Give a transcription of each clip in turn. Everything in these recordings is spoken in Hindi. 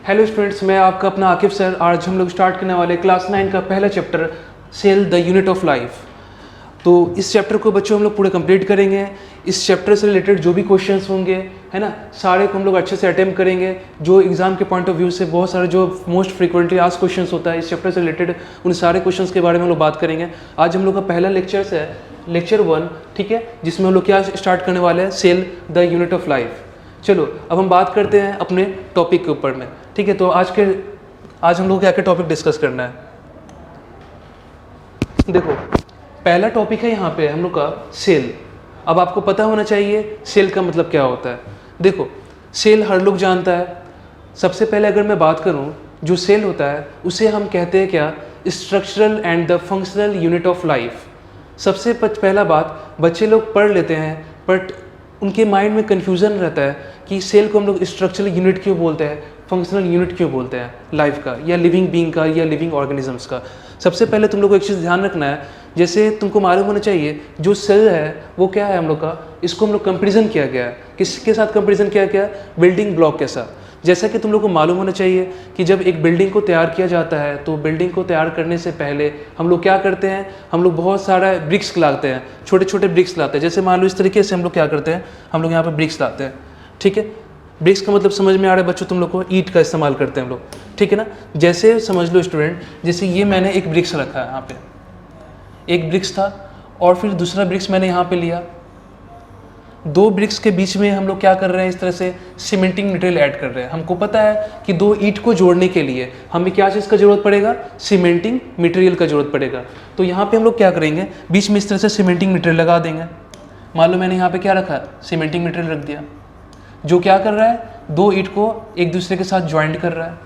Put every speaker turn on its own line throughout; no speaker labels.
हेलो स्टूडेंट्स, मैं आपका अपना आकिब सर। आज हम लोग स्टार्ट करने वाले क्लास 9 का पहला chapter cell the unit of life. तो इस चैप्टर को बच्चों हम लोग पूरे कंप्लीट करेंगे। इस चैप्टर से रिलेटेड जो भी क्वेश्चंस होंगे, है ना, सारे को हम लोग अच्छे से अटेम्प्ट करेंगे। जो एग्जाम के पॉइंट ऑफ व्यू से बहुत सारे जो मोस्ट फ्रीक्वेंटली आस्क्ड क्वेश्चंस होता है इस चैप्टर से रिलेटेड, उन सारे क्वेश्चंस के बारे में हम लोग बात करेंगे। आज हम लोग का पहला लेक्चर है लेक्चर 1, ठीक है, जिसमें हम लोग क्या स्टार्ट करने वाले हैं, cell the unit of life. चलो अब हम बात करते हैं अपने टॉपिक के ऊपर में, ठीक है। तो आज हम लोग क्या क्या टॉपिक डिस्कस करना है। देखो, पहला टॉपिक है यहाँ पे हम लोग का सेल। अब आपको पता होना चाहिए सेल का मतलब क्या होता है। देखो, सेल हर लोग जानता है। सबसे पहले अगर मैं बात करूँ, जो सेल होता है उसे हम कहते हैं क्या, structural and the functional unit of life. सबसे पहला बात बच्चे लोग पढ़ लेते हैं, बट उनके माइंड में कन्फ्यूज़न रहता है कि सेल को हम लोग स्ट्रक्चरल यूनिट क्यों बोलते हैं, फंक्शनल यूनिट क्यों बोलते हैं, लाइफ का या लिविंग बीइंग का या लिविंग ऑर्गेनिजम्स का। सबसे पहले तुम लोग को एक चीज़ ध्यान रखना है, जैसे तुमको मालूम होना चाहिए जो सेल है वो क्या है हम लोग का, इसको हम लोग कंपेरिजन किया गया है। किसके साथ कंपेरिजन किया गया, बिल्डिंग ब्लॉक के साथ। जैसा कि तुम लोग को मालूम होना चाहिए कि जब एक बिल्डिंग को तैयार किया जाता है तो बिल्डिंग को तैयार करने से पहले हम लोग क्या करते हैं, हम लोग बहुत सारा ब्रिक्स लाते हैं, छोटे छोटे ब्रिक्स लाते हैं। जैसे मान लो इस तरीके से हम लोग क्या करते हैं, हम लोग यहाँ पर ब्रिक्स लाते हैं, ठीक है। ब्रिक्स का मतलब समझ में आ रहा है बच्चों तुम लोग को, ईंट का इस्तेमाल करते हैं हम लोग, ठीक है ना। जैसे समझ लो स्टूडेंट, जैसे ये मैंने एक ब्रिक्स रखा है, यहाँ पे एक ब्रिक्स था और फिर दूसरा ब्रिक्स मैंने यहाँ पे लिया। दो ब्रिक्स के बीच में हम लोग क्या कर रहे हैं, इस तरह से सीमेंटिंग मटेरियल ऐड कर रहे हैं। हमको पता है कि दो ईंट को जोड़ने के लिए हमें क्या चीज़ का जरूरत पड़ेगा, सीमेंटिंग मटेरियल का जरूरत पड़ेगा। तो यहाँ पे हम लोग क्या करेंगे, बीच में इस तरह से सीमेंटिंग मटेरियल लगा देंगे। मान लो मैंने यहाँ पे क्या रखा, सीमेंटिंग मटेरियल रख दिया, जो क्या कर रहा है, दो ईंट को एक दूसरे के साथ ज्वाइंट कर रहा है।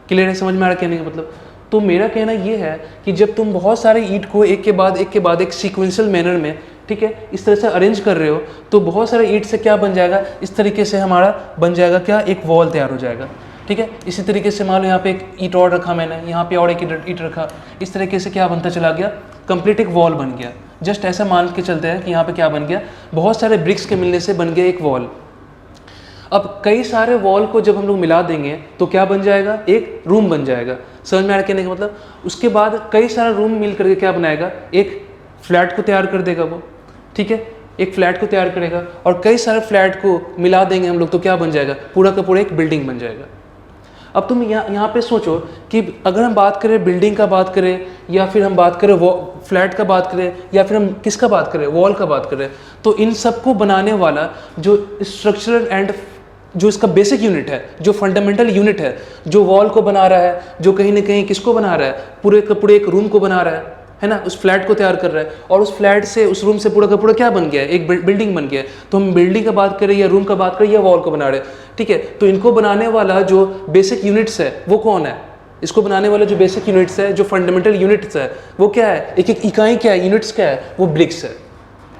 क्लियर है, समझ में आ रहा है कहने का मतलब। तो मेरा कहना ये है कि जब तुम बहुत सारे ईंट को एक के बाद एक सीक्वेंशियल मैनर में, ठीक है, इस तरह से अरेंज कर रहे हो, तो बहुत सारे ईंट से क्या बन जाएगा, इस तरीके से हमारा बन जाएगा क्या, एक वॉल तैयार हो जाएगा, ठीक है। इसी तरीके से मान लो यहाँ पे एक ईंट और रखा मैंने, यहाँ पे और एक ईंट रखा, इस तरीके से क्या बनता चला गया, कंप्लीट एक वॉल बन गया। जस्ट ऐसा मान के चलते हैं कि यहाँ पे क्या बन गया, बहुत सारे ब्रिक्स के मिलने से बन गया एक वॉल। अब कई सारे वॉल को जब हम लोग मिला देंगे तो क्या बन जाएगा, एक रूम बन जाएगा। समझ में आ रहा कहने का मतलब। उसके बाद कई सारा रूम मिल करके क्या बनाएगा, एक फ्लैट को तैयार कर देगा वो, ठीक है, एक फ्लैट को तैयार करेगा। और कई सारे फ्लैट को मिला देंगे हम लोग तो क्या बन जाएगा, पूरा का पूरा एक बिल्डिंग बन जाएगा। अब तुम यहाँ पे सोचो कि अगर हम बात करें बिल्डिंग का बात करें, या फिर हम बात करें फ्लैट का बात करें, या फिर हम किसका बात करें, वॉल का बात करें, तो इन सबको बनाने वाला जो स्ट्रक्चरल एंड जो इसका बेसिक यूनिट है, जो फंडामेंटल यूनिट है, जो वॉल को बना रहा है, जो कहीं ना कहीं किसको बना रहा है, पूरे का पूरे एक रूम को बना रहा है ना, उस फ्लैट को तैयार कर रहा है। और उस फ्लैट से, उस रूम से पूरा का पूरा क्या बन गया है, एक बिल्डिंग बन गया है। तो हम बिल्डिंग का बात करें या रूम का बात करें या वॉल को बना रहे हैं, ठीक है। तो इनको बनाने वाला जो बेसिक यूनिट्स है वो कौन है, इसको बनाने वाला जो बेसिक यूनिट्स है, जो फंडामेंटल यूनिट्स है, वो क्या है, एक एक इकाई क्या है, यूनिट्स क्या है, वो ब्रिक्स है।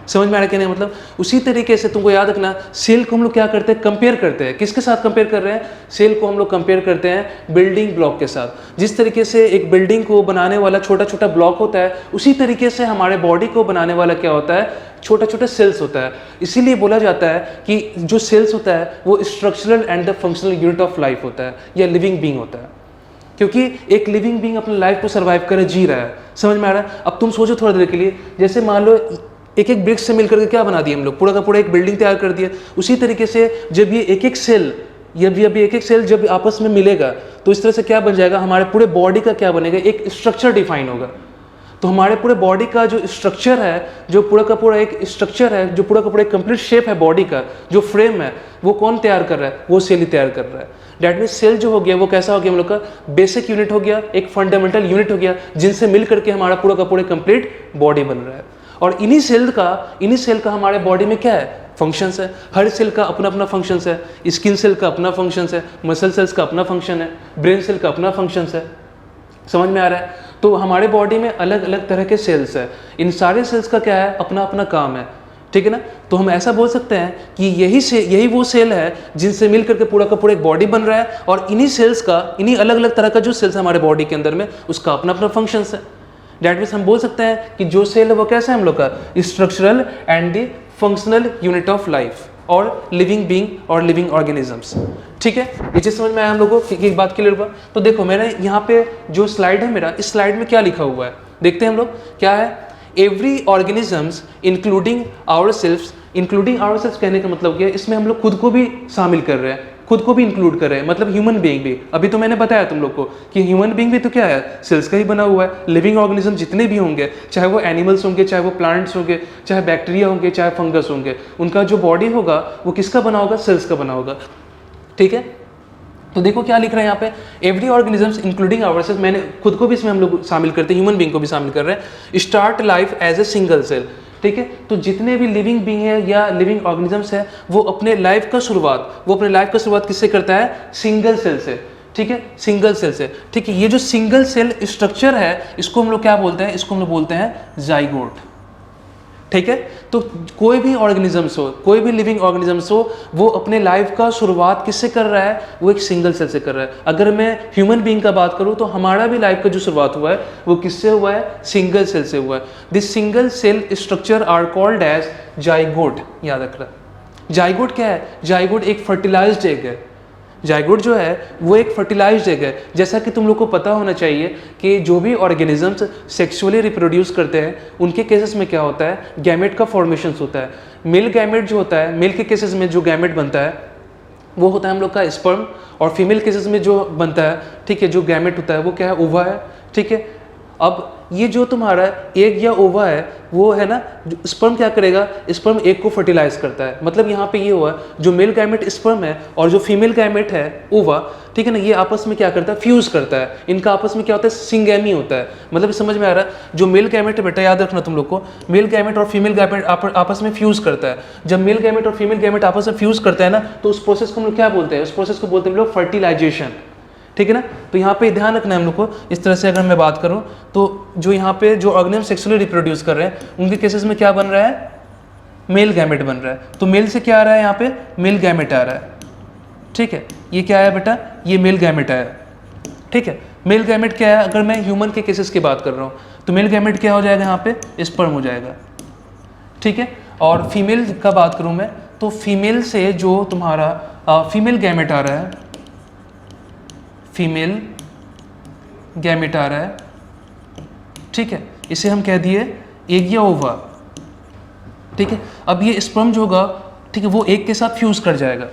समझ में आ रहा है कहने का मतलब। उसी तरीके से तुमको याद रखना, सेल को हम लोग क्या करते हैं, कंपेयर करते हैं। किसके साथ कंपेयर कर रहे हैं, सेल को हम लोग कंपेयर करते हैं बिल्डिंग ब्लॉक के साथ। जिस तरीके से एक बिल्डिंग को बनाने वाला छोटा छोटा ब्लॉक होता है, उसी तरीके से हमारे बॉडी को बनाने वाला क्या होता है, छोटा छोटा सेल्स होता है। इसीलिए बोला जाता है कि जो सेल्स होता है वो structural and the functional unit of life होता है, या लिविंग बीइंग होता है। क्योंकि एक लिविंग बीइंग अपनी लाइफ को सर्वाइव करे, जी रहा है। समझ में आ रहा है। अब तुम सोचो थोड़ी देर के लिए, जैसे मान लो एक एक ब्रिक्स से मिलकर के क्या बना दिया हम लोग, पूरा का पूरा एक बिल्डिंग तैयार कर दिया। उसी तरीके से जब ये एक एक सेल, एक एक सेल जब आपस में मिलेगा तो इस तरह से क्या बन जाएगा, हमारे पूरे बॉडी का क्या बनेगा, एक स्ट्रक्चर डिफाइन होगा। तो हमारे पूरे बॉडी का जो स्ट्रक्चर है, जो पूरा का पूरा एक स्ट्रक्चर है, जो पूरा का पूरा एक कंप्लीट शेप है बॉडी का, जो फ्रेम है, वो कौन तैयार कर रहा है, वो सेल ही तैयार कर रहा है। डैट मीन्स सेल जो हो गया वो कैसा हो गया, हम लोग का बेसिक यूनिट हो गया, एक फंडामेंटल यूनिट हो गया, जिनसे मिल करके हमारा पूरा का पूरा कंप्लीट बॉडी बन रहा है। और इन्हीं सेल का हमारे बॉडी में क्या है, फंक्शंस है। हर सेल का अपना अपना फंक्शंस है। स्किन सेल का अपना फंक्शंस है, मसल सेल्स का अपना फंक्शन है, ब्रेन सेल का अपना फंक्शंस है। समझ में आ रहा है। तो हमारे बॉडी में अलग अलग तरह के सेल्स है। इन सारे सेल्स का क्या है, अपना अपना काम है, ठीक है ना। तो हम ऐसा बोल सकते हैं कि यही वो सेल है जिनसे मिल करके पूरा का पूरा एक बॉडी बन रहा है। और इन्हीं सेल्स का, इन्हीं अलग अलग तरह का जो सेल्स है हमारे बॉडी के अंदर में, उसका अपना अपना फंक्शंस है। डैट मीन्स हम बोल सकते हैं कि जो सेल है वो कैसा है हम लोग का, structural and the functional unit of life और लिविंग बीइंग और लिविंग ऑर्गेनिजम्स, ठीक है, ये चीज़ समझ में आया हम लोगों को कि एक बात क्लियर हुआ। तो देखो मैंने यहाँ पे जो स्लाइड है मेरा, इस स्लाइड में क्या लिखा हुआ है देखते हैं हम लोग, क्या है, every organisms including ourselves. Including ourselves कहने का मतलब क्या है, इसमें हम लोग खुद को भी शामिल कर रहे हैं, खुद को भी इंक्लूड कर रहे हैं, मतलब ह्यूमन बीइंग भी। अभी तो मैंने बताया तुम लोग को कि ह्यूमन बीइंग भी तो क्या है, सेल्स का ही बना हुआ है। लिविंग ऑर्गेनिज्म जितने भी होंगे, चाहे वो एनिमल्स होंगे, चाहे वो प्लांट्स होंगे, चाहे बैक्टीरिया होंगे, चाहे फंगस होंगे, उनका जो बॉडी होगा वो किसका बना होगा, सेल्स का बना होगा। ठीक है, तो देखो क्या लिख रहे हैं यहाँ पे, एवरी ऑर्गेनिजम्स इंक्लूडिंग आवरसेल्व्स, मैंने खुद को भी इसमें हम लोग शामिल करते हैं, ह्यूमन बीइंग को भी शामिल कर रहे हैं, start life as a single cell. ठीक है, तो जितने भी लिविंग बीइंग है या लिविंग ऑर्गेनिजम्स है वो अपने लाइफ का शुरुआत किससे करता है, सिंगल सेल से। ठीक है, सिंगल सेल से। ठीक है, ये जो सिंगल सेल स्ट्रक्चर है इसको हम लोग क्या बोलते हैं, इसको हम लोग बोलते हैं जाइगोट। ठीक है, तो कोई भी ऑर्गेनिजम्स हो, कोई भी लिविंग ऑर्गेनिजम्स हो, वो अपने लाइफ का शुरुआत किससे कर रहा है, वो एक सिंगल सेल से कर रहा है। अगर मैं ह्यूमन बीइंग का बात करूं तो हमारा भी लाइफ का जो शुरुआत हुआ है वो किससे हुआ है, सिंगल सेल से हुआ है। This single cell structure are called as zygote. याद रखना, जाइगोट क्या है, जाइगोट एक फर्टिलाइज्ड एग है। जाइगोट जो है वो एक फर्टिलाइज्ड एग है। जैसा कि तुम लोग को पता होना चाहिए कि जो भी ऑर्गेनिजम्स सेक्सुअली रिप्रोड्यूस करते हैं उनके केसेस में क्या होता है, गैमेट का फॉर्मेशन होता है। मेल गैमेट जो होता है, मेल के केसेस में जो गैमेट बनता है वो होता है हम लोग का स्पर्म, और फीमेल केसेस में जो बनता है, ठीक है, जो गैमेट होता है वो क्या है, ओवा है। ठीक है, अब ये जो तुम्हारा एग या ओवा है वो है ना, स्पर्म क्या करेगा, स्पर्म एग को फर्टिलाइज करता है। मतलब यहाँ पे ये हुआ, जो मेल गैमेट स्पर्म है और जो फीमेल गैमेट है ओवा, ठीक है ना, ये आपस में क्या करता है, फ्यूज करता है। इनका आपस में क्या होता है, सिंगेमी होता है। मतलब समझ में आ रहा है, जो मेल गैमेट है बेटा याद रखना तुम लोग को, मेल गैमेट और फीमेल गैमेट आपस में फ्यूज करता है। जब मेल गैमेट और फीमेल गैमेट आपस में फ्यूज करता है ना, तो उस प्रोसेस को हम लोग क्या बोलते हैं, उस प्रोसेस को बोलते हैं हम लोग फर्टिलाइजेशन। ठीक है ना, तो यहाँ पे ध्यान रखना है हम लोग को। इस तरह से अगर मैं बात करूँ तो जो यहाँ पे जो ऑर्गेनिज्म सेक्सुअली रिप्रोड्यूस कर रहे हैं उनके केसेस में क्या बन रहा है, मेल गैमेट बन रहा है। तो मेल से क्या आ रहा है, यहाँ पे मेल गैमेट आ रहा है। ठीक है, ये क्या है बेटा, ये मेल गैमेट आया। ठीक है, मेल गैमेट क्या है, अगर मैं ह्यूमन के केसेस की बात कर रहा हूँ तो मेल गैमेट क्या हो जाएगा, यहाँ पे स्पर्म हो जाएगा। ठीक है, और फीमेल का बात करूँ मैं तो फीमेल से जो तुम्हारा फीमेल गैमेट आ रहा है, फीमेल गैमेट आ रहा है। ठीक है, इसे हम कह दिए एग या ओवा। ठीक है, अब ये स्पर्म जो होगा, ठीक है, वो एग के साथ फ्यूज कर जाएगा,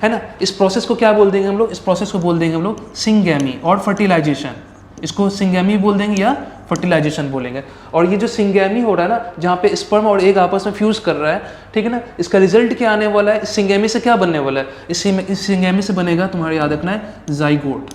है ना। इस प्रोसेस को क्या बोल देंगे हम लोग, इस प्रोसेस को बोल देंगे हम लोग सिंगेमी और फर्टिलाइजेशन। इसको सिंगेमी बोल देंगे या फर्टिलाइजेशन बोलेंगे। और ये जो सिंगेमी हो रहा है ना, जहाँ पे स्पर्म और एग आपस में फ्यूज कर रहा है, ठीक है ना, इसका रिजल्ट क्या आने वाला है, इस सिंगेमी से क्या बनने वाला है, इस सिंगेमी से बनेगा, तुम्हारा याद रखना है, जाइगोट।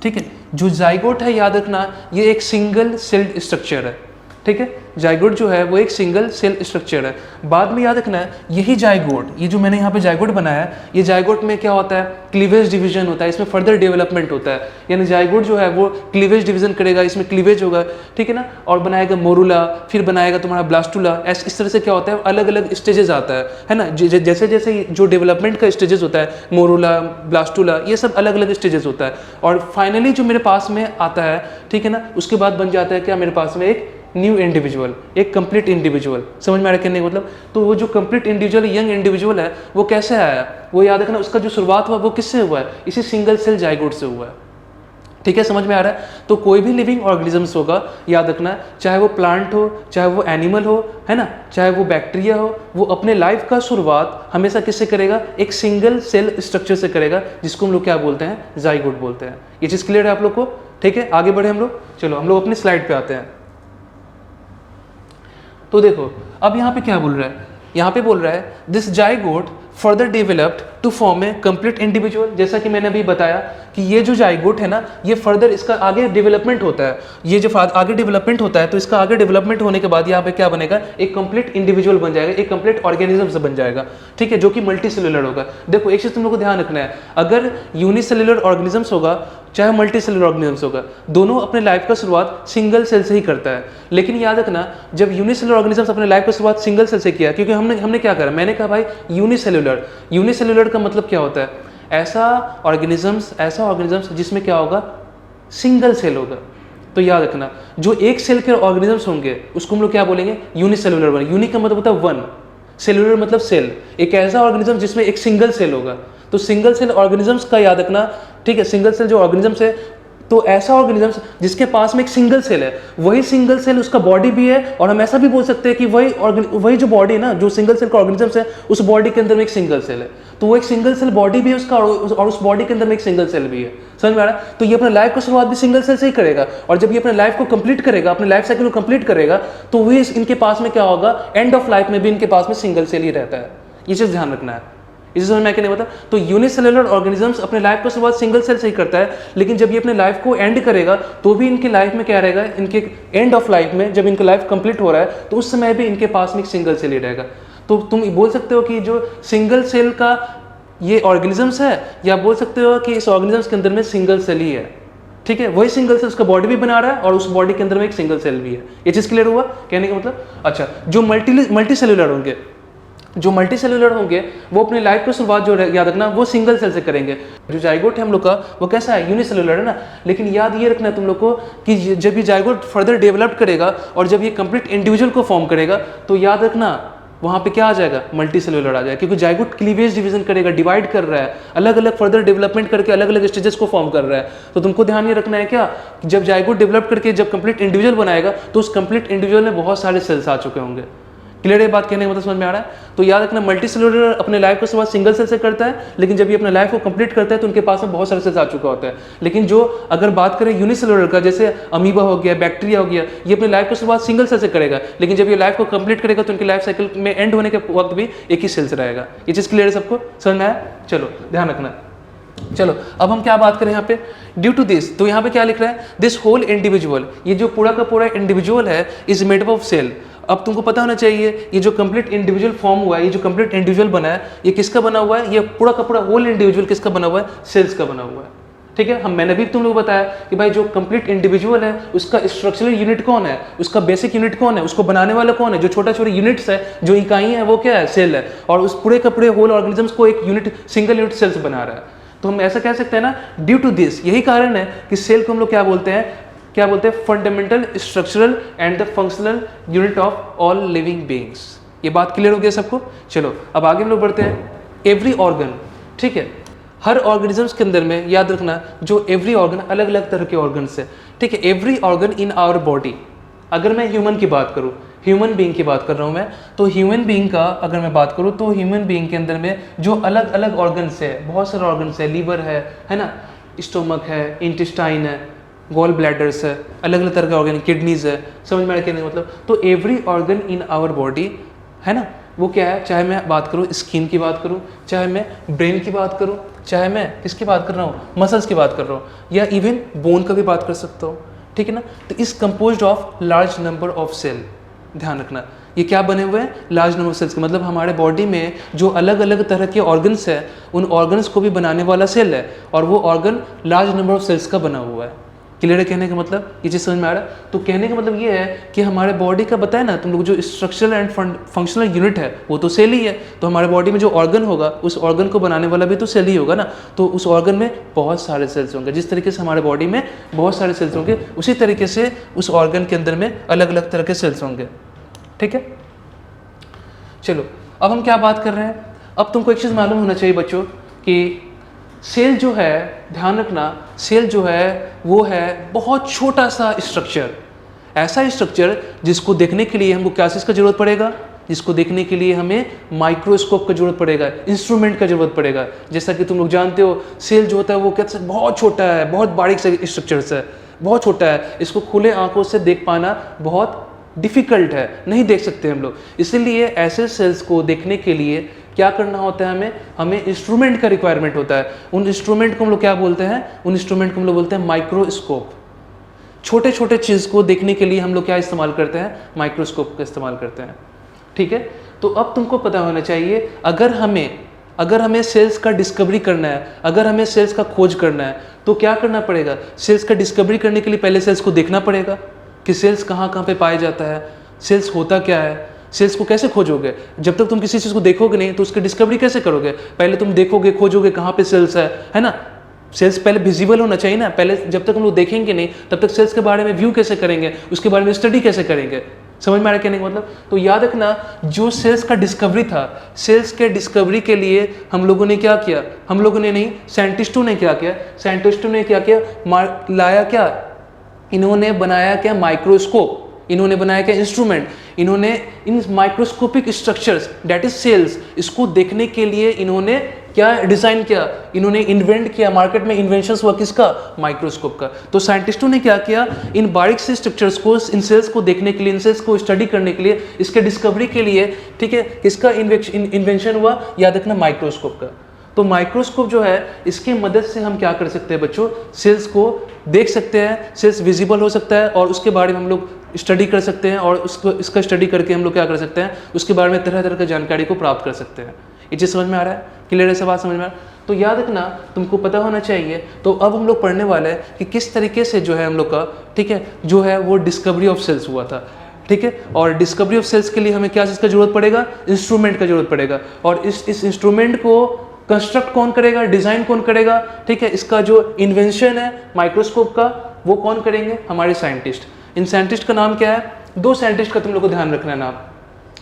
ठीक है, जो जाइगोट है याद रखना, ये एक सिंगल सेल्ड स्ट्रक्चर है। ठीक है, जाइगोट जो है वो एक सिंगल सेल स्ट्रक्चर है। बाद में याद रखना है, यही जाइगोट, ये जो मैंने यहाँ पे जाइगोट बनाया है, ये जाइगोट में क्या होता है, क्लीवेज डिवीजन होता है, इसमें फर्दर डेवलपमेंट होता है। यानी जाइगोट जो है वो क्लीवेज डिवीजन करेगा, इसमें क्लीवेज होगा, ठीक है ना, और बनाएगा मोरूला, फिर बनाएगा तुम्हारा ब्लास्टुला। इस तरह से क्या होता है, अलग अलग स्टेजेस आता है ना। जैसे जैसे जो डेवलपमेंट का स्टेजेस होता है, मोरूला, ब्लास्टुला, ये सब अलग अलग स्टेजेस होता है। और फाइनली जो मेरे पास में आता है, ठीक है ना, उसके बाद बन जाता है क्या, मेरे पास में एक न्यू इंडिविजुअल, एक कंप्लीट इंडिविजुअल। समझ में आ रहा है कहने का मतलब। तो वो जो कंप्लीट इंडिविजुअल, यंग इंडिविजुअल है, वो कैसे आया, वो याद रखना, उसका जो शुरुआत हुआ वो किससे हुआ है, इसी सिंगल सेल जाइगोट से हुआ है। ठीक है, समझ में आ रहा है। तो कोई भी लिविंग ऑर्गेनिजम्स होगा, याद रखना, चाहे वो प्लांट हो, चाहे वो एनिमल हो, है ना, चाहे वो बैक्टीरिया हो, वो अपने लाइफ का शुरुआत हमेशा किससे करेगा, एक सिंगल सेल स्ट्रक्चर से करेगा, जिसको हम लोग क्या बोलते हैं, जाइगोट बोलते हैं। ये चीज़ क्लियर है आप लोग को। ठीक है, आगे बढ़े हम लोग। चलो हम लोग अपनी स्लाइड पे आते हैं। तो देखो अब यहाँ पे क्या बोल रहा है, यहाँ पे बोल रहा है this zygote further developed to form a complete individual. जैसा कि मैंने अभी बताया कि ये जो जाइगोट है ना, ये फर्दर इसका आगे डेवलपमेंट होता है। ये जो आगे डेवलपमेंट होता है तो इसका आगे डेवलपमेंट होने के बाद यहाँ पे क्या बनेगा, एक कंप्लीट इंडिविजुअल बन जाएगा, एक कंप्लीट ऑर्गेनिज्म से बन जाएगा। ठीक है, जो कि मल्टी सेलुलर होगा। देखो एक चीज़ तुम लोग को ध्यान रखना है, अगर यूनिसेलुलर ऑर्गेनिजम्स होगा चाहे मल्टी सेलुलर ऑर्गेनिजम्स होगा, दोनों अपने लाइफ का शुरुआत सिंगल सेल से ही करता है। लेकिन याद रखना, जब यूनिसेलुलर ऑर्गेनिजम्स अपने लाइफ का शुरुआत सिंगल सेल से किया, क्योंकि हमने क्या करा, मैंने कहा भाई यूनिसेलुलर। यूनिसेलुलर का मतलब क्या होता है, ऐसा ऑर्गेनिजम्स जिसमें क्या होगा, सिंगल सेल होगा। तो याद रखना, जो एक सेल के ऑर्गेनिजम्स होंगे उसको हम लोग क्या बोलेंगे, यूनिसेलुलर वन। यूनि का मतलब होता है वन, सेलुलर मतलब सेल। एक ऐसा ऑर्गेनिज्म जिसमें एक सिंगल सेल होगा। तो सिंगल सेल ऑर्गेनिजम्स का याद रखना, ठीक है। सिंगल सेल जो ऑर्गेनिजम्स है, तो ऐसा ऑर्गेनिजम्स जिसके पास में एक सिंगल सेल है, वही सिंगल सेल उसका बॉडी भी है, और हम ऐसा भी बोल सकते हैं कि वही जो बॉडी है ना, जो सिंगल सेल का ऑर्गेनिजम्स है, उस बॉडी के अंदर में एक सिंगल सेल है, तो वो एक सिंगल सेल बॉडी भी है उसका, और उस बॉडी के अंदर में एक सिंगल सेल भी है। समझ में आ रहा है? तो ये अपने लाइफ को शुरुआत भी सिंगल सेल से ही करेगा, और जब ये अपने लाइफ को कंप्लीट करेगा, अपने लाइफ साइकिल को कंप्लीट करेगा, तो वही इनके पास में क्या होगा, एंड ऑफ लाइफ में भी इनके पास में सिंगल सेल ही रहता है। ये चीज़ ध्यान रखना है। इसे समझ में नहीं, मतलब तो यूनिसेलुलर ऑर्गेनिजम्स अपने लाइफ को शुरुआत सिंगल सेल से ही करता है, लेकिन जब ये अपने लाइफ को एंड करेगा तो भी इनकी लाइफ में क्या रहेगा, इनके एंड ऑफ लाइफ में जब इनका लाइफ कंप्लीट हो रहा है तो उस समय भी इनके पास में एक सिंगल सेल ही रहेगा। तो तुम बोल सकते हो कि जो सिंगल सेल का ये ऑर्गेनिजम्स है, या बोल सकते हो कि इस ऑर्गेनिजम्स के अंदर में सिंगल सेल ही है, ठीक है। वही सिंगल सेल उसका बॉडी भी बना रहा है, और उस बॉडी के अंदर में एक सिंगल सेल भी है। ये चीज़ क्लियर हुआ कहने का मतलब? अच्छा, जो मल्टी सेलुलर होंगे, जो मल्टी सेलुलर होंगे वो अपनी लाइफ की शुरुआत जो याद रखना वो सिंगल सेल से करेंगे। जो जाइगोट है हम लोग का वो कैसा है, यूनिसेलुलर है ना, लेकिन याद ये रखना है तुम लोग को कि जब ये जाइगोट फर्दर डेवलप करेगा और जब ये कंप्लीट इंडिविजुअल को फॉर्म करेगा, तो याद रखना वहाँ पे क्या आ जाएगा, मल्टी सेलुलर आ जाएगा, क्योंकि जाइगोट क्लीवेज डिवीजन करेगा, डिवाइड कर रहा है, अलग अलग फर्दर डेवलपमेंट करके अलग अलग स्टेजेस को फॉर्म कर रहा है। तो तुमको ध्यान ये रखना है क्या, जब जाइगोट डेवलप करके जब कंप्लीट इंडिविजुअल बनाएगा तो उस कंप्लीट इंडिविजुअल में बहुत सारे सेल्स आ चुके होंगे। क्लियर है बात कहने का मतलब, समझ में आ रहा है? तो याद रखना मल्टी सेलुलर अपने लाइफ को शुरुआत सिंगल सेल से करता है, लेकिन जब ये अपने लाइफ को कंप्लीट करता है तो उनके पास में बहुत सारे सेल्स आ चुका होता है। लेकिन जो अगर बात करें यूनिसेलुलर का, जैसे अमीबा हो गया, बैक्टीरिया हो गया, ये अपने लाइफ को शुरुआत सिंगल सेल से करेगा, लेकिन जब ये लाइफ को कंप्लीट करेगा तो उनकी लाइफ साइकिल में एंड होने के वक्त भी एक ही सेल से रहेगा। ये चीज़ क्लियर है सबको, समझ में आया? चलो ध्यान रखना। चलो अब हम क्या बात करें यहाँ पे, ड्यू टू दिस, तो यहाँ पे क्या लिख रहा है, दिस होल इंडिविजुअल, ये जो पूरा का पूरा इंडिविजुअल है, is made up of cell. अब तुमको पता होना चाहिए ये जो कंप्लीट इंडिविजुअल फॉर्म हुआ है, ये जो कंप्लीट इंडिविजुअल बना है, ये किसका बना हुआ है, ये पूरा का पूरा होल इंडिविजुअल किसका बना हुआ है, सेल्स का बना हुआ है। ठीक है, मैंने भी तुम लोग बताया कि भाई जो कंप्लीट इंडिविजुअल है उसका स्ट्रक्चरल यूनिट कौन है, उसका बेसिक यूनिट कौन है, उसको बनाने वाला कौन है, जो छोटा छोटे यूनिट्स है, जो इकाई है वो क्या है, सेल है, और उस पूरे का पूरे होल ऑर्गेनिजम्स को एक यूनिट, सिंगल यूनिट सेल्स बना रहा है। तो हम ऐसा कह सकते हैं ना, ड्यू टू दिस, यही कारण है कि सेल को हम लोग क्या बोलते हैं, fundamental structural and the functional unit of all living beings. ये बात क्लियर हो गया सबको? चलो अब आगे हम लोग बढ़ते हैं। एवरी ऑर्गन, ठीक है, हर ऑर्गेनिजम्स के अंदर में याद रखना जो एवरी ऑर्गन अलग अलग तरह के ऑर्गन्स है, ठीक है। Every organ in our body, अगर मैं ह्यूमन की बात करूँ, ह्यूमन बीइंग की बात कर रहा हूँ मैं, तो ह्यूमन बीइंग का अगर मैं बात करूँ तो ह्यूमन बीइंग के अंदर में जो अलग अलग ऑर्गन्स है, बहुत सारे ऑर्गन्स है, लीवर है ना, स्टोमक है, इंटेस्टाइन है, गॉल ब्लैडर्स है, अलग अलग तरह के ऑर्गन, किडनीज है, समझ में आ रहा है मतलब। तो every organ in our body है ना, वो क्या है, चाहे मैं बात करूँ स्किन की बात करूँ, चाहे मैं ब्रेन की बात करूँ, चाहे मैं किसकी बात कर रहा हूँ, मसल्स की बात कर रहा हूँ, या इवन बोन का भी बात कर सकता हूँ, ठीक है ना। तो is composed of large number of cell, ध्यान रखना ये क्या बने हुए हैं, लार्ज नंबर ऑफ सेल्स का मतलब हमारे बॉडी में जो अलग अलग तरह के ऑर्गन्स है उन ऑर्गन्स को भी बनाने वाला सेल है, और वो organ large number of cells का बना हुआ है। क्लियर है कहने का मतलब, ये चीज़ समझ में आ रहा है? तो कहने का मतलब ये है कि हमारे बॉडी का बताया ना तुम लोग, जो स्ट्रक्चरल एंड फंक्शनल यूनिट है वो तो सेल ही है, तो हमारे बॉडी में जो ऑर्गन होगा उस ऑर्गन को बनाने वाला भी तो सेल ही होगा ना, तो उस ऑर्गन में बहुत सारे सेल्स होंगे। जिस तरीके से हमारे बॉडी में बहुत सारे सेल्स होंगे उसी तरीके से उस ऑर्गन के अंदर में अलग अलग तरह के सेल्स होंगे, ठीक है। चलो अब हम क्या बात कर रहे हैं, अब तुमको एक चीज़ मालूम होना चाहिए बच्चों कि सेल जो है, ध्यान रखना, सेल जो है वो है बहुत छोटा सा स्ट्रक्चर, ऐसा स्ट्रक्चर जिसको देखने के लिए हमको क्या चीज़ का जरूरत पड़ेगा, जिसको देखने के लिए हमें माइक्रोस्कोप का जरूरत पड़ेगा, इंस्ट्रूमेंट का जरूरत पड़ेगा। जैसा कि तुम लोग जानते हो सेल जो होता है वो कैसे बहुत छोटा है, बहुत बारीक सा स्ट्रक्चर है, बहुत छोटा है, इसको खुले आंखों से देख पाना बहुत डिफ़िकल्ट है, नहीं देख सकते हम लोग। इसीलिए ऐसे सेल्स को देखने के लिए क्या करना होता है, हमें इंस्ट्रूमेंट का रिक्वायरमेंट होता है। उन इंस्ट्रूमेंट को हम लोग क्या बोलते हैं, उन इंस्ट्रूमेंट को हम लोग बोलते हैं माइक्रोस्कोप। छोटे छोटे चीज़ को देखने के लिए हम लोग क्या इस्तेमाल करते हैं, माइक्रोस्कोप का इस्तेमाल करते हैं, ठीक है। तो अब तुमको पता होना चाहिए, अगर हमें सेल्स का डिस्कवरी करना है, अगर हमें सेल्स का खोज करना है तो क्या करना पड़ेगा, सेल्स का डिस्कवरी करने के लिए पहले सेल्स को देखना पड़ेगा कि सेल्स कहाँ कहाँ पे पाया जाता है, सेल्स होता क्या है, सेल्स को कैसे खोजोगे। जब तक तुम किसी चीज़ को देखोगे नहीं तो उसकी डिस्कवरी कैसे करोगे, पहले तुम देखोगे, खोजोगे कहाँ पे सेल्स है ना। सेल्स पहले विजिबल होना चाहिए ना, पहले जब तक हम लोग देखेंगे नहीं तब तक सेल्स के बारे में व्यू कैसे करेंगे, उसके बारे में स्टडी कैसे करेंगे। समझ में आ रहा है कहने का मतलब? तो याद रखना, जो सेल्स का डिस्कवरी था, सेल्स के डिस्कवरी के लिए हम लोगों ने क्या किया, हम लोगों ने नहीं, साइंटिस्टों ने क्या किया, साइंटिस्टों ने क्या किया, लाया क्या, इन्होंने बनाया क्या, माइक्रोस्कोप, इन्होंने बनाया क्या, इंस्ट्रूमेंट, इन्होंने in microscopic structures that is cells, इसको देखने के लिए इन्होंने क्या डिजाइन किया, इन्होंने इन्वेंट किया, मार्केट में इन्वेंशंस हुआ किसका, माइक्रोस्कोप का। तो साइंटिस्टों ने क्या किया, इन बारीक से स्ट्रक्चर्स को, इन सेल्स को देखने के लिए, इन सेल्स को स्टडी करने के लिए, इसके डिस्कवरी के लिए, ठीक है, किसका इन्वेंशन हुआ, याद रखना माइक्रोस्कोप का। तो माइक्रोस्कोप जो है, इसके मदद से हम क्या कर सकते हैं बच्चों, सेल्स को देख सकते हैं, सेल्स विजिबल हो सकता है और उसके बारे में हम लोग स्टडी कर सकते हैं, और उसको इसका स्टडी करके हम लोग क्या कर सकते हैं, उसके बारे में तरह तरह की जानकारी को प्राप्त कर सकते हैं। ये चीज़ समझ में आ रहा है, क्लियर है, सब बात समझ में आ रहा है? तो याद रखना, तुमको पता होना चाहिए। तो अब हम लोग पढ़ने वाले हैं कि किस तरीके से जो है हम लोग का, ठीक है, जो है वो डिस्कवरी ऑफ सेल्स हुआ था, ठीक है। और डिस्कवरी ऑफ सेल्स के लिए हमें क्या चीज़ का जरूरत पड़ेगा, इंस्ट्रूमेंट का जरूरत पड़ेगा। और इस इंस्ट्रूमेंट को कंस्ट्रक्ट कौन करेगा, डिजाइन कौन करेगा, ठीक है, इसका जो इन्वेंशन है माइक्रोस्कोप का, वो कौन करेंगे, हमारे साइंटिस्ट। इन साइंटिस्ट का नाम क्या है, दो साइंटिस्ट का तुम लोग को ध्यान रखना है नाम।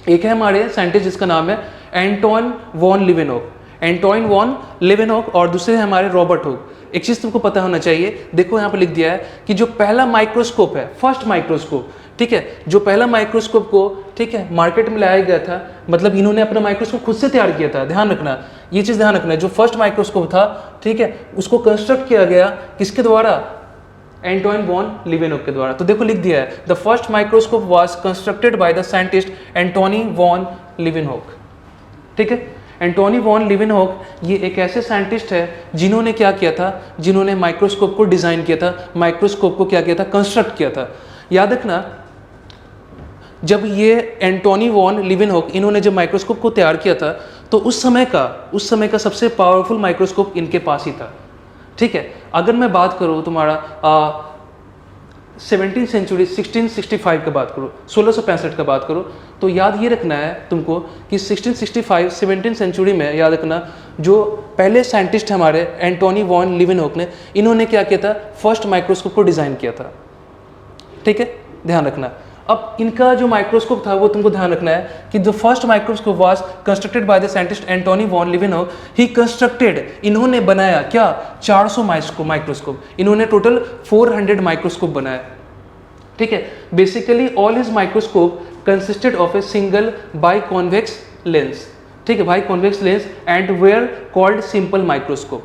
एक है हमारे साइंटिस्ट जिसका नाम है Anton von Leeuwenhoek, Anton von Leeuwenhoek, और दूसरे हैं हमारे रॉबर्ट हुक। एक चीज़ तुमको पता होना चाहिए, देखो यहाँ पर लिख दिया है कि जो पहला माइक्रोस्कोप है, फर्स्ट माइक्रोस्कोप, ठीक है, जो पहला माइक्रोस्कोप को, ठीक है, मार्केट में लाया गया था, मतलब इन्होंने अपना माइक्रोस्कोप खुद से तैयार किया था, ध्यान रखना, ये चीज़ ध्यान रखना। जो फर्स्ट माइक्रोस्कोप था, ठीक है, उसको कंस्ट्रक्ट किया गया किसके द्वारा, एंटोन वॉन लीवेनहॉक के द्वारा। तो देखो लिख दिया है, the first microscope was constructed by the scientist Antony von Leeuwenhoek, ठीक है। एंटोनी वॉन लीवेनहॉक ये एक ऐसे साइंटिस्ट है जिन्होंने क्या किया था, जिन्होंने माइक्रोस्कोप को डिजाइन किया था, माइक्रोस्कोप को क्या किया था, कंस्ट्रक्ट किया था। याद रखना, जब ये एंटोनी वॉन लीवेनहॉक इन्होंने जब माइक्रोस्कोप को तैयार किया था, तो उस समय का सबसे पावरफुल माइक्रोस्कोप इनके पास ही था, ठीक है। अगर मैं बात करूँ तुम्हारा 17वीं सेंचुरी 1665 का बात करूँ, 1665 का बात करूँ, तो याद ये रखना है तुमको कि 1665 17वीं सेंचुरी में याद रखना, जो पहले साइंटिस्ट हमारे एंटोनी वॉन लीवेनहॉक ने, इन्होंने क्या किया था, फर्स्ट माइक्रोस्कोप को डिज़ाइन किया था, ठीक है, ध्यान रखना। अब इनका जो माइक्रोस्कोप था वो तुमको ध्यान रखना है कि the first microscope was constructed by the scientist Antony von Leeuwenhoek, he constructed, इन्होंने बनाया क्या, 400 माइक्रोस्कोप, इन्होंने टोटल 400 माइक्रोस्कोप बनाया, ठीक है। Basically all his microscope consisted of a single by convex lens, ठीक है, by convex lens and where called simple microscope,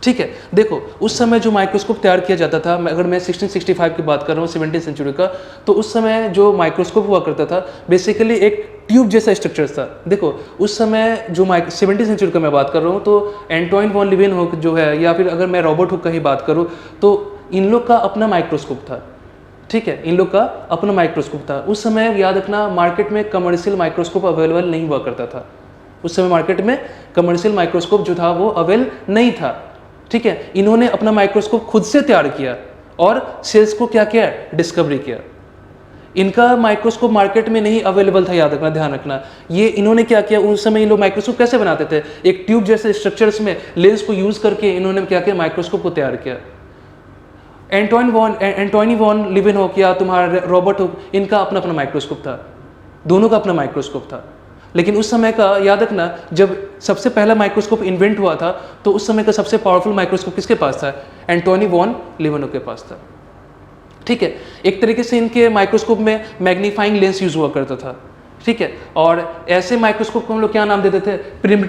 ठीक है। देखो उस समय जो माइक्रोस्कोप तैयार किया जाता था, अगर मैं 1665 की बात कर रहा हूँ, 17वीं सेंचुरी का, तो उस समय जो माइक्रोस्कोप हुआ करता था बेसिकली एक ट्यूब जैसा स्ट्रक्चर था। देखो उस समय जो 17वीं सेंचुरी का मैं बात कर रहा हूँ, तो एंटोन वॉन लीवेनहॉक जो है, या फिर अगर मैं रॉबर्ट हुक का ही बात करूँ, तो इन लोग का अपना माइक्रोस्कोप था, ठीक है, इन लोग का अपना माइक्रोस्कोप था। उस समय याद रखना, मार्केट में कमर्शियल माइक्रोस्कोप अवेलेबल नहीं हुआ करता था, उस समय मार्केट में कमर्शियल माइक्रोस्कोप जो था वो अवेलेबल नहीं था, ठीक है। इन्होंने अपना माइक्रोस्कोप खुद से तैयार किया और सेल्स को क्या किया, डिस्कवरी किया। इनका माइक्रोस्कोप मार्केट में नहीं अवेलेबल था, याद रखना, ध्यान रखना। ये इन्होंने क्या किया, उस समय इन लोग माइक्रोस्कोप कैसे बनाते थे, एक ट्यूब जैसे स्ट्रक्चर्स में लेंस को यूज करके इन्होंने क्या किया, माइक्रोस्कोप को तैयार किया। एंटोनी वॉन लीवेनहॉक या तुम्हारा रॉबर्ट हुक, इनका अपना अपना माइक्रोस्कोप था, दोनों का अपना माइक्रोस्कोप था। लेकिन उस समय का याद रखना, जब सबसे पहला माइक्रोस्कोप इन्वेंट हुआ था, तो उस समय का सबसे पावरफुल माइक्रोस्कोप किसके पास था, एंटोनी वॉन लीवेनहॉक के पास था, ठीक है। एक तरीके से इनके माइक्रोस्कोप में मैग्नीफाइंग लेंस यूज हुआ करता था, ठीक है। और ऐसे माइक्रोस्कोप को हम लोग क्या नाम देते थे,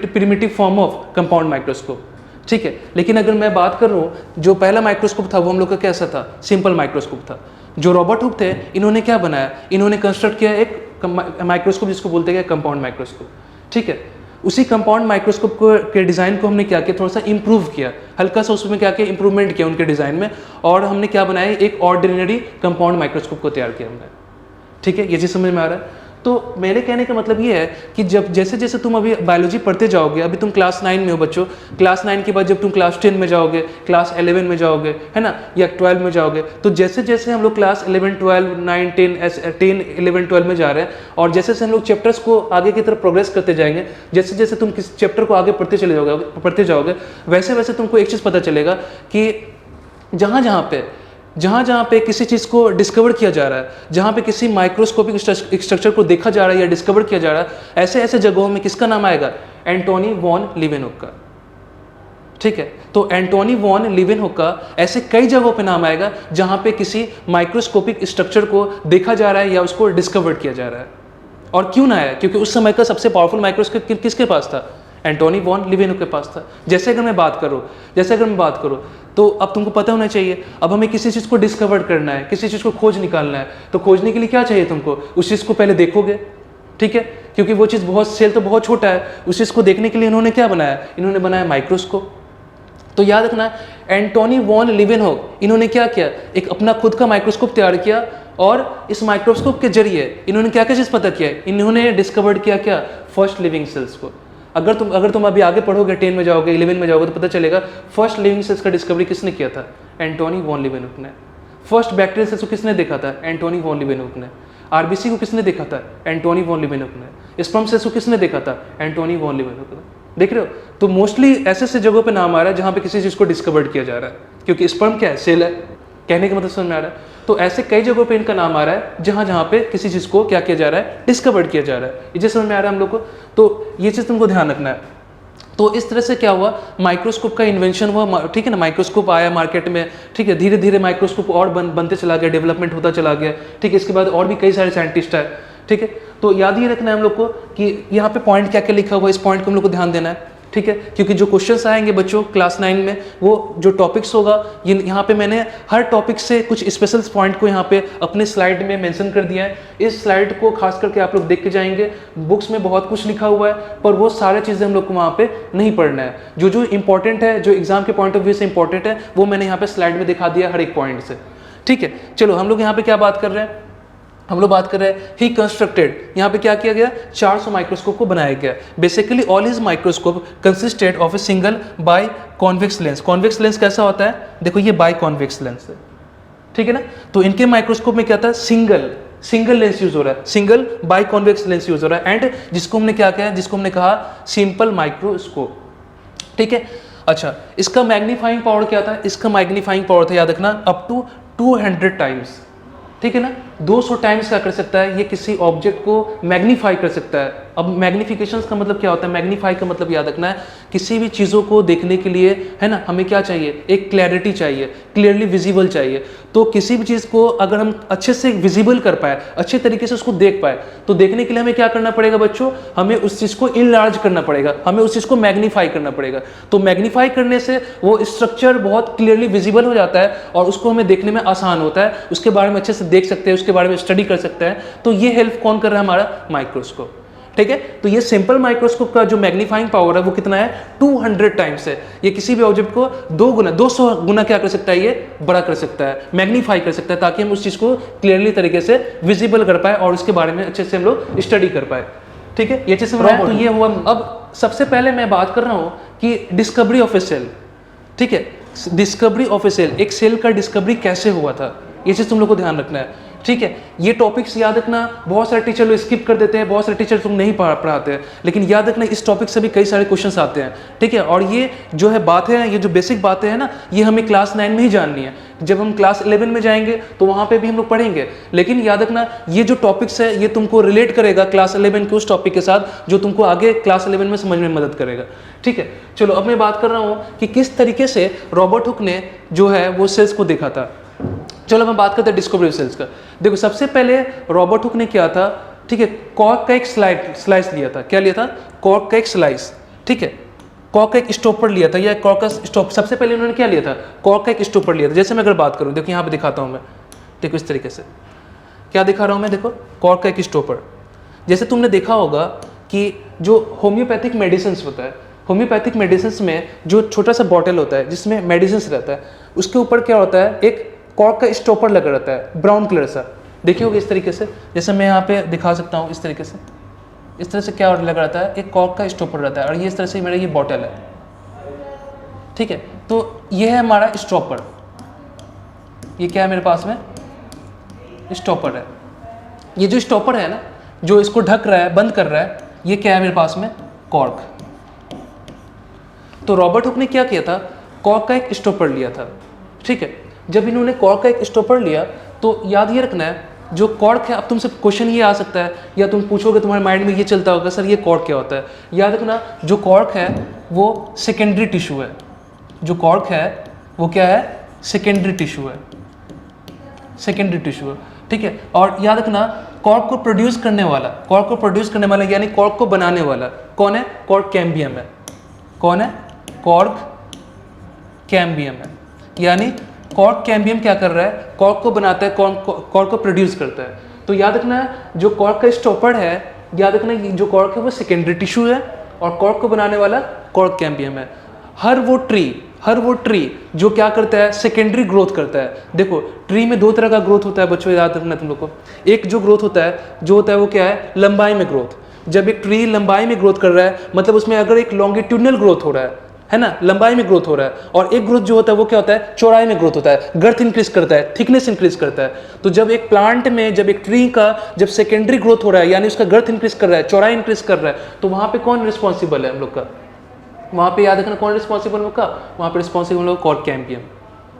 primitive form of compound microscope, ठीक है। लेकिन अगर मैं बात कर रहा हूँ, जो पहला माइक्रोस्कोप था वो हम लोग का कैसा था, सिंपल माइक्रोस्कोप था। जो रॉबर्ट हुक थे, इन्होंने क्या बनाया, इन्होंने कंस्ट्रक्ट किया एक माइक्रोस्कोप जिसको बोलते हैं कंपाउंड माइक्रोस्कोप, ठीक है। उसी कंपाउंड माइक्रोस्कोप को के डिज़ाइन को हमने क्या किया, थोड़ा सा इंप्रूव किया, हल्का सा उसमें क्या किया, इंप्रूवमेंट किया उनके डिज़ाइन में, और हमने क्या बनाया, एक ऑर्डिनरी कंपाउंड माइक्रोस्कोप को तैयार किया हमने, ठीक है। ये चीज़ समझ में आ रहा है। तो मेरे कहने का मतलब ये है कि जब जैसे जैसे तुम अभी बायोलॉजी पढ़ते जाओगे, अभी तुम क्लास 9 में हो बच्चों, क्लास 9 के बाद जब तुम क्लास 10 में जाओगे, क्लास 11 में जाओगे, है ना, या 12 में जाओगे, तो जैसे जैसे हम लोग क्लास 11 12 9 10 11 12 में जा रहे हैं, और जैसे जैसे हम लोग चैप्टर्स को आगे की तरफ प्रोग्रेस करते जाएंगे, जैसे जैसे तुम किस चैप्टर को आगे पढ़ते जाओगे, वैसे वैसे तुमको एक चीज़ पता चलेगा कि जहाँ जहाँ पे जहाँ जहाँ पे किसी चीज़ को डिस्कवर किया जा रहा है, जहाँ पे किसी माइक्रोस्कोपिक स्ट्रक्चर को देखा जा रहा है या डिस्कवर किया जा रहा है, ऐसे ऐसे जगहों में किसका नाम आएगा? एंटोनी वॉन लीवेनहुक का। ठीक है, तो एंटोनी वॉन लीवेनहुक का ऐसे कई जगहों पे नाम आएगा जहाँ पे किसी माइक्रोस्कोपिक स्ट्रक्चर को देखा जा रहा है या उसको डिस्कवर किया जा रहा है। और क्यों ना आया? क्योंकि उस समय का सबसे पावरफुल माइक्रोस्कोप किसके पास था? एंटोनी वॉन लीवेनहुक के पास था। जैसे अगर मैं बात करूँ तो अब तुमको पता होना चाहिए, अब हमें किसी चीज़ को डिस्कवर करना है, किसी चीज़ को खोज निकालना है, तो खोजने के लिए क्या चाहिए तुमको? उस चीज़ को पहले देखोगे, ठीक है, क्योंकि वो चीज़ सेल तो बहुत छोटा है, उस चीज़ को देखने के लिए इन्होंने क्या बनाया? इन्होंने बनाया माइक्रोस्कोप। तो याद रखना, एंटोनी वॉन लीवेनहुक इन्होंने क्या किया? एक अपना खुद का माइक्रोस्कोप तैयार किया, और इस माइक्रोस्कोप के जरिए इन्होंने क्या क्या चीज़ पता किया? इन्होंने डिस्कवर्ड किया क्या? फर्स्ट लिविंग सेल्स को। अगर तुम अभी आगे पढ़ोगे, 10 में जाओगे, 11 में जाओगे, तो पता चलेगा फर्स्ट लिविंग सेल्स का डिस्कवरी किसने किया था? एंटोनी वॉन लीवेनहुक ने। फर्स्ट बैक्टीरियल सेल्स को किसने देखा था? एंटोनी वॉन लीवेनहुक ने। आरबीसी को किसने देखा था? एंटोनी वॉन लीवेनहुक ने। स्पर्म सेल्स को किसने देखा था? एंटोनी वॉन लीवेनहुक ने। देख रहे हो? तो मोस्टली ऐसे ऐसे जगहों पे नाम आ रहा है जहाँ पे किसी चीज़ को डिस्कवर्ड किया जा रहा है, क्योंकि स्पर्म क्या है? सेल है। कहने का मतलब समझ में आ रहा है? तो ऐसे कई जगहों पे इनका नाम आ रहा है जहाँ जहाँ पे किसी चीज़ को क्या किया जा रहा है? डिस्कवर्ड किया जा रहा है। ये चीज़ समझ में आ रहा है हम लोग को? तो ये चीज़ तुमको ध्यान रखना है। तो इस तरह से क्या हुआ? माइक्रोस्कोप का इन्वेंशन हुआ, ठीक है ना। माइक्रोस्कोप आया मार्केट में, ठीक है, धीरे धीरे माइक्रोस्कोप और बनते चला गया, डेवलपमेंट होता चला गया, ठीक है। इसके बाद और भी कई सारे साइंटिस्ट आए, ठीक है। तो याद ही रखना है हम लोग को कि यहाँ पे पॉइंट क्या क्या लिखा हुआ है, इस पॉइंट को हम लोग को ध्यान देना है, ठीक है। क्योंकि जो क्वेश्चंस आएंगे बच्चों क्लास 9 में, वो जो टॉपिक्स होगा, ये यहाँ पे मैंने हर टॉपिक से कुछ स्पेशल पॉइंट को यहाँ पे अपने स्लाइड में मेंशन कर दिया है। इस स्लाइड को खास करके आप लोग देख के जाएंगे। बुक्स में बहुत कुछ लिखा हुआ है, पर वो सारी चीज़ें हम लोग को वहाँ पे नहीं पढ़ना है। जो जो इंपॉर्टेंट है, जो एग्जाम के पॉइंट ऑफ व्यू से इंपॉर्टेंट है, वो मैंने यहाँ पे स्लाइड में दिखा दिया हर एक पॉइंट से, ठीक है। चलो हम लोग यहाँ पे क्या बात कर रहे हैं? हम लोग बात कर रहे हैं ही कंस्ट्रक्टेड। यहाँ पे क्या किया गया? 400 माइक्रोस्कोप को बनाया गया। Basically all his microscope consisted of a single by convex lens. Convex lens कैसा होता है? देखो ये बाई कॉन्वेक्स लेंस है, ठीक है ना। तो इनके माइक्रोस्कोप में क्या था? सिंगल लेंस यूज हो रहा है, single by convex lens use हो रहा है। एंड जिसको हमने क्या किया? जिसको हमने कहा सिंपल माइक्रोस्कोप, ठीक है। अच्छा, इसका मैग्नीफाइंग पावर क्या था? इसका मैग्नीफाइंग पावर था, याद रखना, अप टू 200 टाइम्स, ठीक है ना। 200 टाइम्स क्या कर सकता है? ये किसी ऑब्जेक्ट को मैग्नीफाई कर सकता है। अब मैग्निफिकेशंस का मतलब क्या होता है? मैग्नीफाई का मतलब याद रखना है, किसी भी चीज़ों को देखने के लिए, है ना, हमें क्या चाहिए? एक क्लैरिटी चाहिए, क्लियरली विजिबल चाहिए। तो किसी भी चीज़ को अगर हम अच्छे से विजिबल कर पाए, अच्छे तरीके से उसको देख पाए, तो देखने के लिए हमें क्या करना पड़ेगा बच्चों? हमें उस चीज़ को इनलार्ज करना पड़ेगा, हमें उस चीज़ को मैग्नीफाई करना पड़ेगा। तो मैग्नीफाई करने से वो स्ट्रक्चर बहुत क्लियरली विजिबल हो जाता है और उसको हमें देखने में आसान होता है, उसके बारे में अच्छे से देख सकते हैं, उसके बारे में स्टडी कर सकते हैं। तो ये हेल्प कौन कर रहा है? हमारा माइक्रोस्कोप, ठीक है। तो ये सिंपल माइक्रोस्कोप का जो मैग्नीफाइंग पावर है वो कितना है? 200 टाइम्स है। ये किसी भी ऑब्जेक्ट को 200 गुना क्या कर सकता है? ये बड़ा कर सकता है, मैग्नीफाई कर सकता है, ताकि हम उस चीज़ को क्लियरली तरीके से विजिबल कर पाए और उसके बारे में अच्छे से हम लोग स्टडी कर पाए, ठीक है। ये चीज़ समझ में आया? तो ये हुआ। अब सबसे पहले मैं बात कर रहा हूँ कि डिस्कवरी ऑफ ए सेल, ठीक है। डिस्कवरी ऑफ ए सेल, एक सेल का डिस्कवरी कैसे हुआ था, ये चीज़ तुम लोग को ध्यान रखना है, ठीक है। ये टॉपिक्स याद रखना, बहुत सारे टीचर लोग स्किप कर देते हैं, बहुत सारे टीचर तुम नहीं पढ़ाते हैं, लेकिन याद रखना इस टॉपिक से भी कई सारे क्वेश्चंस आते हैं, ठीक है। और ये जो है बातें हैं, ये जो बेसिक बातें हैं ना, ये हमें क्लास 9 में ही जाननी है। जब हम क्लास 11 में जाएंगे तो वहाँ पे भी हम लोग पढ़ेंगे, लेकिन याद रखना ये जो टॉपिक्स है ये तुमको रिलेट करेगा क्लास 11 के उस टॉपिक के साथ जो तुमको आगे क्लास 11 में समझने में मदद करेगा, ठीक है। चलो अब मैं बात कर रहा हूँ कि किस तरीके से रॉबर्ट हुक ने जो है वो सेल्स को देखा था। चलो मैं बात करते हैं डिस्कवरी ऑफ सेल्स का। देखो सबसे पहले रॉबर्ट हुक ने क्या था, ठीक है, कॉर्क का एक स्लाइस लिया था। क्या लिया था? कॉर्क का एक स्लाइस, ठीक है। कॉर्क का एक स्टॉपर लिया था, या कॉर्क का स्टॉप, सबसे पहले उन्होंने क्या लिया था? कॉर्क का एक स्टॉपर लिया था। जैसे मैं अगर बात करूँ, देखो यहाँ पे दिखाता हूँ मैं, देखो इस तरीके से क्या दिखा रहा हूँ मैं, देखो कॉर्क का एक स्टॉपर। जैसे तुमने देखा होगा कि जो होम्योपैथिक मेडिसिन होता है, होम्योपैथिक मेडिसिन में जो छोटा सा बॉटल होता है जिसमें मेडिसिन रहता है, उसके ऊपर क्या होता है? एक कॉर्क का स्टॉपर लगा रहता है, ब्राउन कलर सा। देखिए होगा इस तरीके से, जैसे मैं यहाँ पे दिखा सकता हूँ, इस तरीके से, इस तरह से क्या लगा रहता है? एक कॉर्क का स्टॉपर रहता है, और ये इस तरह से मेरा ये बॉटल है, ठीक है। तो ये है हमारा स्टॉपर, ये क्या है मेरे पास में? स्टॉपर है। ये जो स्टॉपर है ना, जो इसको ढक रहा है, बंद कर रहा है, ये क्या है मेरे पास में? कॉर्क। तो रॉबर्ट हुक ने क्या किया था? कॉर्क का एक स्टॉपर लिया था, ठीक है। जब इन्होंने कॉर्क का एक स्टॉपर लिया तो याद ये रखना है जो कॉर्क है, अब तुमसे क्वेश्चन ये आ सकता है या तुम पूछोगे, तुम्हारे माइंड में ये चलता होगा सर ये कॉर्क क्या होता है। याद रखना जो कॉर्क है वो सेकेंडरी टिश्यू है, जो कॉर्क है वो क्या है, सेकेंडरी टिश्यू है, सेकेंडरी टिश्यू है, ठीक है। और याद रखना कॉर्क को प्रोड्यूस करने वाला, कॉर्क को प्रोड्यूस करने वाला यानी कॉर्क को बनाने वाला कौन है, कॉर्क कैम्बियम है। कौन है, कॉर्क कैम्बियम है। यानी कॉर्क कैम्बियम क्या कर रहा है, कॉर्क को बनाता है, कॉर्क को प्रोड्यूस करता है। तो याद रखना जो कॉर्क का स्टॉपर है, याद रखना जो कॉर्क है वो सेकेंडरी टिश्यू है और कॉर्क को बनाने वाला कॉर्क कैम्बियम है। हर वो ट्री जो क्या करता है, सेकेंडरी ग्रोथ करता है। देखो ट्री में दो तरह का ग्रोथ होता है बच्चों, याद रखना तुम लोग को। एक जो ग्रोथ होता है, जो होता है वो क्या है, लंबाई में ग्रोथ। जब एक ट्री लंबाई में ग्रोथ कर रहा है मतलब उसमें अगर एक लॉन्गिट्यूडनल ग्रोथ हो रहा है ना, लंबाई में ग्रोथ हो रहा है। और एक ग्रोथ जो होता है वो क्या होता है, चौड़ाई में ग्रोथ होता है, गर्थ इंक्रीज करता है, थिकनेस इंक्रीज करता है। तो जब एक प्लांट में, जब एक ट्री का जब सेकेंडरी ग्रोथ हो रहा है यानी उसका गर्थ इंक्रीज कर रहा है, चौड़ाई इंक्रीज कर रहा है, तो वहां पे कौन रिस्पॉन्सिबल है हम लोग का, वहां पे याद रखना कौन रिस्पॉन्सिबल होगा, वहां पे रिस्पॉन्सिबल हम लोग कॉर्क कैम्बियम,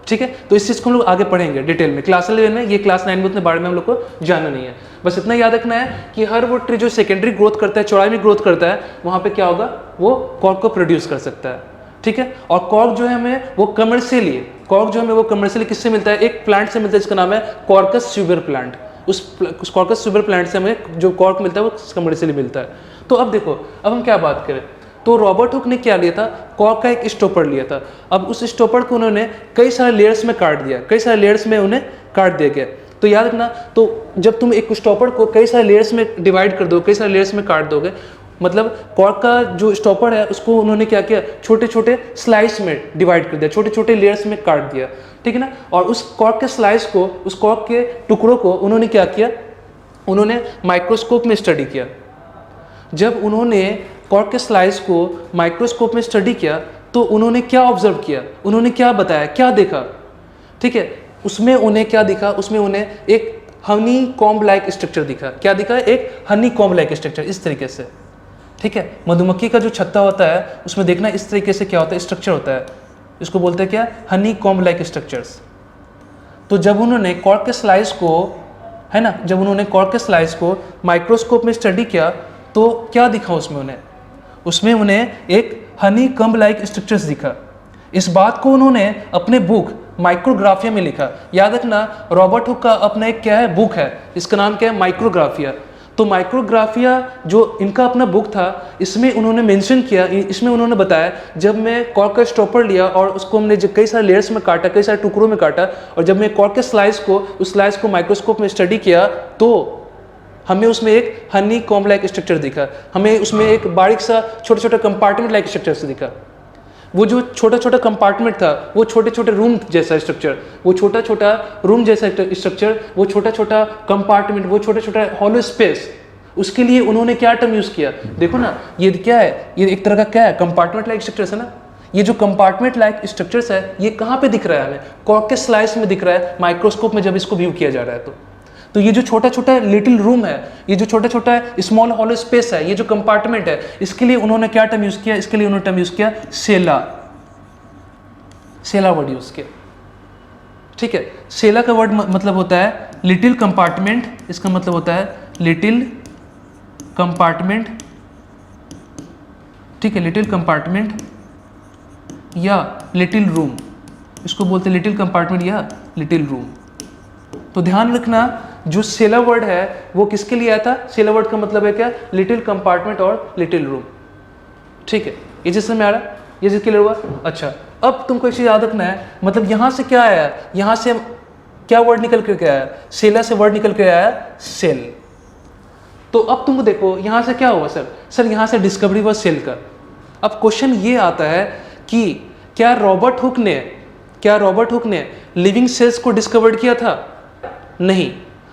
ठीक है। तो इस चीज को हम लोग आगे पढ़ेंगे डिटेल में क्लास 11 में, ये क्लास 9 में उतने बारे में हम लोग को जानना नहीं है। बस इतना याद रखना है कि हर वो ट्री जो सेकेंडरी ग्रोथ करता है, चौड़ाई में ग्रोथ करता है, वहां पे क्या होगा, वो कॉर्क को प्रोड्यूस कर सकता है, ठीक है। और कॉर्क जो है हमें वो कमर्शियली, कॉर्क जो हमें वो कमर्शियली किससे मिलता है, एक प्लांट से मिलता है जिसका नाम है कॉर्कस सुगर प्लांट। उस कॉर्कस सुगर प्लांट से हमें जो कॉर्क मिलता है वो कमर्शियली मिलता है। तो अब देखो, अब हम क्या बात करें, तो रॉबर्ट हुक ने क्या लिया था, कॉर्क का एक स्टॉपर लिया था। अब उस स्टॉपर को उन्होंने कई सारे लेयर्स में काट दिया, कई सारे लेयर्स में उन्हें काट दिया गया। तो याद रखना, तो जब तुम एक स्टॉपर को कई सारे लेयर्स में डिवाइड कर दो, कई सारे लेयर्स में काट दोगे, मतलब कॉर्क का जो स्टॉपर है उसको उन्होंने क्या किया, छोटे छोटे स्लाइस में डिवाइड कर दिया, छोटे छोटे लेयर्स में काट दिया, ठीक है ना। और उस कॉर्क के स्लाइस को, उस कॉर्क के टुकड़ों को उन्होंने क्या किया, उन्होंने माइक्रोस्कोप में स्टडी किया। जब उन्होंने कॉर्क के स्लाइस को माइक्रोस्कोप में स्टडी किया तो उन्होंने क्या ऑब्जर्व किया, उन्होंने क्या बताया, क्या देखा, ठीक है। उसमें उन्हें क्या दिखा, उसमें उन्हें एक हनी कॉम्ब लाइक स्ट्रक्चर दिखा। क्या दिखा, एक हनी कॉम्ब लाइक स्ट्रक्चर, इस तरीके से, ठीक है। मधुमक्खी का जो छत्ता होता है उसमें देखना इस तरीके से क्या होता है, स्ट्रक्चर होता है, इसको बोलते हैं क्या, हनी कॉम्ब लाइक स्ट्रक्चर्स। तो जब उन्होंने कॉर्क के स्लाइस को, है ना, जब उन्होंने कॉर्क के स्लाइस को माइक्रोस्कोप में स्टडी किया तो क्या दिखा उसमें उन्हें एक हनी कम्ब लाइक स्ट्रक्चर्स दिखा। इस बात को उन्होंने अपने बुक माइक्रोग्राफिया में लिखा। याद रखना रॉबर्ट हुक का अपना एक क्या है, बुक है, इसका नाम क्या है, माइक्रोग्राफिया। तो माइक्रोग्राफिया जो इनका अपना बुक था, इसमें उन्होंने मेंशन किया, इसमें उन्होंने बताया जब मैं कॉर्क का स्टॉपर लिया और उसको हमने कई सारे लेयर्स में काटा, कई सारे टुकड़ों में काटा, और जब मैं कॉर्क के स्लाइस को, उस स्लाइस को माइक्रोस्कोप में स्टडी किया तो हमें उसमें एक हनी कॉम्ब लाइक स्ट्रक्चर दिखा, हमें उसमें एक बारीक सा छोटा छोटा कंपार्टमेंट लाइक स्ट्रक्चर से दिखा। वो जो छोटा छोटा कंपार्टमेंट था, वो छोटे छोटे रूम जैसा स्ट्रक्चर, वो छोटा छोटा रूम जैसा स्ट्रक्चर, वो छोटा छोटा कंपार्टमेंट, वो छोटा छोटा हॉलो स्पेस, उसके लिए उन्होंने क्या टर्म यूज किया, देखो ना, ये क्या है, ये एक तरह का क्या है, कंपार्टमेंट लाइक स्ट्रक्चर्स है ना। ये जो कंपार्टमेंट लाइक स्ट्रक्चर्स है ये कहाँ पे दिख रहा है, हमें कॉर्क के स्लाइस में दिख रहा है, माइक्रोस्कोप में जब इसको व्यू किया जा रहा है तो ये जो छोटा छोटा लिटिल रूम है, ये जो छोटा छोटा स्मॉल हॉलो स्पेस है, ये जो कंपार्टमेंट है, इसके लिए उन्होंने क्या टर्म यूज किया, इसके लिए उन्होंने टर्म यूज किया सेला, सेला वर्ड यूज किया, ठीक है। सेला का वर्ड मतलब होता है लिटिल कंपार्टमेंट, इसका मतलब होता है लिटिल कंपार्टमेंट, ठीक है, लिटिल कंपार्टमेंट या लिटिल रूम, इसको बोलते हैं लिटिल कंपार्टमेंट या लिटिल रूम। तो ध्यान रखना जो सेला वर्ड है वो किसके लिए आया था, सेला वर्ड का मतलब है क्या, लिटिल कंपार्टमेंट और लिटिल रूम, ठीक है। ये जिससे में आ रहा है, ये जिसके लिए हुआ। अच्छा, अब तुमको एक चीज याद रखना है, मतलब यहां से क्या आया, यहां से क्या वर्ड निकल करके आया, सेला से वर्ड निकल के आया सेल। तो अब तुमको देखो यहां से क्या हुआ सर यहां से डिस्कवरी हुआ सेल का। अब क्वेश्चन ये आता है कि क्या रॉबर्ट हुक ने लिविंग सेल्स को डिस्कवर्ड किया था? नहीं,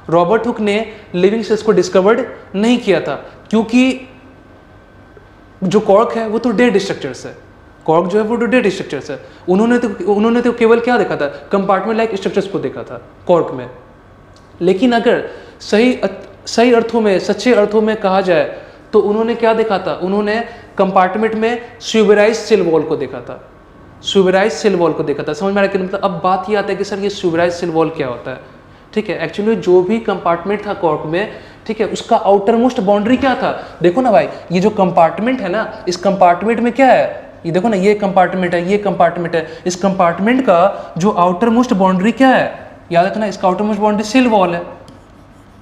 रॉबर्ट हुक ने लिविंग सेल्स को डिस्कवर्ड नहीं किया था, क्योंकि जो कॉर्क है वो तो डेड स्ट्रक्चर्स है, कॉर्क जो है वो तो डेड स्ट्रक्चर्स है। उन्होंने तो केवल क्या देखा था, कंपार्टमेंट लाइक स्ट्रक्चर्स को देखा था कॉर्क में। लेकिन अगर सही अर्थों में, सच्चे अर्थों में कहा जाए तो उन्होंने क्या देखा था, उन्होंने कंपार्टमेंट में स्यूबराइज सेल वॉल को देखा था। सुबेराइज सेल वॉल को देखा था। समझ में आ रहा है कि मतलब अब बात ये आता है कि सर ये सुबेराइज सेल वॉल क्या होता है। ठीक है, एक्चुअली जो भी कंपार्टमेंट था कॉर्क में, ठीक है, उसका आउटर मोस्ट बाउंड्री क्या था। देखो ना भाई, ये जो कंपार्टमेंट है ना, इस कंपार्टमेंट में क्या है, ये देखो ना, ये कंपार्टमेंट है, ये कंपार्टमेंट है। इस कंपार्टमेंट का जो आउटर मोस्ट बाउंड्री क्या है, याद रखना, इसका outer most boundary cell wall है।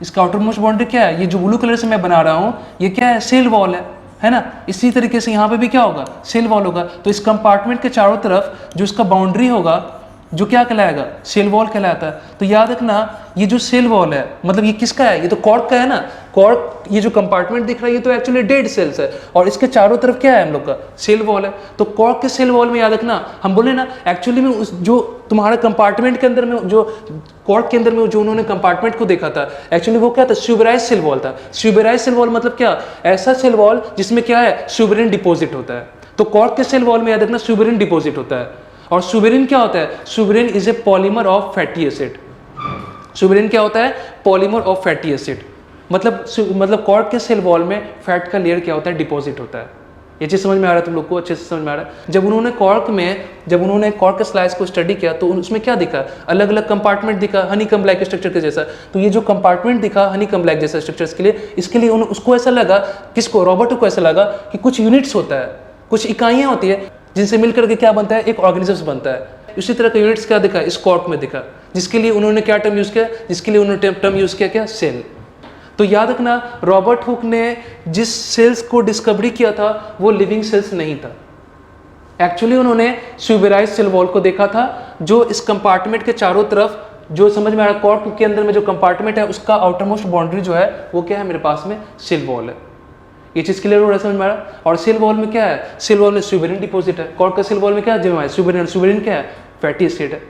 इसका आउटर मोस्ट बाउंड्री क्या है, ये जो ब्लू कलर से मैं बना रहा हूँ, ये क्या है, सेल वॉल है ना। इसी तरीके से यहाँ पे भी क्या होगा, सेल वॉल होगा। तो इस कंपार्टमेंट के चारों तरफ जो इसका बाउंड्री होगा, जो क्या कहलाएगा, सेल वॉल कहलाता है। तो याद रखना, ये जो सेल वॉल है, मतलब ये किसका है, ये तो कॉर्क का है ना। कॉर्क, ये जो कंपार्टमेंट दिख रहा है, ये तो एक्चुअली डेड सेल्स है, और इसके चारों तरफ क्या है हम लोग का, सेल वॉल है। तो कॉर्क के सेल वॉल में याद रखना, हम बोले ना एक्चुअली में उस जो तुम्हारा कंपार्टमेंट के अंदर में, जो कॉर्क के अंदर में जो उन्होंने कंपार्टमेंट को देखा था, एक्चुअली वो क्या था, सुबेराइज सेल वॉल था। सुबेराइज सेल वॉल मतलब क्या, ऐसा सेल वॉल जिसमें क्या है, सुबेरिन डिपॉजिट होता है। तो कॉर्क के सेल वॉल में याद रखना सुबेरिन डिपॉजिट होता है। और सुबेरिन क्या होता है, suberin is a polymer of fatty acid. Suberin क्या होता है, पॉलीमर ऑफ फैटी एसिड। मतलब कॉर्क के सेल वॉल में फैट का लेयर क्या होता है, डिपॉजिट होता है। ये चीज़ समझ में आ रहा है तुम लोग को, अच्छे से समझ में आ रहा है। जब उन्होंने कॉर्क के स्लाइस को स्टडी किया तो उसमें क्या दिखा, अलग अलग कंपार्टमेंट दिखा, हनी कम लाइक स्ट्रक्चर के जैसा। तो ये जो कंपार्टमेंट दिखा हनी कम लाइक जैसा स्ट्रक्चर्स के लिए, इसके लिए उसको ऐसा लगा, किसको, रॉबर्ट को ऐसा लगा कि कुछ यूनिट्स होता है, कुछ इकाइयाँ होती है जिनसे मिलकर के क्या बनता है, एक ऑर्गेनिज्म बनता है। उसी तरह का यूनिट्स क्या दिखा, इस कॉर्क में दिखा, जिसके लिए उन्होंने क्या टर्म यूज किया, जिसके लिए उन्होंने टर्म यूज किया क्या, सेल। तो याद रखना, रॉबर्ट हुक ने जिस सेल्स को डिस्कवरी किया था वो लिविंग सेल्स नहीं था। एक्चुअली उन्होंने सुबेराइज सेल वॉल को देखा था, जो इस कंपार्टमेंट के चारों तरफ, जो समझ में आ रहा, कॉर्क के अंदर में जो कंपार्टमेंट है उसका आउटर मोस्ट बाउंड्री जो है वो क्या है, मेरे पास में सेल वॉल है। ये चीज क्लियर हो रहा है, समझ में आ रहा। और सेल वॉल में क्या है, सेल वॉल में सुबेरिन डिपॉजिट है। कॉर्क का सेल वॉल में क्या है, सुबेरिन क्या है, फैटी एसिड है।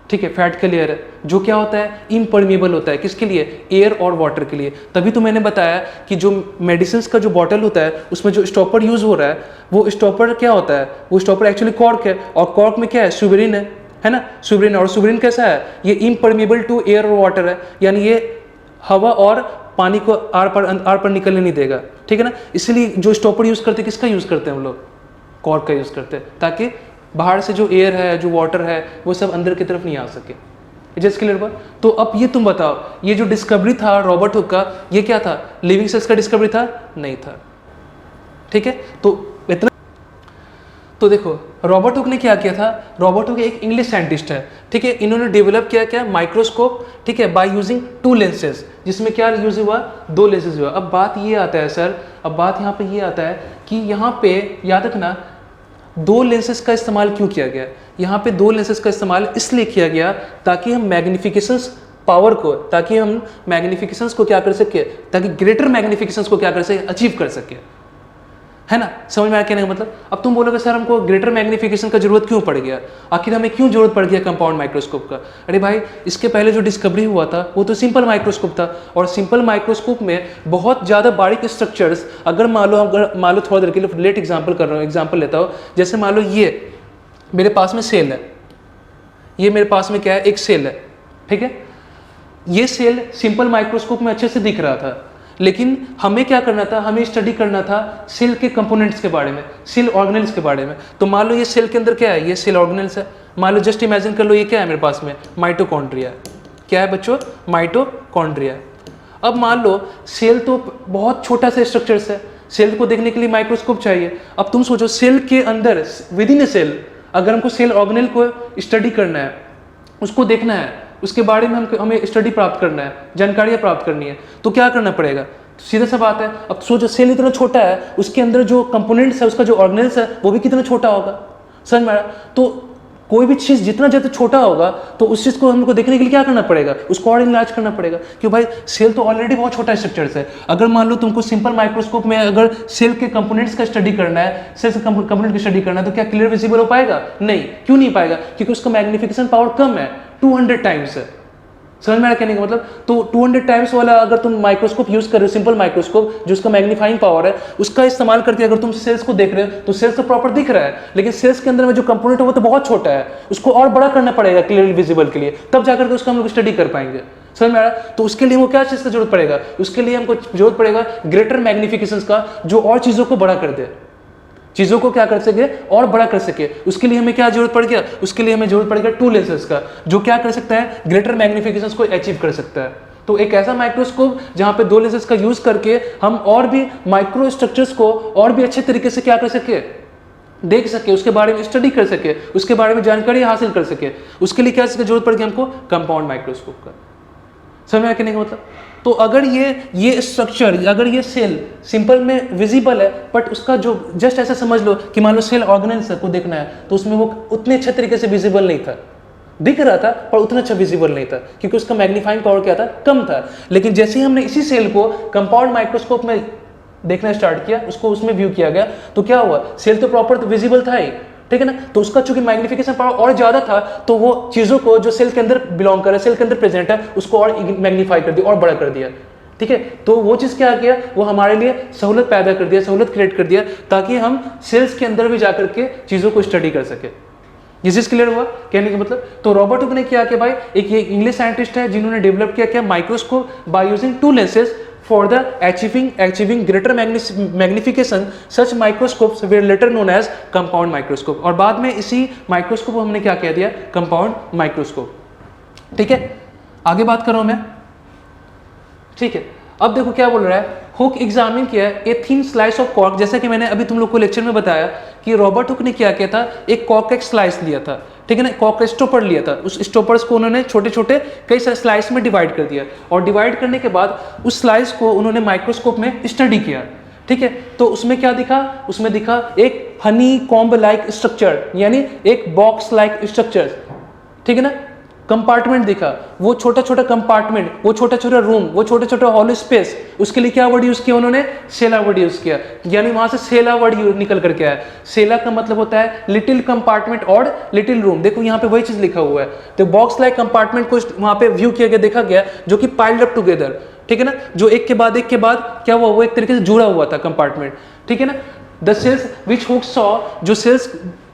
ठीक है, फैट का लेयर है, जो क्या होता है, इम्परमिएबल होता है। किसके लिए, एयर और वाटर के लिए। तभी तो मैंने बताया कि जो मेडिसिन का जो बॉटल होता है उसमें जो स्टॉपर यूज हो रहा है, वो स्टॉपर क्या होता है, वो स्टॉपर एक्चुअली कॉर्क है, और कॉर्क में क्या है, सुबेरिन है ना, सुबेरिन। और सुबेरिन कैसा है, ये इम्परमिएबल टू एयर और वाटर है, यानी ये हवा और पानी को आर पर निकलने नहीं देगा। ठीक है ना, इसलिए जो स्टॉपर यूज करते हैं, किसका यूज करते हैं हम लोग, कॉर्क का यूज करते हैं, ताकि बाहर से जो एयर है, जो वाटर है, वो सब अंदर की तरफ नहीं आ सके। जस्ट क्लियर हुआ। तो अब ये तुम बताओ, ये जो डिस्कवरी था रॉबर्ट हुक का, ये क्या था, लिविंग सेल्स का डिस्कवरी था, नहीं था। ठीक है, तो इतना। तो देखो रॉबर्ट हुक ने क्या किया था, रॉबर्ट हुक एक इंग्लिश साइंटिस्ट है। ठीक है, इन्होंने डेवलप किया क्या, माइक्रोस्कोप। ठीक है, बाय यूजिंग 2 लेंसेज, जिसमें क्या यूज हुआ, 2 लेंसेज हुआ। अब बात ये आता है सर, अब बात यहाँ पे ये आता है कि यहाँ पे याद रखना 2 लेंसेज का इस्तेमाल क्यों किया गया। यहाँ पे 2 लेंसेज का इस्तेमाल इसलिए किया गया ताकि हम मैग्निफिकेशंस पावर को, ताकि हम मैग्निफिकेशंस को क्या कर सके, ताकि ग्रेटर मैग्निफिकेशंस को क्या कर सके, अचीव कर सके, है ना। समझ में आया कहने का मतलब। अब तुम बोलोगे सर हमको ग्रेटर मैग्निफिकेशन का जरूरत क्यों पड़ गया, आखिर हमें क्यों जरूरत पड़ गया कंपाउंड माइक्रोस्कोप का। अरे भाई, इसके पहले जो डिस्कवरी हुआ था वो तो सिंपल माइक्रोस्कोप था, और सिंपल माइक्रोस्कोप में बहुत ज़्यादा बारीक स्ट्रक्चर्स, अगर मान लो थोड़ा देर के लिए लेट एग्जाम्पल कर रहा हूँ, एग्जाम्पल लेता हूँ। जैसे मान लो ये मेरे पास में सेल है, ये मेरे पास में क्या है, एक सेल है। ठीक है, ये सेल सिंपल माइक्रोस्कोप में अच्छे से दिख रहा था, लेकिन हमें क्या करना था, हमें स्टडी करना था सेल के कंपोनेंट्स के बारे में, सेल ऑर्गेनेल्स के बारे में। तो मान लो ये सेल के अंदर क्या है, ये सेल ऑर्गेनेल्स है। मान लो जस्ट इमेजिन कर लो, ये क्या है मेरे पास में, माइटोकॉन्ड्रिया। क्या है बच्चों, माइटोकॉन्ड्रिया। अब मान लो सेल तो बहुत छोटा सा स्ट्रक्चर्स है, सेल को देखने के लिए माइक्रोस्कोप चाहिए। अब तुम सोचो सेल के अंदर, विद इन ए सेल, अगर हमको सेल ऑर्गेनेल को स्टडी करना है, उसको देखना है, उसके बारे में हमें स्टडी प्राप्त करना है, जानकारियाँ प्राप्त करनी है, तो क्या करना पड़ेगा। तो सीधा सा बात है, अब सोचो सेल इतना छोटा है, उसके अंदर जो कंपोनेंट्स है, उसका जो ऑर्गेनेल्स है, वो भी कितना छोटा होगा। समझ में आया। तो कोई भी चीज़ जितना ज़्यादा छोटा होगा, तो उस चीज़ को हमको देखने के लिए क्या करना पड़ेगा, उसको और इनलार्ज करना पड़ेगा। क्यों भाई, सेल तो ऑलरेडी बहुत छोटा स्ट्रक्चर्स है। अगर मान लो तुमको सिंपल माइक्रोस्कोप में अगर सेल के कंपोनेंट्स का स्टडी करना है, सेल के कंपोनेंट की स्टडी करना है, तो क्या क्लियर विजिबल हो पाएगा, नहीं। क्यों नहीं पाएगा, क्योंकि उसका मैग्निफिकेशन पावर कम है, 200 टाइम्स है। समझ में आ रहा कहने का मतलब। तो 200 टाइम्स वाला अगर तुम माइक्रोस्कोप यूज कर रहे हो, सिंपल माइक्रोस्कोप, जो उसका मैग्नीफाइंग पावर है, उसका इस्तेमाल करके अगर तुम सेल्स को देख रहे हो, तो सेल्स तो प्रॉपर दिख रहा है, लेकिन सेल्स के अंदर में जो कंपोनेंट है वो तो बहुत छोटा है, उसको और बड़ा करना पड़ेगा क्लियरली विजिबल के लिए, तब जाकर के उसका हम लोग स्टडी कर पाएंगे। समझ में आ रहा। तो उसके लिए हमको क्या चीज़ का जरूरत पड़ेगा, उसके लिए हमको जरूरत पड़ेगा ग्रेटर मैग्निफिकेशन का, जो और चीज़ों को बड़ा कर दे। चीज़ों को क्या कर सके और बड़ा कर सके। उसके लिए हमें क्या जरूरत पड़ गया, उसके लिए हमें जरूरत पड़ गया टू लेंसेज का, जो क्या कर सकता है, ग्रेटर मैग्निफिकेशन को अचीव कर सकता है। तो एक ऐसा माइक्रोस्कोप जहां पे 2 लेंसेज का यूज करके हम और भी माइक्रो स्ट्रक्चर्स को और भी अच्छे तरीके से क्या कर सके, देख सके, उसके बारे में स्टडी कर सके, उसके बारे में जानकारी हासिल कर सके। उसके लिए क्या जरूरत पड़ गई हमको, कंपाउंड माइक्रोस्कोप का। समझ में आया कहने का मतलब। तो अगर ये स्ट्रक्चर, अगर ये सेल सिंपल में विजिबल है, बट उसका जो जस्ट ऐसा समझ लो कि मान लो सेल ऑर्गेनेल्स को देखना है, तो उसमें वो उतने अच्छे तरीके से विजिबल नहीं था, दिख रहा था पर उतना अच्छा विजिबल नहीं था, क्योंकि उसका मैग्नीफाइंग पावर क्या था, कम था। लेकिन जैसे ही हमने इसी सेल को कंपाउंड माइक्रोस्कोप में देखना स्टार्ट किया, उसको उसमें व्यू किया गया, तो क्या हुआ, सेल तो प्रॉपर तो विजिबल था ही, ठीक है ना। तो उसका चूंकि मैग्निफिकेशन पावर और ज्यादा था, तो वो चीजों को जो सेल के अंदर बिलोंग कर रहा है, सेल के अंदर प्रेजेंट है, उसको और मैग्नीफाई कर दिया और बड़ा कर दिया, ठीक है। तो वो चीज क्या किया, वो हमारे लिए सहूलत पैदा कर दिया, सहूलत क्रिएट कर दिया, ताकि हम सेल्स के अंदर भी जाकर के चीजों को स्टडी कर सके। ये चीज क्लियर हुआ कहने का मतलब। तो रॉबर्ट हुक ने किया कि भाई, एक ये इंग्लिश साइंटिस्ट है जिन्होंने डेवलप किया क्या, microscope by using 2 lenses for the achieving greater magnification. Such microscopes were later known as compound microscope, और बाद में इसी माइक्रोस्कोप को हमने क्या कह दिया, कंपाउंड माइक्रोस्कोप, ठीक है। आगे बात कर रहा हूं मैं, ठीक है। अब देखो क्या बोल रहा है, हुक एग्जामिन किया a thin slice of cork, जैसा कि मैंने अभी तुम लोग को लेक्चर में बताया कि रॉबर्ट हुक ने क्या किया था, एक कॉर्क का एक स्लाइस लिया था, ठीक है ना, कॉर्क का स्टॉपर लिया था। उस स्टॉपर्स को उन्होंने छोटे छोटे कई सारे स्लाइस में डिवाइड कर दिया, और डिवाइड करने के बाद उस स्लाइस को उन्होंने माइक्रोस्कोप में स्टडी किया, ठीक है। तो उसमें क्या दिखा, उसमें दिखा एक हनी कॉम्ब लाइक स्ट्रक्चर, यानी एक बॉक्स लाइक स्ट्रक्चर, ठीक है ना, कंपार्टमेंट दिखा, वो छोटा छोटा कंपार्टमेंट, वो छोटा छोटा रूम, वो छोटे छोटे हॉल स्पेस। उसके लिए क्या वर्ड यूज किया उन्होंने, सेला वर्ड यूज किया, यानी वहां से सेला वर्ड निकल करके आया। सेला का मतलब होता है लिटिल कंपार्टमेंट और लिटिल रूम। देखो यहाँ पे वही चीज लिखा हुआ है। तो बॉक्स लाइक कंपार्टमेंट को वहां पे व्यू किया गया, देखा गया, जो कि पाइल्ड अप टुगेदर, ठीक है ना, जो एक के बाद क्या हुआ, वो एक तरीके से जुड़ा हुआ था कंपार्टमेंट, ठीक है ना। The cells which hook saw, जो सेल्स,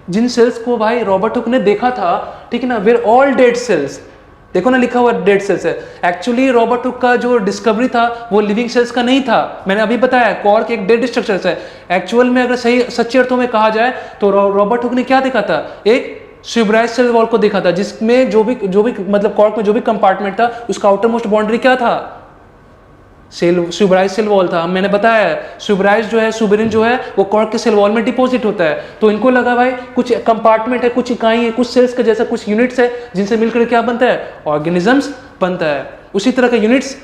जिन सेल्स को भाई रॉबर्ट हुक ने देखा था, ठीक है ना, वेर ऑल डेड सेल्स। देखो ना लिखा हुआ डेड सेल्स है। एक्चुअली रॉबर्ट हुक का जो डिस्कवरी था वो लिविंग सेल्स का नहीं था, मैंने अभी बताया कॉर्क एक डेड स्ट्रक्चर है। एक्चुअल में अगर सही सच्चे अर्थों में कहा जाए तो रॉबर्ट हुक ने क्या देखा था, एक स्विब्राइज सेल वॉल को देखा था, जिसमें जो भी मतलब कॉर्क में जो भी कंपार्टमेंट था, उसका आउटर मोस्ट बाउंड्री क्या था, स्विब्राइज सेल वॉल था। मैंने बताया स्विब्राइज जो है, सुबेरिन जो है, वो कॉर्क के सेल वॉल में डिपॉजिट होता है। तो इनको लगा भाई कुछ कंपार्टमेंट है, कुछ इकाई है, कुछ सेल्स का जैसा कुछ यूनिट्स है, जिनसे मिलकर क्या बनता है, ऑर्गेनिजम्स बनता है। उसी तरह का यूनिट्स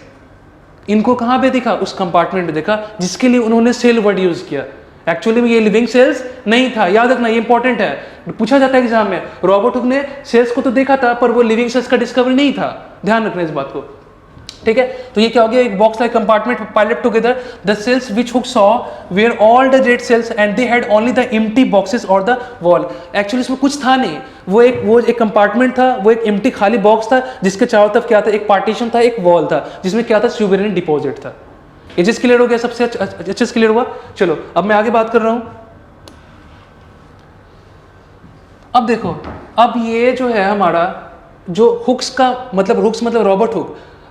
इनको कहां पे देखा, उस कंपार्टमेंट में देखा, जिसके लिए उन्होंने सेल वर्ड यूज किया। एक्चुअली में ये लिविंग सेल्स नहीं था, याद रखना, ये इंपॉर्टेंट है, पूछा जाता है एग्जाम में। रॉबर्ट हुक ने सेल्स को तो देखा था, पर वो लिविंग सेल्स का डिस्कवरी नहीं था, ध्यान रखना इस बात को, ठीक है। तो ये क्या हो गया, एक box like compartment piled together. The cells which Hooke saw were all the dead cells and they had only the empty boxes और द वॉल। एक्चुअली इसमें कुछ था नहीं, वो एक कंपार्टमेंट था, वो एक एम्प्टी खाली बॉक्स था, जिसके चारों तरफ क्या था, एक पार्टीशन था, एक वॉल था, जिसमें क्या था, सुबेरिन डिपॉजिट था। ये चीज क्लियर हो गया, सबसे अच्छे से क्लियर हुआ। चलो अब मैं आगे बात कर रहा हूं। अब देखो, अब ये जो है हमारा जो हुक्स का मतलब, हुक्स मतलब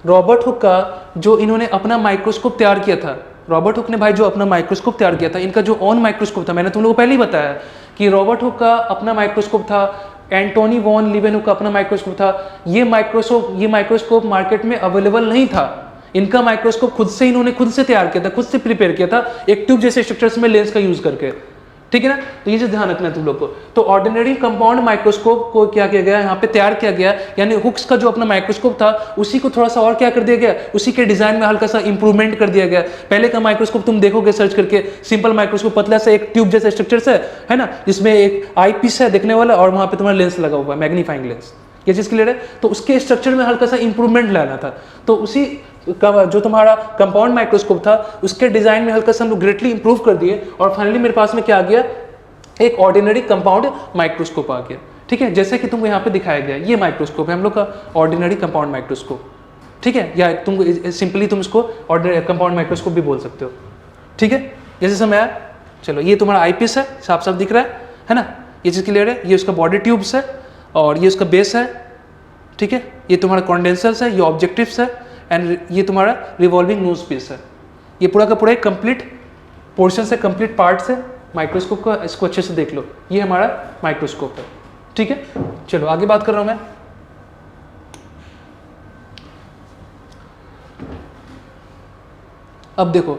रॉबर्ट हुक का जो इन्होंने अपना माइक्रोस्कोप तैयार किया था, रॉबर्ट हुक ने भाई जो अपना माइक्रोस्कोप तैयार किया था, इनका जो ऑन माइक्रोस्कोप था, मैंने तुम लोगों को पहले ही बताया कि रॉबर्ट हुक का अपना माइक्रोस्कोप था, एंटोनी वॉन लीवेनहुक का अपना माइक्रोस्कोप था। ये माइक्रोस्कोप मार्केट में अवेलेबल नहीं था। इनका माइक्रोस्कोप खुद से इन्होंने खुद से तैयार किया था, खुद से प्रिपेयर किया था, एक ट्यूब जैसे स्ट्रक्चर्स में लेंस का यूज करके, ठीक है ना। तो ये चीज ध्यान रखना है तुम लोग को। तो ऑर्डिनरी कंपाउंड माइक्रोस्कोप को क्या किया गया, यहाँ पे तैयार किया गया, यानी हुक्स का जो अपना माइक्रोस्कोप था उसी को थोड़ा सा और क्या कर दिया गया, उसी के डिजाइन में हल्का सा इंप्रूवमेंट कर दिया गया। पहले का माइक्रोस्कोप तुम देखोगे सर्च करके, सिंपल माइक्रोस्कोप, पतला सा एक ट्यूब जैसा स्ट्रक्चर है ना, जिसमें एक आई पीस है देखने वाला, और वहां पे तुम्हारा लेंस लगा हुआ है, मैग्नीफाइंग लेंस। ये चीज क्लियर है। तो उसके स्ट्रक्चर में हल्का सा इंप्रूवमेंट लाना था, तो उसी का जो तुम्हारा कंपाउंड माइक्रोस्कोप था उसके डिजाइन में हल्का सा हम लोग ग्रेटली इंप्रूव कर दिए, और फाइनली मेरे पास में क्या आ गया, एक ऑर्डिनरी कंपाउंड माइक्रोस्कोप आ गया, ठीक है। जैसे कि तुमको यहाँ पे दिखाया गया, ये माइक्रोस्कोप है हम लोग का ऑर्डिनरी कंपाउंड माइक्रोस्कोप, ठीक है, या तुम सिंपली तुम इसको ऑर्डिनरी कंपाउंड माइक्रोस्कोप भी बोल सकते हो, ठीक है। जैसे समय आया, चलो ये तुम्हारा आईपीस है, साफ साफ दिख रहा है ना, ये चीज क्लियर है। ये उसका बॉडी ट्यूब्स है और ये उसका बेस है, ठीक है। ये तुम्हारा कॉन्डेंसर्स है, ये ऑब्जेक्टिव्स है, एंड ये तुम्हारा रिवॉल्विंग नोज पीस है। ये पूरा का पूरा एक कंप्लीट पोर्शन है, कंप्लीट पार्ट्स है, माइक्रोस्कोप का, इसको अच्छे से देख लो, ये हमारा माइक्रोस्कोप है, ठीक है। चलो आगे बात कर रहा हूं मैं। अब देखो,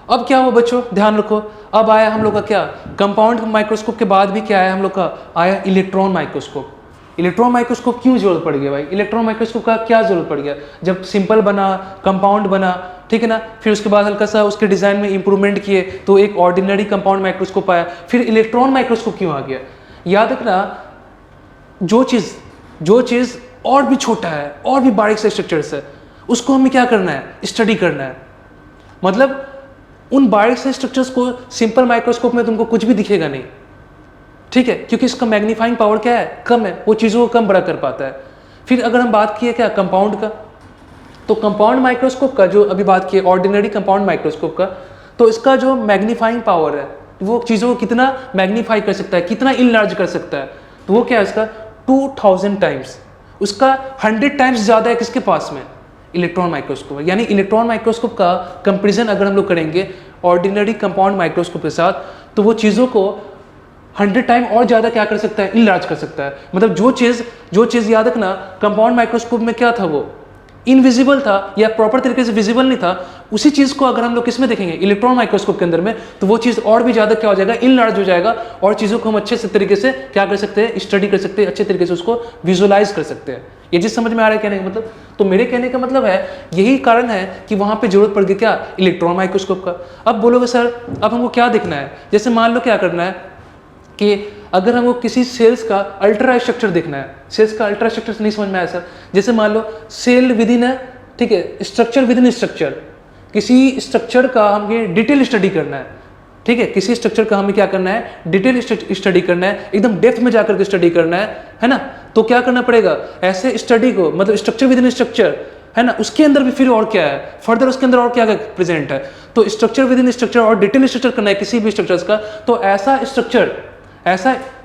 अब क्या हुआ बच्चों, ध्यान रखो, अब आया हम लोग का क्या, कंपाउंड माइक्रोस्कोप के बाद भी क्या आया हम लोग का, आया इलेक्ट्रॉन माइक्रोस्कोप। इलेक्ट्रॉन माइक्रोस्कोप क्यों जरूरत पड़ गया भाई, इलेक्ट्रॉन माइक्रोस्कोप का क्या जरूरत पड़ गया, जब सिंपल बना, कंपाउंड बना, ठीक है ना, फिर उसके बाद हल्का सा उसके डिजाइन में इंप्रूवमेंट किए तो एक ऑर्डिनरी कंपाउंड माइक्रोस्कोप आया, फिर इलेक्ट्रॉन माइक्रोस्कोप क्यों आ गया। याद रखना, जो चीज़ और भी छोटा है, और भी बारीक से स्ट्रक्चर्स है, उसको हमें क्या करना है, स्टडी करना है। मतलब उन बारीक से स्ट्रक्चर्स को सिंपल माइक्रोस्कोप में तुमको कुछ भी दिखेगा नहीं, ठीक है, क्योंकि इसका मैग्नीफाइंग पावर क्या है, कम है, वो चीज़ों को कम बड़ा कर पाता है। फिर अगर हम बात किए क्या कंपाउंड का, तो कंपाउंड माइक्रोस्कोप का जो अभी बात की ऑर्डिनरी कंपाउंड माइक्रोस्कोप का, तो इसका जो मैग्नीफाइंग पावर है, वो चीज़ों को कितना मैग्नीफाई कर सकता है, कितना इनलार्ज कर सकता है, तो वो क्या है इसका 2000 टाइम्स, उसका 100 टाइम्स ज़्यादा है किसके पास में, इलेक्ट्रॉन माइक्रोस्कोप। यानी इलेक्ट्रॉन माइक्रोस्कोप का कंपेरिजन अगर हम लोग करेंगे ऑर्डिनरी कंपाउंड माइक्रोस्कोप के साथ, तो वो चीज़ों को 100 टाइम और ज़्यादा क्या कर सकता है, इनलार्ज कर सकता है। मतलब जो चीज़ याद रखना कंपाउंड माइक्रोस्कोप में क्या था, वो इनविजिबल था या प्रॉपर तरीके से विजिबल नहीं था, उसी चीज़ को अगर हम लोग किसमें देखेंगे, इलेक्ट्रॉन माइक्रोस्कोप के अंदर में, तो वो चीज़ और भी ज़्यादा क्या हो जाएगा, इनलार्ज हो जाएगा, और चीज़ों को हम अच्छे से तरीके से क्या कर सकते हैं, स्टडी कर सकते हैं, अच्छे तरीके से उसको विजुअलाइज कर सकते हैं। ये चीज़ समझ में आ रहा है कहने का मतलब। तो मेरे कहने का मतलब है, यही कारण है कि वहाँ पे जरूरत पड़ गई क्या, इलेक्ट्रॉन माइक्रोस्कोप का। अब बोलोगे सर अब हमको क्या देखना है, जैसे मान लो क्या करना है कि अगर हमको किसी सेल्स का अल्ट्रा स्ट्रक्चर देखना है, सेल्स का अल्ट्रा स्ट्रक्चर नहीं समझ में आया सर, जैसे मान लो सेल विद इन, ठीक है, स्ट्रक्चर विद इन स्ट्रक्चर, किसी स्ट्रक्चर का हमें डिटेल स्टडी करना है, ठीक है, किसी स्ट्रक्चर का हमें क्या करना है, डिटेल स्टडी करना है, एकदम डेप्थ में जाकर के स्टडी करना है ना, तो क्या करना पड़ेगा, ऐसे स्टडी को, मतलब स्ट्रक्चर विद इन स्ट्रक्चर है ना, उसके अंदर भी फिर और क्या है, फर्दर उसके अंदर और क्या प्रेजेंट है, तो स्ट्रक्चर विद इन स्ट्रक्चर और डिटेल स्ट्रक्चर करना है किसी भी स्ट्रक्चर्स का, तो ऐसा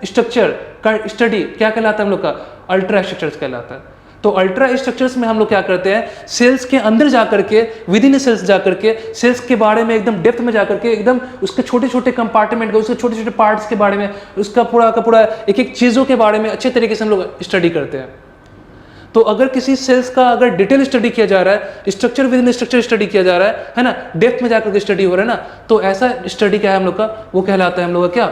स्ट्रक्चर का स्टडी क्या कहलाता है हम लोग का, अल्ट्रा स्ट्रक्चर्स कहलाता है। तो अल्ट्रा स्ट्रक्चर्स में हम लोग क्या करते हैं, सेल्स के अंदर जाकर के, विद इन सेल्स जाकर के, सेल्स के बारे में एकदम डेप्थ में जाकर के, एकदम उसके छोटे छोटे कंपार्टमेंट का, उसके छोटे छोटे पार्ट्स के बारे में, उसका पूरा का पूरा एक एक चीज़ों के बारे में अच्छे तरीके से हम लोग स्टडी करते हैं। तो अगर किसी सेल्स का अगर डिटेल स्टडी किया जा रहा है, structure with in structure study किया जा रहा है ना, डेप्थ में जाकर के स्टडी हो रहा है ना, तो ऐसा स्टडी क्या है हम लोग का, वो कहलाता है हम लोग का क्या,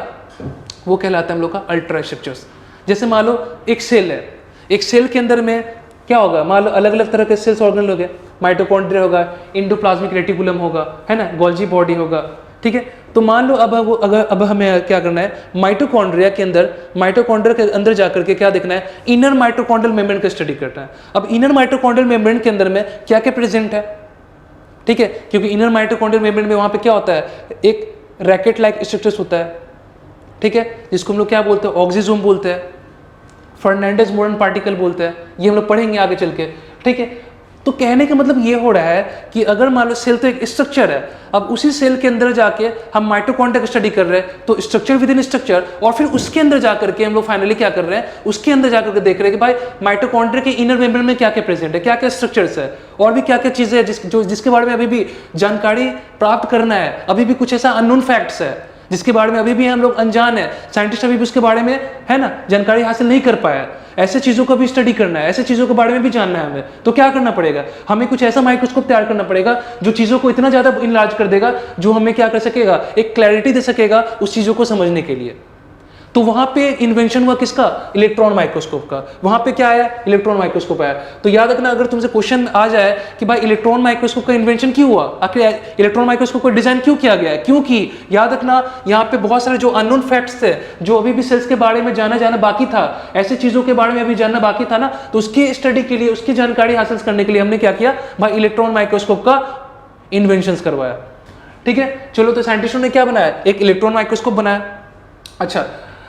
वो कहलाता है हम लोग का अल्ट्रा स्ट्रक्चर्स। जैसे मान लो एक सेल है, एक सेल के अंदर में क्या होगा, मान लो अलग अलग तरह के सेल्स ऑर्गेनल हो गए, माइटोकॉन्ड्रिया होगा, इंडोप्लाज्मिक रेटिकुलम होगा, है ना, गोल्जी बॉडी होगा, ठीक है। तो मान लो अब हमें क्या करना है, माइटोकॉन्ड्रिया के अंदर जाकर के क्या देखना है, इनर माइटोकॉन्ड्रियल मेम्ब्रेन का स्टडी करना है। अब इनर माइटोकॉन्ड्रियल मेम्ब्रेन के अंदर में क्या क्या प्रेजेंट है, ठीक है, क्योंकि इनर माइटोकॉन्ड्रियल मेम्ब्रेन में वहां पे क्या होता है, एक रैकेट लाइक स्ट्रक्चर्स होता है, ठीक है, जिसको हम लोग क्या बोलते हैं, ऑक्सीजोम बोलते हैं, फर्नांडिस मोरन पार्टिकल बोलते हैं, ये हम लोग पढ़ेंगे आगे चल के, ठीक है। तो कहने का मतलब ये हो रहा है कि अगर मान लो सेल तो एक स्ट्रक्चर है, अब उसी सेल के अंदर जाके हम माइटोकॉन्ड्रिया का स्टडी कर रहे हैं, तो स्ट्रक्चर विद इन स्ट्रक्चर, और फिर उसके अंदर जाकर के हम लोग फाइनली क्या कर रहे हैं, उसके अंदर जाकर के देख रहे हैं कि भाई माइटोकॉन्ड्रिया के इनर मेम्ब्रेन में क्या क्या प्रेजेंट है, क्या क्या स्ट्रक्चर्स है, और भी क्या क्या चीजें हैं जिसके बारे में अभी भी जानकारी प्राप्त करना है, अभी भी कुछ ऐसा अननोन फैक्ट्स है जिसके बारे में अभी भी हम लोग अनजान है, साइंटिस्ट अभी भी उसके बारे में है ना जानकारी हासिल नहीं कर पाया। ऐसे चीज़ों को भी स्टडी करना है, ऐसे चीज़ों के बारे में भी जानना है हमें, तो क्या करना पड़ेगा, हमें कुछ ऐसा माइक्रोस्कोप तैयार करना पड़ेगा जो चीज़ों को इतना ज़्यादा इनलार्ज कर देगा, जो हमें क्या कर सकेगा, एक क्लैरिटी दे सकेगा उस चीज़ों को समझने के लिए। तो वहां पे इन्वेंशन हुआ किसका, इलेक्ट्रॉन माइक्रोस्कोप का। वहां पे क्या आया, इलेक्ट्रॉन माइक्रोस्कोप आया। तो याद रखना, अगर तुमसे क्वेश्चन आ जाए कि भाई इलेक्ट्रॉन माइक्रोस्कोप का इन्वेंशन क्यों हुआ, आखिर इलेक्ट्रॉन माइक्रोस्कोप का डिजाइन क्यों किया गया है, क्योंकि याद रखना यहाँ पे बहुत सारे जो अननोन फैक्ट्स थे, जो अभी भी सेल्स के बारे में जाना बाकी था, ऐसी चीजों के बारे में अभी जानना बाकी था ना, तो उसकी स्टडी के लिए, उसकी जानकारी हासिल करने के लिए हमने क्या किया भाई, इलेक्ट्रॉन माइक्रोस्कोप का इन्वेंशन करवाया। ठीक है, चलो, तो साइंटिस्टों ने क्या बनाया, एक इलेक्ट्रॉन माइक्रोस्कोप बनाया। अच्छा,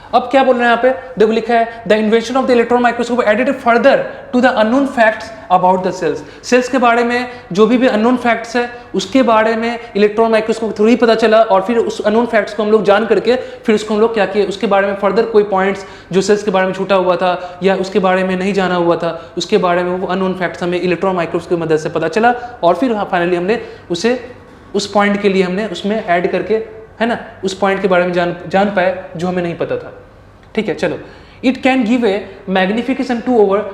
अब क्या बोल रहे हैं यहाँ पे, देखो लिखा है the invention of the electron microscope added further to the unknown facts about the cells. Cells के बारे में जो भी अननोन फैक्ट्स है उसके बारे में इलेक्ट्रॉन माइक्रोस्कोप के थ्रू ही पता चला, और फिर उस अननोन फैक्ट्स को हम लोग जान करके फिर उसको हम लोग क्या किए, उसके बारे में फर्दर कोई पॉइंट्स जो सेल्स के बारे में छूटा हुआ था या उसके बारे में नहीं जाना हुआ था, उसके बारे में वो अननोन फैक्ट्स हमें इलेक्ट्रॉन माइक्रोस्कोप की मदद से पता चला, और फिर फाइनली हमने उसे उस पॉइंट के लिए हमने उसमें ऐड करके है ना, उस पॉइंट के बारे में जान पाए जो हमें नहीं पता था। ठीक है, चलो, it can give a magnification to over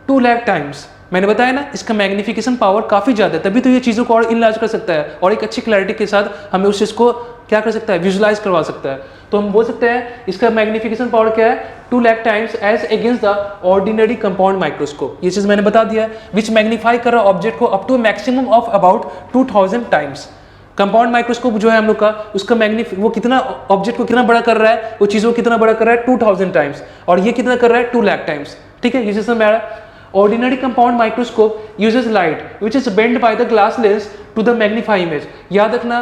2 lakh times. मैंने बताया ना, इसका मैग्निफिकेशन पावर काफ़ी ज़्यादा है, तभी तो ये चीज़ों को और इनलार्ज कर सकता है और एक अच्छी क्लैरिटी के साथ हमें उस चीज़ को क्या कर सकता है, विजुलाइज करवा सकता है। तो हम बोल सकते हैं इसका मैग्निफिकेशन पावर क्या है, 2 lakh times as against the ordinary compound microscope. ये चीज़ मैंने बता दिया है, विच मैग्नीफाई कर रहा है ऑब्जेक्ट को up to maximum of about 2000 times. Compound microscope जो है हम लोग का, उसका वो कितना ऑब्जेक्ट को कितना बड़ा कर रहा है, वो चीज़ों को कितना बड़ा कर रहा है 2000 टाइम्स, और ये कितना कर रहा है 2 लाख टाइम्स। ठीक है, ये चीज़ समझ में आ रहा है। Ordinary compound microscope uses light which is bent by the glass lens to the magnify image। याद रखना,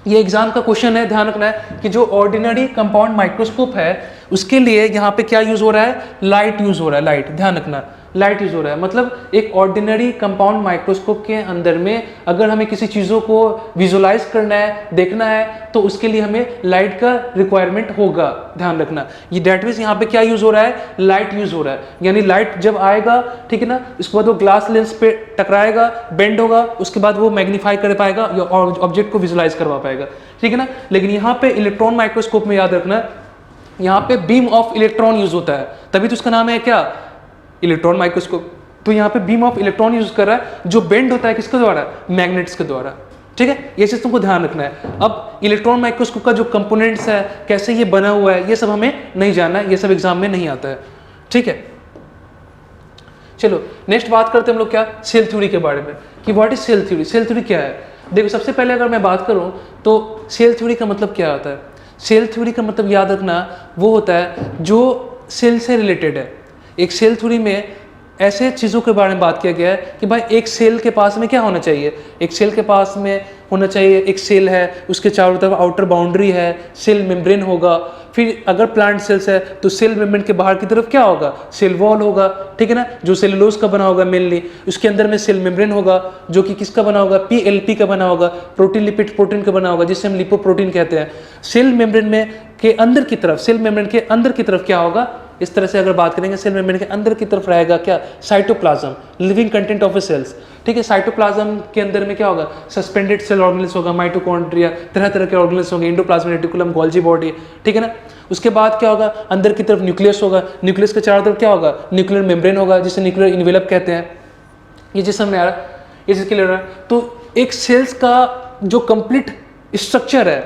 ये एग्जाम का क्वेश्चन है, ध्यान रखना है कि जो ऑर्डिनरी कंपाउंड माइक्रोस्कोप है उसके लिए यहाँ पे क्या यूज हो रहा है, लाइट यूज हो रहा है। लाइट, ध्यान रखना, लाइट यूज हो रहा है। मतलब एक ऑर्डिनरी कंपाउंड माइक्रोस्कोप के अंदर में अगर हमें किसी चीज़ों को विजुलाइज करना है, देखना है, तो उसके लिए हमें लाइट का रिक्वायरमेंट होगा, ध्यान रखना। ये डेट मीन्स यहाँ पे क्या यूज हो रहा है, लाइट यूज हो रहा है। यानी लाइट जब आएगा, ठीक है ना, उसके बाद वो ग्लास लेंस पे टकराएगा, बेंड होगा, उसके बाद वो मैग्नीफाई कर पाएगा और ऑब्जेक्ट को विजुलाइज करवा पाएगा। ठीक है ना। लेकिन यहाँ पे इलेक्ट्रॉन माइक्रोस्कोप में याद रखना, यहाँ पे बीम ऑफ इलेक्ट्रॉन यूज होता है, तभी तो उसका नाम है क्या, इलेक्ट्रॉन माइक्रोस्कोप। तो यहाँ पे बीम ऑफ इलेक्ट्रॉन यूज कर रहा है, जो बेंड होता है किसके द्वारा, मैग्नेट्स के द्वारा। ठीक है, ये चीज तुमको ध्यान रखना है। अब इलेक्ट्रॉन माइक्रोस्कोप का जो कंपोनेंट्स है, कैसे ये बना हुआ है, ये सब हमें नहीं जानना है, ये सब एग्जाम में नहीं आता है। ठीक है, चलो नेक्स्ट बात करते हैं हम लोग क्या, सेल थ्योरी के बारे में, कि what is cell theory. Cell theory क्या है। देखो, सबसे पहले अगर मैं बात करूं तो सेल थ्योरी का मतलब क्या होता है। सेल थ्योरी का मतलब याद रखना वो होता है जो सेल से रिलेटेड है। एक सेल थ्योरी में ऐसे चीज़ों के बारे में बात किया गया है कि भाई एक सेल के पास में क्या होना चाहिए, एक सेल के पास में होना चाहिए, एक सेल है, उसके चारों तरफ आउटर बाउंड्री है, सेल मेम्ब्रेन होगा। फिर अगर प्लांट सेल्स है तो सेल मेम्ब्रेन के बाहर की तरफ क्या होगा, सेल वॉल होगा। ठीक है ना, जो सेलुलोज का बना होगा मेनली, उसके अंदर में सेल मेम्ब्रेन होगा जो कि किसका बना होगा, PLP का बना होगा, प्रोटीन लिपिड प्रोटीन का बना होगा, जिसे हम लिपोप्रोटीन कहते हैं। सेल मेम्ब्रेन में के अंदर की तरफ, सेल मेम्ब्रेन के अंदर की तरफ क्या होगा, इस तरह से अगर बात करेंगे, सेल मेम्ब्रेन के अंदर की तरफ रहेगा क्या, cytoplasm, living content of a cells. ठीक है, साइटोप्लाज्म के अंदर में क्या होगा, सस्पेंडेड सेल ऑर्गेनेल्स होगा, माइटोकॉन्ड्रिया, तरह तरह के ऑर्गेनेल्स होंगे, एंडोप्लाज्मिक रेटिकुलम, गोल्जी बॉडी। ठीक है ना, उसके बाद क्या होगा, अंदर की तरफ न्यूक्लियस होगा, न्यूक्लियस के चारों तरफ क्या होगा, न्यूक्लियर मेम्ब्रेन होगा, जिसे न्यूक्लियर इन्वेलप कहते हैं। ये जिस समझ में आ रहा है, ये चीज क्लियर है। तो एक सेल्स का जो कंप्लीट स्ट्रक्चर है,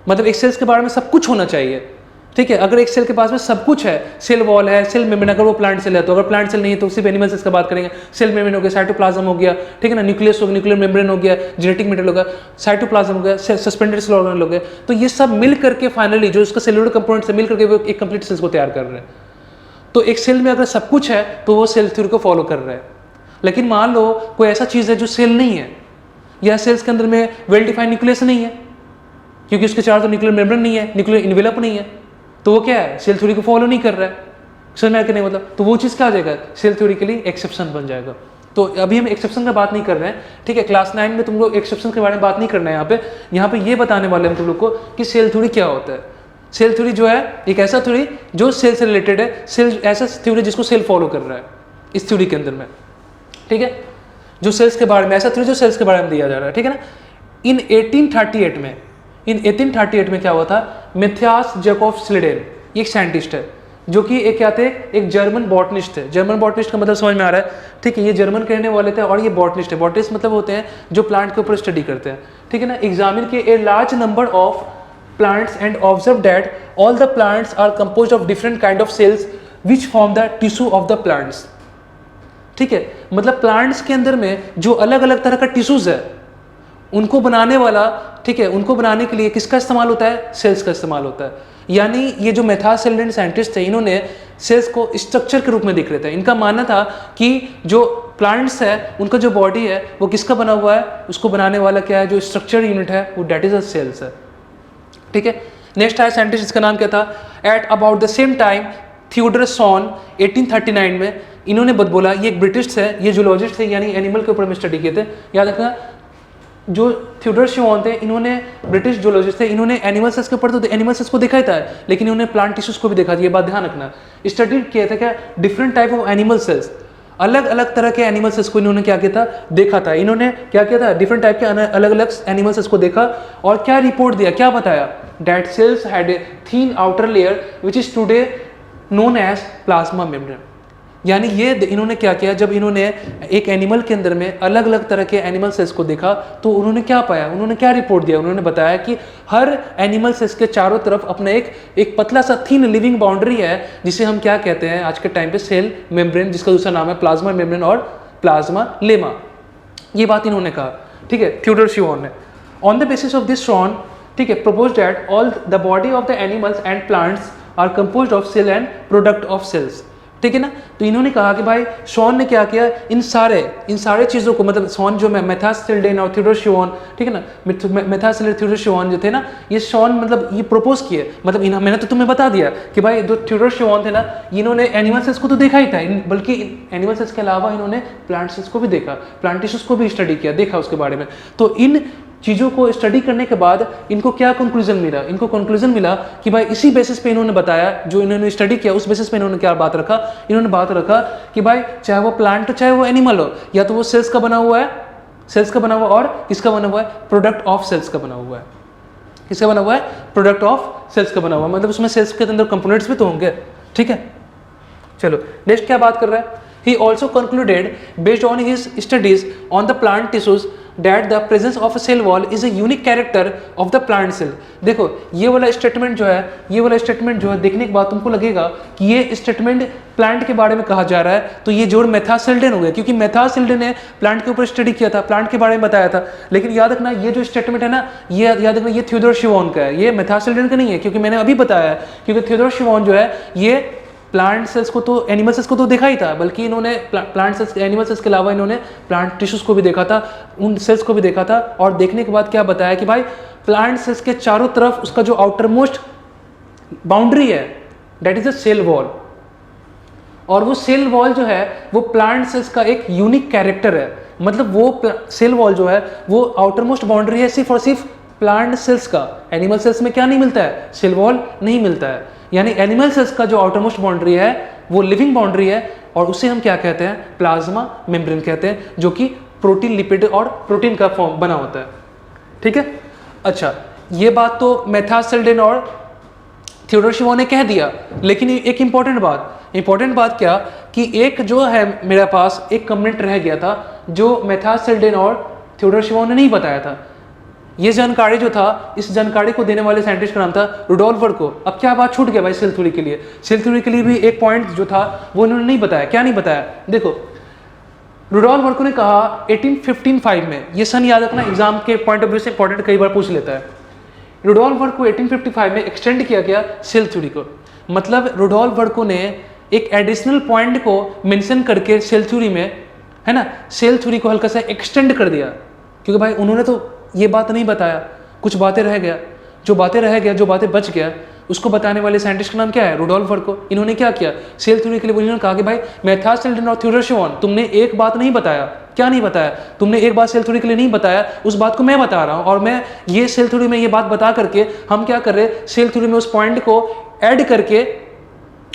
मतलब एक सेल्स के बारे में सब कुछ होना चाहिए। ठीक है, अगर एक सेल के पास में सब कुछ है, सेल वॉल है, सेल मेम्ब्रेन, अगर वो प्लांट सेल है तो, अगर प्लांट सेल नहीं है तो सिर्फ एनिमल सेल्स का बात करेंगे, सेल मेम्ब्रेन हो गया, साइटोप्लाज्म हो गया, ठीक है ना, न्यूक्लियस हो गया, न्यूक्लियर मेम्ब्रेन हो गया, जेनेटिक मटेरियल होगा, साइटोप्लाज्म हो गया, सस्पेंडेड सेल ऑर्गेनेल हो गया। तो ये सब मिल करके फाइनली जो इसका सेलुलर कंपोनेंट से मिल करके वो एक कंप्लीट सेल्स को तैयार कर रहे हैं। तो एक सेल में अगर सब कुछ है तो वो सेल थ्योरी को फॉलो कर रहे हैं। लेकिन मान लो कोई ऐसा चीज़ है जो सेल नहीं है, या सेल्स के अंदर में वेल डिफाइंड न्यूक्लियस नहीं है, क्योंकि उसके चारों तरफ न्यूक्लियर मेम्ब्रेन नहीं है, न्यूक्लियर इन्वेलप नहीं है, तो वो क्या है, सेल थ्योरी को फॉलो नहीं कर रहा है। समझ में आ नहीं, मतलब तो वो चीज़ क्या आ जाएगा, सेल थ्योरी के लिए एक्सेप्शन बन जाएगा। तो अभी हम एक्सेप्शन का बात नहीं कर रहे हैं। ठीक है, क्लास 9 में तुम लोग एक्सेप्शन के बारे में बात नहीं करना है। यहाँ पे ये बताने वाले हैं तुम लोग को कि सेल थ्योरी क्या होता है। सेल थ्योरी जो है एक ऐसा थ्योरी जो सेल से रिलेटेड है, सेल ऐसा थ्योरी जिसको सेल फॉलो कर रहा है इस थ्योरी के अंदर में। ठीक है, जो सेल्स के बारे में, ऐसा थ्योरी जो सेल्स के बारे में दिया जा रहा है। ठीक है ना। इन 1838 में क्या हुआ था, मैथियास जैकोब स्लेडेन, ये एक साइंटिस्ट है जो कि एक क्या थे, एक जर्मन बॉटनिस्ट थे। जर्मन बॉटनिस्ट का मतलब समझ में आ रहा है। ठीक है, ये जर्मन कहने वाले थे और ये बॉटनिस्ट है। बॉटनिस्ट मतलब होते हैं जो प्लांट के ऊपर स्टडी करते हैं। ठीक है ना। एग्जामिन के a large number of plants and observe that all the plants are composed of different kind of cells which form the tissue of the plants। ठीक है, मतलब प्लांट्स के अंदर में जो अलग अलग तरह का टिश्यूज है उनको बनाने वाला, ठीक है, उनको बनाने के लिए किसका इस्तेमाल होता है, सेल्स का इस्तेमाल होता है। यानी ये जो मैथियास स्लेडेन साइंटिस्ट थे, इन्होंने सेल्स को स्ट्रक्चर के रूप में देख रहे थे। इनका मानना था कि जो प्लांट्स है उनका जो बॉडी है वो किसका बना हुआ है, उसको बनाने वाला क्या है, जो स्ट्रक्चर यूनिट है वो डेट इज अ सेल्स है। ठीक है। नेक्स्ट आया साइंटिस्ट, इसका नाम क्या था, at about the same time Theodor Schwann 1839 में इन्होंने बोला, ये एक ब्रिटिश है, ये जूलॉजिस्ट थे, यानी एनिमल के ऊपर में स्टडी किए थे। याद रखना, जो थियोडर सॉन थे इन्होंने ब्रिटिश जूलॉजिस्ट थे, इन्होंने एनिमल सेल्स के ऊपर तो एनिमल सेल्स को देखा ही था, लेकिन इन्होंने प्लांट टिश्यूज को भी देखा था। ये बात ध्यान रखना, स्टडी किया था क्या, different type of animal cells. अलग अलग तरह के एनिमल सेल्स को इन्होंने क्या किया था, देखा था। इन्होंने क्या किया था, डिफरेंट टाइप के अलग अलग एनिमल सेल्स को देखा और क्या रिपोर्ट दिया, क्या बताया, that cells had a thin outer layer which is today known as plasma membrane. यानी ये इन्होंने क्या किया, जब इन्होंने एक एनिमल के अंदर में अलग अलग तरह के एनिमल सेल्स को देखा तो उन्होंने क्या पाया, उन्होंने क्या रिपोर्ट दिया, उन्होंने बताया कि हर एनिमल सेल्स के चारों तरफ अपना एक पतला सा थिन लिविंग बाउंड्री है जिसे हम क्या कहते हैं आज के टाइम पे सेल मेम्ब्रेन, जिसका दूसरा नाम है प्लाज्मा मेम्ब्रेन और प्लाज्मा लेमा। ये बात इन्होंने कहा, ठीक है, थियोडोर शिवॉन ने। On the basis of this Schwann, ठीक है, propose that all the body of the animals and plants are composed of cell and product of cells, ठीक है ना। तो इन्होंने कहा कि भाई शॉन ने क्या किया, इन सारे चीज़ों को, मतलब शॉन जो मेथासेल्डेन और थियोडोर शिवॉन, ठीक है ना, मेथासेल्डेन थियोडोर शिवॉन जो थे ना, ये शॉन मतलब ये प्रपोज किए, मतलब मैंने तो तुम्हें बता दिया कि भाई जो थियोडोर शिवॉन थे ना, इन्होंने एनिमल सेल्स को तो देखा ही था, बल्कि एनिमल सेल्स के अलावा इन्होंने प्लांट सेल्स को भी देखा, प्लांट टिश्यूज को भी स्टडी किया, देखा उसके बारे में। तो इन चीज़ों को स्टडी करने के बाद इनको क्या कंक्लूजन मिला, इनको कंक्लूजन मिला कि भाई इसी बेसिस पे इन्होंने बताया, जो इन्होंने स्टडी किया उस बेसिस पे इन्होंने क्या बात रखा, इन्होंने बात रखा कि भाई चाहे वो प्लांट हो चाहे वो एनिमल हो, या तो वो सेल्स का बना हुआ है, सेल्स का बना हुआ और किसका बना हुआ है, प्रोडक्ट ऑफ सेल्स का बना हुआ है। किसका बना हुआ है, प्रोडक्ट ऑफ सेल्स का बना हुआ है, मतलब उसमें सेल्स के अंदर कंपोनेंट्स भी तो होंगे, ठीक है। चलो नेक्स्ट क्या बात कर रहा है, he also concluded based on his studies on the plant tissues that the presence of a cell wall is a unique character of the plant cell। देखो ये वाला स्टेटमेंट जो है देखने के बाद तुमको लगेगा कि ये स्टेटमेंट प्लांट के बारे में कहा जा रहा है, तो ये जोड़ मेथासेल्डेन हो गया, क्योंकि मेथासेल्डेन ने प्लांट के ऊपर स्टडी किया था, प्लांट के बारे में बताया था। लेकिन याद रखना ये जो स्टेटमेंट है ना, ये याद रखना ये थियोडोर शिवॉन का है, ये मेथासेल्डेन का नहीं है, क्योंकि मैंने अभी बताया है, क्योंकि थियोडोर शिवॉन जो है ये प्लांट सेल्स को तो एनिमल सेल्स को तो देखा ही था, बल्कि इन्होंने प्लांट सेल्स एनिमल सेल्स के अलावा इन्होंने प्लांट टिश्यूज को भी देखा था, उन सेल्स को भी देखा था। और देखने के बाद क्या बताया कि भाई प्लांट सेल्स के चारों तरफ उसका जो आउटर मोस्ट बाउंड्री है that is a cell wall, और वो सेल वॉल जो है वो प्लांट सेल्स का एक यूनिक कैरेक्टर है। मतलब वो सेल वॉल जो है वो आउटर मोस्ट बाउंड्री है सिर्फ और सिर्फ प्लांट सेल्स का। एनिमल सेल्स में क्या नहीं मिलता है, सेल वॉल नहीं मिलता है। यानी एनिमल सेल्स का जो आउटर मोस्ट बाउंड्री है वो लिविंग बाउंड्री है, और उसे हम क्या कहते हैं, प्लाज्मा मेम्ब्रेन कहते हैं, जो कि प्रोटीन, लिपिड और प्रोटीन का फॉर्म बना होता है, ठीक है। अच्छा, ये बात तो मेथासेल्डेन और थियोडोर शिवॉन ने कह दिया, लेकिन एक इंपॉर्टेंट बात क्या कि एक जो है मेरे पास एक कमेंट रह गया था जो मेथासेल्डेन और थियोडोर शिवॉन ने नहीं बताया था। ये जानकारी जो था, इस जानकारी को देने वाले साइंटिस्ट का नाम था रुडोल्फ वर्को। अब क्या बात छूट गया भाई सेल थ्योरी के लिए, सेल थ्योरी के लिए भी एक पॉइंट जो था वो इन्होंने नहीं बताया। क्या नहीं बताया, देखो रुडोल्फ वर्को ने कहा 1855 में, ये सन याद रखना, एग्जाम के पॉइंट ऑफ व्यू से इंपॉर्टेंट कई बार पूछ लेता है। रुडोल्फ वर्को 1855 में एक्सटेंड किया गया सेल थ्योरी को, मतलब रुडोल्फ वर्को ने एक एडिशनल पॉइंट को मेंशन करके सेल थ्योरी में, है ना, सेल थ्योरी को हल्का सा एक्सटेंड कर दिया, क्योंकि भाई उन्होंने तो ये बात नहीं बताया, कुछ बातें रह गया, जो बातें बच गया उसको बताने वाले साइंटिस्ट का नाम क्या है, रुडोल्फ वर्को। इन्होंने क्या किया, सेल थ्योरी के लिए इन्होंने कहा कि भाई मेथासेल्डेन और थियोडोर शिवॉन, तुमने एक बात नहीं बताया। क्या नहीं बताया, तुमने एक बात सेल थ्योरी के लिए नहीं बताया, उस बात को मैं बता रहा हूँ, और मैं ये सेल थ्योरी में ये बात बता करके हम क्या कर रहे हैं, सेल थ्योरी में उस पॉइंट को ऐड करके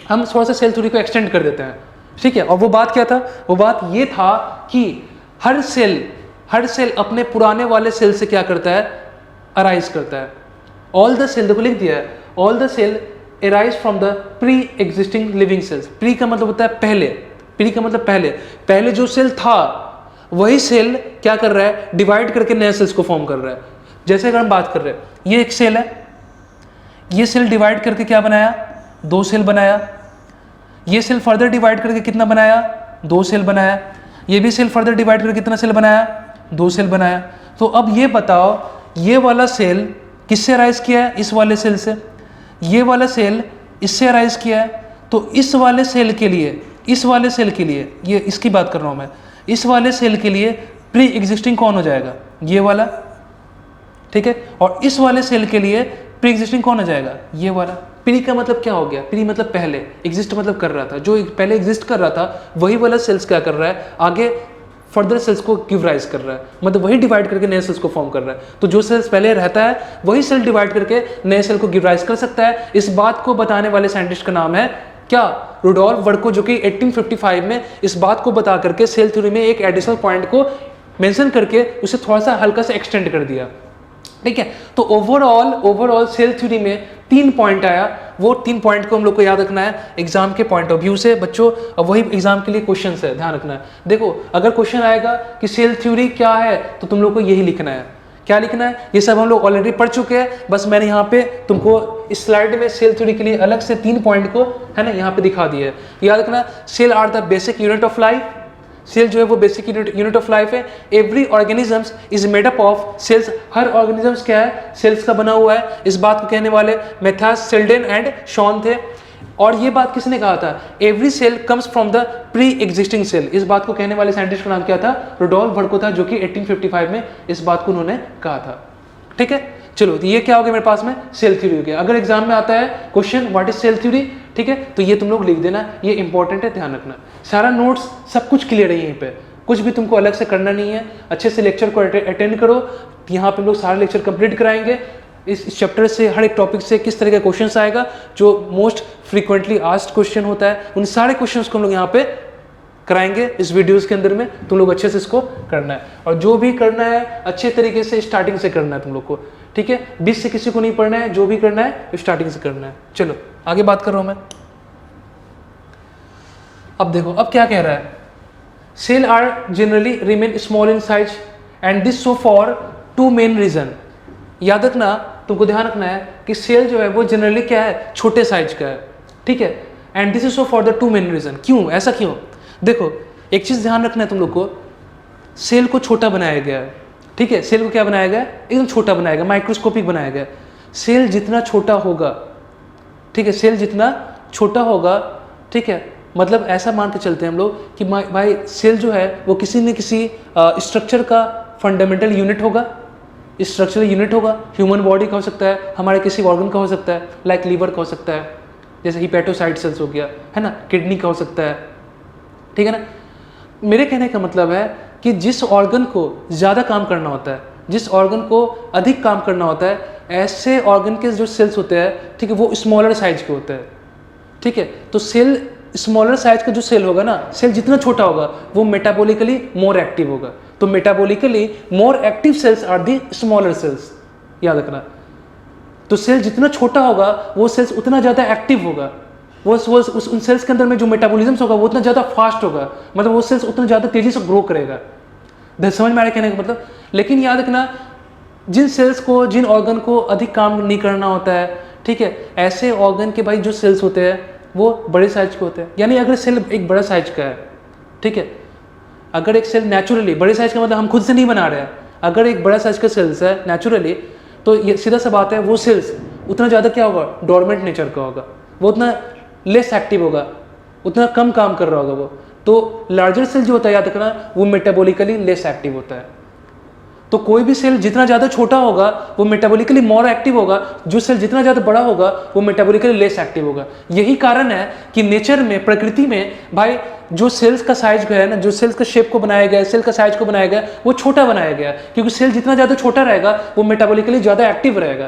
हम थोड़ा सा सेल थ्योरी को एक्सटेंड कर देते हैं, ठीक है। और वो बात क्या था, वो बात ये था कि हर सेल अपने पुराने वाले सेल से क्या करता है, अराइज करता है। ऑल द सेल, देखो लिख दिया है, all the cell arise from the pre existing living cells. Pre का मतलब होता है पहले, प्री का मतलब पहले जो सेल था वही सेल क्या कर रहा है, डिवाइड करके नए सेल्स को फॉर्म कर रहा है। जैसे अगर हम बात कर रहे हैं, ये एक सेल है, ये सेल डिवाइड करके क्या बनाया, 2 सेल बनाया। ये सेल फर्दर डिवाइड करके कितना बनाया, 2 सेल बनाया। ये भी सेल फर्दर डिवाइड करके कितना सेल बनाया, 2 सेल बनाया। तो अब ये बताओ, ये वाला सेल किससे अराइज किया है, इस वाले सेल से। ये वाला सेल इससे अराइज किया है, तो इस वाले सेल के लिए ये इसकी बात कर रहा हूँ मैं, इस वाले सेल के लिए प्री एग्जिस्टिंग कौन हो जाएगा, ये वाला, ठीक है। और इस वाले सेल के लिए प्री एग्जिस्टिंग कौन हो जाएगा, ये वाला। प्री का मतलब क्या हो गया, प्री मतलब पहले, एग्जिस्ट मतलब कर रहा था, जो पहले एग्जिस्ट कर रहा था वही वाला सेल्स क्या कर रहा है, आगे फर्दर सेल्स को गिव राइज कर रहा है, मतलब वही डिवाइड करके नए सेल्स को फॉर्म कर रहा है। तो जो सेल्स पहले रहता है वही सेल डिवाइड करके नए सेल को गिव राइज कर सकता है। इस बात को बताने वाले साइंटिस्ट का नाम है क्या? रुडोल्फ वर्को जो कि 1855 में इस बात को बता करके सेल थ्योरी में एक एडिशनल पॉइंट को मेंशन करके उसे थोड़ा सा हल्का सा एक्सटेंड कर दिया, ठीक है। तो ओवरऑल सेल थ्योरी में 3 पॉइंट आया, वो 3 पॉइंट को हम लोग को याद रखना है एग्जाम के पॉइंट ऑफ व्यू से बच्चों। अब वही एग्जाम के लिए क्वेश्चन है, ध्यान रखना है। देखो अगर क्वेश्चन आएगा कि सेल थ्योरी क्या है तो तुम लोग को यही लिखना है। क्या लिखना है? ये सब हम लोग ऑलरेडी पढ़ चुके हैं, बस मैंने यहाँ पे तुमको इस स्लाइड में सेल थ्योरी के लिए अलग से 3 पॉइंट को है ना यहाँ पे दिखा दिया है। याद रखना, cell are the basic unit of life. Cell जो है वो बेसिक यूनिट ऑफ लाइफ है। Every organisms is made up of cells. हर ऑर्गेनिजम्स क्या है? सेल्स का बना हुआ है। इस बात को कहने वाले मैथास, सेल्डेन एंड शॉन थे। और ये बात किसने कहा था? Every cell comes from the pre existing cell. इस बात को कहने वाले साइंटिस्ट का नाम क्या था? रुडोल्फ वर्को था, जो कि 1855 में इस बात को उन्होंने कहा था, ठीक है। चलो तो ये क्या हो गया मेरे पास में? सेल थ्योरी हो गया। अगर एग्जाम में आता है question what is cell theory, ठीक है, तो ये तुम लोग लिख देना, ये इंपॉर्टेंट है, ध्यान रखना। सारा नोट्स सब कुछ क्लियर है यहीं पे, कुछ भी तुमको अलग से करना नहीं है। अच्छे से लेक्चर को अटेंड करो, यहाँ पे हम लोग सारे लेक्चर कंप्लीट कराएंगे। इस चैप्टर से हर एक टॉपिक से किस तरह का क्वेश्चन आएगा, जो मोस्ट फ्रीक्वेंटली आस्क्ड क्वेश्चन होता है, उन सारे क्वेश्चंस को हम लोग यहाँ पे कराएंगे इस वीडियोस के अंदर में। तुम लोग अच्छे से इसको करना है, और जो भी करना है अच्छे तरीके से स्टार्टिंग से करना है तुम लोग को, ठीक है। बीच से किसी को नहीं पढ़ना है, जो भी करना है स्टार्टिंग से करना है। चलो आगे बात कर रहा हूं मैं। अब देखो अब क्या कह रहा है? Cell are generally remain small in size and this so for 2 main reason. याद रखना, तुमको ध्यान रखना है कि सेल जो है वो जनरली क्या है? छोटे साइज का है, ठीक है। And this is so for the 2 main reason. क्यों? ऐसा क्यों? देखो एक चीज ध्यान रखना है तुम लोग को, सेल को छोटा बनाया गया है, ठीक है। सेल को क्या बनाया गया? एकदम छोटा बनाया गया, माइक्रोस्कोपिक बनाया गया। सेल जितना छोटा होगा, ठीक है, सेल जितना छोटा होगा, ठीक है, मतलब ऐसा मान के चलते हैं हम लोग कि भाई सेल जो है वो किसी न किसी स्ट्रक्चर का फंडामेंटल यूनिट होगा, स्ट्रक्चरल यूनिट होगा। ह्यूमन बॉडी का हो सकता है, हमारे किसी ऑर्गन का हो सकता है, लाइक लीवर का हो सकता है, जैसे हिपैटोसाइट सेल्स हो गया, है ना, किडनी का हो सकता है, ठीक है ना। मेरे कहने का मतलब है कि जिस ऑर्गन को ज़्यादा काम करना होता है, जिस ऑर्गन को अधिक काम करना होता है, ऐसे ऑर्गन के जो सेल्स होते हैं, ठीक है, वो स्मॉलर साइज के होते हैं, ठीक है। तो सेल स्मॉलर साइज का जो सेल होगा ना, सेल जितना छोटा होगा वो मेटाबॉलिकली मोर एक्टिव होगा। तो metabolically more active cells are the smaller cells, याद रखना। तो सेल जितना छोटा होगा वो सेल्स उतना ज़्यादा एक्टिव होगा, वो उन सेल्स के अंदर में जो मेटाबॉलिज्म होगा वो उतना ज़्यादा फास्ट होगा, मतलब वो सेल्स उतना ज़्यादा तेज़ी से ग्रो करेगा। समझ में आ रहा है कहने का मतलब? लेकिन याद रखना, जिन सेल्स को, जिन ऑर्गन को अधिक काम नहीं करना होता है, ठीक है, ऐसे ऑर्गन के भाई जो सेल्स होते हैं वो बड़े साइज के होते हैं। यानी अगर सेल एक बड़ा साइज का है, ठीक है, अगर एक सेल नेचुरली बड़े साइज का, मतलब हम खुद से नहीं बना रहे हैं, अगर एक बड़ा साइज का सेल्स है नेचुरली, तो ये सीधा सा बात है, वो सेल्स उतना ज़्यादा क्या होगा? डोरमेंट नेचर का होगा, वो उतना लेस एक्टिव होगा, उतना कम काम कर रहा होगा वो। तो लार्जर सेल जो होता है, याद रखना, वो मेटाबॉलिकली लेस एक्टिव होता है। तो कोई भी सेल जितना ज़्यादा छोटा होगा वो मेटाबॉलिकली मोर एक्टिव होगा, जो सेल जितना ज़्यादा बड़ा होगा वो मेटाबॉलिकली लेस एक्टिव होगा। यही कारण है कि नेचर में, प्रकृति में भाई, जो सेल्स का साइज है ना, जो सेल्स का शेप को बनाया गया है, सेल का साइज को बनाया गया, वो छोटा बनाया गया, क्योंकि सेल जितना ज़्यादा छोटा रहेगा वो मेटाबॉलिकली ज़्यादा एक्टिव रहेगा,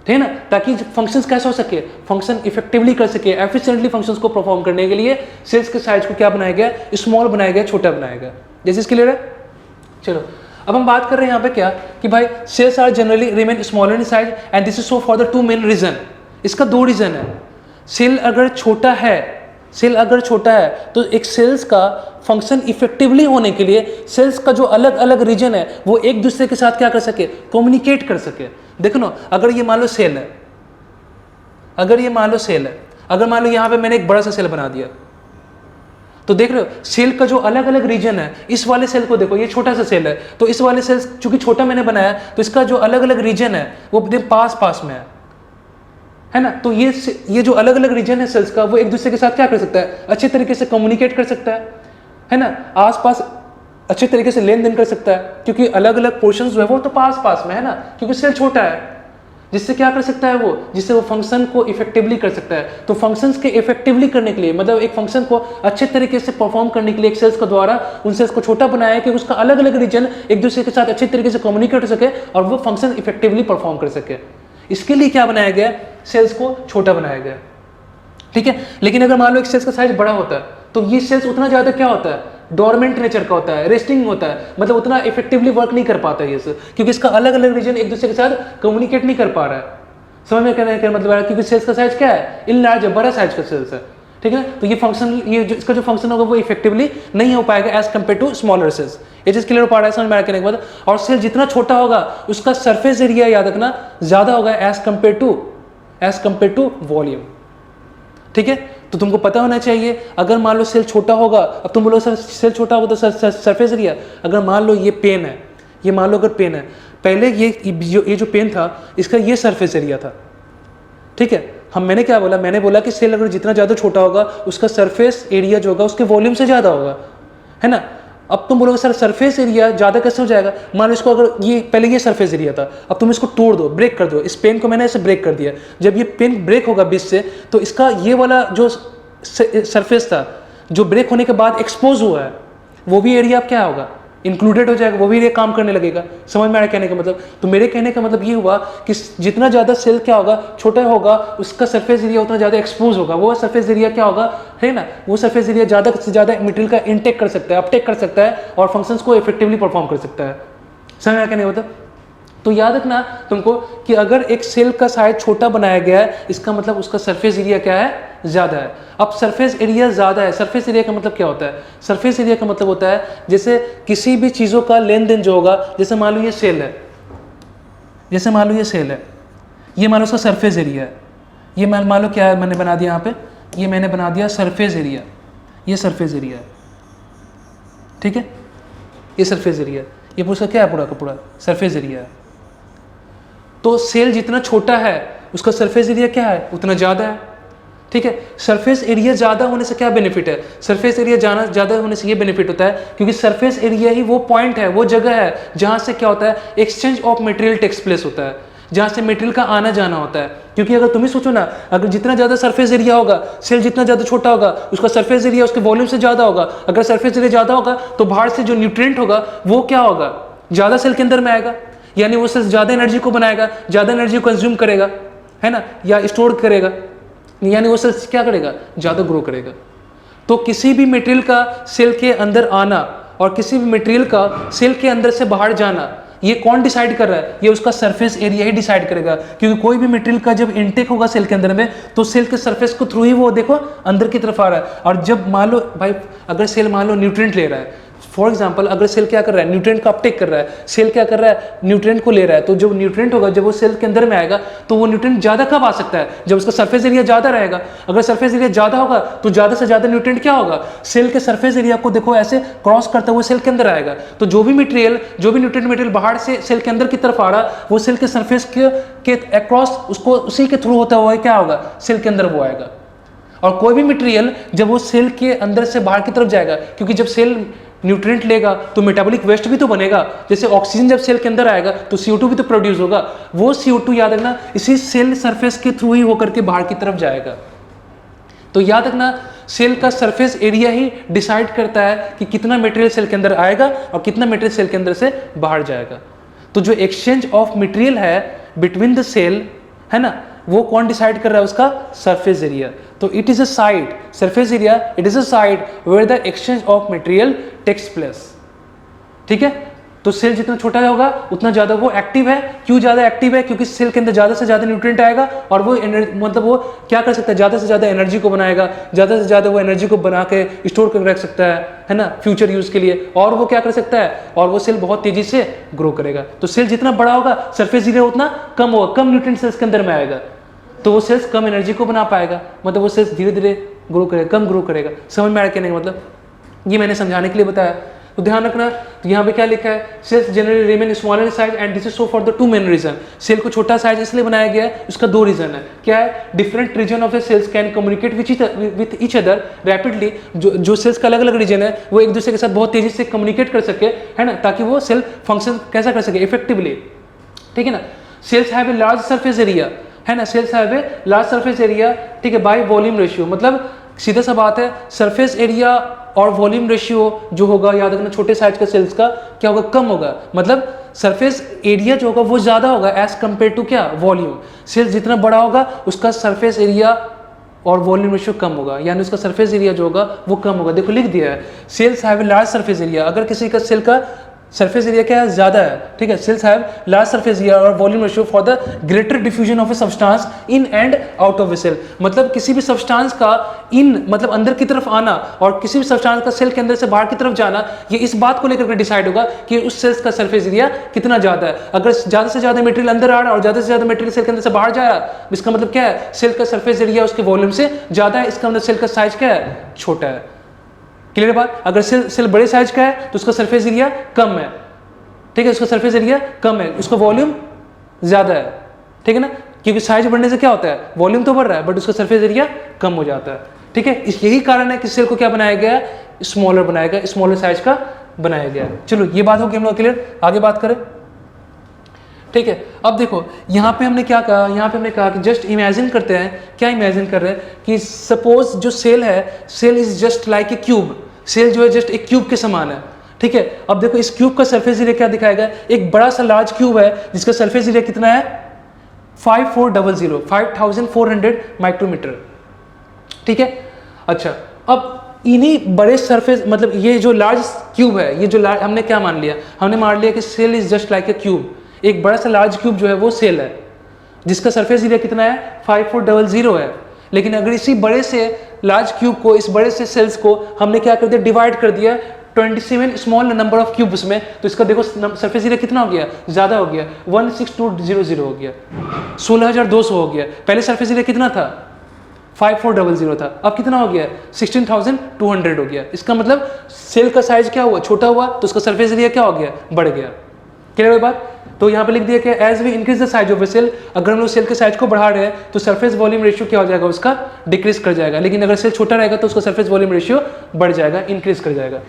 ठीक है ना, ताकि फंक्शंस कैसे हो सके, फंक्शन इफेक्टिवली कर सके, एफिशिएंटली फंक्शंस को परफॉर्म करने के लिए सेल्स के साइज को क्या बनाया गया? स्मॉल बनाया गया, छोटा बनाया गया। जैसे इसके लिए चलो अब हम बात कर रहे हैं यहाँ पे क्या कि भाई cells are generally remain smaller in size and this is so for the 2 main reason. इसका 2 रीजन है। सेल अगर छोटा है, सेल अगर छोटा है तो एक सेल्स का फंक्शन इफेक्टिवली होने के लिए सेल्स का जो अलग अलग रीजन है वो एक दूसरे के साथ क्या कर सके? कम्युनिकेट कर सके। देखो ना, अगर ये मान लो सेल है, अगर ये मान लो सेल है, अगर मान लो यहाँ पे मैंने एक बड़ा सा सेल बना दिया, तो देख रहे हो सेल का जो अलग अलग रीजन है, इस वाले सेल को देखो, ये छोटा सा सेल है, तो इस वाले सेल चूंकि छोटा मैंने बनाया तो इसका जो अलग अलग रीजन है वो पास पास में है ना। तो ये जो अलग अलग रीजन है सेल्स का, वो एक दूसरे के साथ क्या कर सकता है? अच्छे तरीके से कम्युनिकेट कर सकता है ना, आसपास अच्छे तरीके से लेन देन कर सकता है, क्योंकि अलग अलग पोर्शन जो है वो तो पास पास में है ना, क्योंकि सेल छोटा है। जिससे क्या कर सकता है वो? जिससे वो फंक्शन को इफेक्टिवली कर सकता है। तो फंक्शंस के इफेक्टिवली करने के लिए, मतलब एक फंक्शन को अच्छे तरीके से परफॉर्म करने के लिए एक सेल्स के द्वारा उन सेल्स को छोटा बनाया कि उसका अलग अलग रीजन एक दूसरे के साथ अच्छे तरीके से कम्युनिकेट हो सके और वो फंक्शन इफेक्टिवली परफॉर्म कर सके। इसके लिए क्या बनाया गया? सेल्स को छोटा बनाया गया, ठीक है। लेकिन अगर मान लो एक सेल्स का साइज बड़ा होता है तो ये सेल्स उतना ज़्यादा क्या होता है, डोरमेंट नेचर का होता है, रेस्टिंग होता है, मतलब उतना इफेक्टिवली वर्क नहीं कर पाता ये सब, क्योंकि इसका अलग अलग रीजन एक दूसरे के साथ कम्युनिकेट नहीं कर पा रहा है। समझ में कहने का मतलब है, क्योंकि सेल्स का साइज क्या है, इन लार्ज है, बड़ा साइज का सेल्स है, ठीक है। तो ये फंक्शन, ये जो इसका जो फंक्शन होगा वो इफेक्टिवली नहीं हो पाएगा as compare to smaller cells. ये चीज क्लियर हो पा रहा है समझ में कहने के बाद। और सेल जितना छोटा होगा उसका सरफेस एरिया याद रखना ज्यादा होगा एज कम्पेयर टू वॉल्यूम, ठीक है। तो तुमको पता होना चाहिए, अगर मान लो सेल छोटा होगा, अब तुम बोलो सर सेल छोटा होगा तो सरफेस एरिया, अगर मान लो ये पेन है, ये मान लो अगर पेन है, पहले ये जो पेन था इसका ये सरफेस एरिया था, ठीक है। मैंने क्या बोला, मैंने बोला कि सेल अगर जितना ज़्यादा छोटा होगा उसका सरफेस एरिया जो होगा उसके वॉल्यूम से ज़्यादा होगा, है ना। अब तुम बोलोगे सर सरफेस एरिया ज़्यादा कैसे हो जाएगा, मान लो इसको अगर ये पहले ये सरफेस एरिया था, अब तुम इसको तोड़ दो, ब्रेक कर दो, इस पेन को मैंने ऐसे ब्रेक कर दिया, जब ये पेन ब्रेक होगा बीच से तो इसका ये वाला जो सरफेस था जो ब्रेक होने के बाद एक्सपोज हुआ है वो भी एरिया अब क्या होगा, इंक्लूडेड हो जाएगा, वो भी एरिया काम करने लगेगा। समझ में आया कहने का मतलब। तो मेरे कहने का मतलब ये हुआ कि जितना ज़्यादा सेल क्या होगा छोटा होगा उसका सरफेस एरिया उतना ज़्यादा एक्सपोज होगा, वो सरफेस एरिया क्या होगा, है ना, वो सरफेस एरिया ज़्यादा से ज़्यादा मटेरियल का इनटेक कर सकता है, अपटेक कर सकता है और फंक्शंस को इफेक्टिवली परफॉर्म कर सकता है। समझ में आया कहने का मतलब। तो याद रखना तुमको कि अगर एक सेल का साइज छोटा बनाया गया है इसका मतलब उसका सरफेस एरिया क्या है, ज़्यादा है। अब सरफेस एरिया ज़्यादा है, सरफेस एरिया का मतलब क्या होता है, सरफेस एरिया का मतलब होता है जैसे किसी भी चीज़ों का लेन देन जो होगा, जैसे मान लो ये सेल है, जैसे मान लो ये सेल है, ये मान लो उसका सरफेस एरिया है, ये मान लो क्या है मैंने बना दिया यहाँ पे, ये मैंने बना दिया सरफेस एरिया, ये सरफेस एरिया है, ठीक है, ये सरफेस एरिया, ये पूरा क्या है, पूरा का पूरा सरफेस एरिया है। तो सेल जितना छोटा है उसका सरफेस एरिया क्या है, उतना ज़्यादा है, ठीक है। सरफेस एरिया ज़्यादा होने से क्या बेनिफिट है, सरफेस एरिया ज़्यादा होने से ये बेनिफिट होता है क्योंकि सरफेस एरिया ही वो पॉइंट है, वो जगह है जहाँ से क्या होता है, exchange of material takes place होता है, जहाँ से मटेरियल का आना जाना होता है। क्योंकि अगर तुम ही सोचो ना, अगर जितना ज़्यादा सरफेस एरिया होगा, सेल जितना ज़्यादा छोटा होगा उसका सरफेस एरिया उसके वॉल्यूम से ज़्यादा होगा, अगर सरफेस एरिया ज़्यादा होगा तो बाहर से जो न्यूट्रिएंट होगा वो क्या होगा, ज़्यादा सेल के अंदर में आएगा, यानी वो सेल ज़्यादा एनर्जी को बनाएगा, ज़्यादा एनर्जी को कंज्यूम करेगा, है ना, या स्टोर करेगा, यानी वो सेल क्या करेगा, ज़्यादा ग्रो करेगा। तो किसी भी मटेरियल का सेल के अंदर आना और किसी भी मटेरियल का सेल के अंदर से बाहर जाना ये कौन डिसाइड कर रहा है, ये उसका सरफेस एरिया ही डिसाइड करेगा। क्योंकि कोई भी मटेरियल का जब इनटेक होगा सेल के अंदर में तो सेल के सरफेस को थ्रू ही वो देखो अंदर की तरफ आ रहा है। और जब मान लो भाई अगर सेल मान लो न्यूट्रिएंट ले रहा है, फॉर एग्जाम्पल अगर सेल क्या कर रहा है, न्यूट्रिएंट का अपटेक कर रहा है, सेल क्या कर रहा है, न्यूट्रिएंट को ले रहा है, तो जो न्यूट्रिएंट होगा जब वो सेल के अंदर में आएगा तो वो न्यूट्रिएंट ज़्यादा कब आ सकता है, जब उसका सरफेस एरिया ज़्यादा रहेगा। अगर सरफेस एरिया ज़्यादा होगा तो ज़्यादा से ज़्यादा न्यूट्रिएंट क्या होगा, सेल के सरफेस एरिया को देखो ऐसे क्रॉस करता हुआ सेल के अंदर आएगा। तो जो भी न्यूट्रिएंट मटेरियल बाहर से सेल के अंदर की तरफ आ रहा वो सेल के सरफेस के अक्रॉस उसको उसी के थ्रू होता हुआ क्या होगा, सेल के अंदर वो आएगा। और कोई भी मटेरियल जब वो सेल के अंदर से बाहर की तरफ जाएगा, क्योंकि जब सेल न्यूट्रिएंट लेगा तो मेटाबॉलिक वेस्ट भी तो बनेगा, जैसे ऑक्सीजन जब सेल के अंदर आएगा तो CO2 भी तो प्रोड्यूस होगा, वो CO2 याद रखना इसी सेल सरफेस के थ्रू ही होकर के बाहर की तरफ जाएगा। तो याद रखना सेल का सरफेस एरिया ही डिसाइड करता है कि कितना मटेरियल सेल के अंदर आएगा और कितना मटेरियल सेल के अंदर से बाहर जाएगा। तो जो एक्सचेंज ऑफ मटेरियल है बिटवीन द सेल, है ना, वो कौन डिसाइड कर रहा है, उसका सरफेस एरिया। तो it is a site, surface area it is a site where the exchange of material takes place, ठीक है। तो सेल जितना छोटा होगा उतना ज़्यादा वो एक्टिव है। क्यों ज़्यादा एक्टिव है, क्योंकि सेल के अंदर ज़्यादा से ज़्यादा न्यूट्रिएंट आएगा और वो मतलब वो क्या कर सकता है, ज़्यादा से ज़्यादा एनर्जी को बनाएगा, ज़्यादा से ज़्यादा वो एनर्जी को बना के स्टोर कर रख सकता है ना, फ्यूचर यूज़ के लिए। और वो क्या कर सकता है, और वो सेल बहुत तेज़ी से ग्रो करेगा। तो सेल जितना बड़ा होगा सरफेस एरिया उतना कम होगा, कम न्यूट्रिएंट सेल्स के अंदर में आएगा, तो वो सेल्स कम एनर्जी को बना पाएगा, मतलब वो सेल्स धीरे धीरे ग्रो करेगा, कम ग्रो करेगा। समझ में आया कहने का मतलब, ये मैंने समझाने के लिए बताया। तो ध्यान रखना, तो यहाँ पे क्या लिखा है, cells generally remain smaller in size and this is so for the two main reason. Cell को छोटा साइज इसलिए बनाया गया है, उसका दो रीजन है। क्या है, different region of the cells can communicate with each other rapidly. जो सेल्स का अलग अलग रीजन है वो एक दूसरे के साथ बहुत तेजी से कम्युनिकेट कर सके, है ना, ताकि वो सेल फंक्शन कैसा कर सके, इफेक्टिवली, ठीक है ना। Cells have a large surface area, है ना, cells have a large surface area, ठीक है, बाय वॉल्यूम रेशियो। मतलब सीधा सा बात है, सरफेस एरिया और वॉल्यूम रेशियो जो होगा, याद रखना छोटे साइज का सेल्स का क्या होगा, कम होगा। मतलब सरफेस एरिया जो होगा वो ज़्यादा होगा एज कम्पेयर टू क्या, वॉल्यूम। सेल्स जितना बड़ा होगा उसका सरफेस एरिया और वॉल्यूम रेशियो कम होगा, यानी उसका सरफेस एरिया जो होगा वो कम होगा। देखो लिख दिया है, cells have a large surface area. अगर किसी का सेल का सरफेस एरिया क्या है, ज़्यादा है, ठीक है, cells have large surface area और volume ratio for the greater diffusion of a substance in and out of a cell. मतलब किसी भी सब्सटेंस का इन मतलब अंदर की तरफ आना और किसी भी सब्सटेंस का सेल के अंदर से बाहर की तरफ जाना, ये इस बात को लेकर के डिसाइड होगा कि उस सेल्स का सरफेस एरिया कितना ज़्यादा है। अगर ज़्यादा से ज़्यादा मटेरियल अंदर आ रहा है और ज़्यादा से ज़्यादा मटेरियल सेल के अंदर से बाहर जा रहा है, इसका मतलब क्या है, सेल का सरफेस एरिया उसके वॉल्यूम से ज़्यादा है, इसका मतलब सेल का साइज क्या है, छोटा है। क्लियर बात? अगर सेल बड़े साइज का है तो उसका सरफेस एरिया कम है, ठीक है, उसका सरफेस एरिया कम है, उसका वॉल्यूम ज़्यादा है, ठीक है ना, क्योंकि साइज बढ़ने से क्या होता है, वॉल्यूम तो बढ़ रहा है बट उसका सरफेस एरिया कम हो जाता है, ठीक है। यही कारण है कि सेल को क्या बनाया गया है, स्मॉलर बनाया गया, स्मॉलर साइज का बनाया गया है। चलो ये बात होगी हम लोग क्लियर, आगे बात करें, ठीक है। अब देखो यहाँ पे हमने क्या कहा, यहाँ पे हमने कहा कि जस्ट इमेजिन करते हैं, क्या इमेजिन कर रहे हैं कि सपोज जो सेल है, cell is just like a cube, cell जो है जस्ट एक क्यूब के समान है, ठीक है। अब देखो इस क्यूब का सरफेस एरिया क्या दिखाएगा, एक बड़ा सा लार्ज क्यूब है जिसका सरफेस एरिया कितना है 5400 माइक्रोमीटर, ठीक है। अच्छा, अब इन्हीं बड़े सरफेस मतलब ये जो लार्ज क्यूब है, ये जो हमने क्या मान लिया, हमने मान लिया कि cell is just like a cube, एक बड़ा सा लार्ज क्यूब जो है वो सेल है जिसका सरफेस एरिया कितना है 5400 है। लेकिन अगर इसी बड़े से लार्ज क्यूब को, इस बड़े से सेल्स को हमने क्या कर दिया, डिवाइड कर दिया 27 स्मॉल नंबर ऑफ क्यूब्स में, तो इसका देखो सरफेस एरिया कितना हो गया, ज़्यादा हो गया, 16200 हो गया, 16200 हो गया। पहले सरफेस एरिया कितना था 5400 था, अब कितना हो गया 16200 हो गया। इसका मतलब सेल का साइज क्या हुआ, छोटा हुआ, तो उसका सरफेस एरिया क्या हो गया, बढ़ गया। क्लियर बात? तो यहाँ पे लिख दिया कि as we increase the size of a cell, अगर हम लोग सेल के साइज को बढ़ा रहे हैं तो सरफेस वॉल्यूम रेशियो क्या हो जाएगा, उसका डिक्रीज कर जाएगा। लेकिन अगर सेल छोटा रहेगा तो उसका सरफेस वॉल्यूम रेशियो बढ़ जाएगा, इंक्रीज कर जाएगा,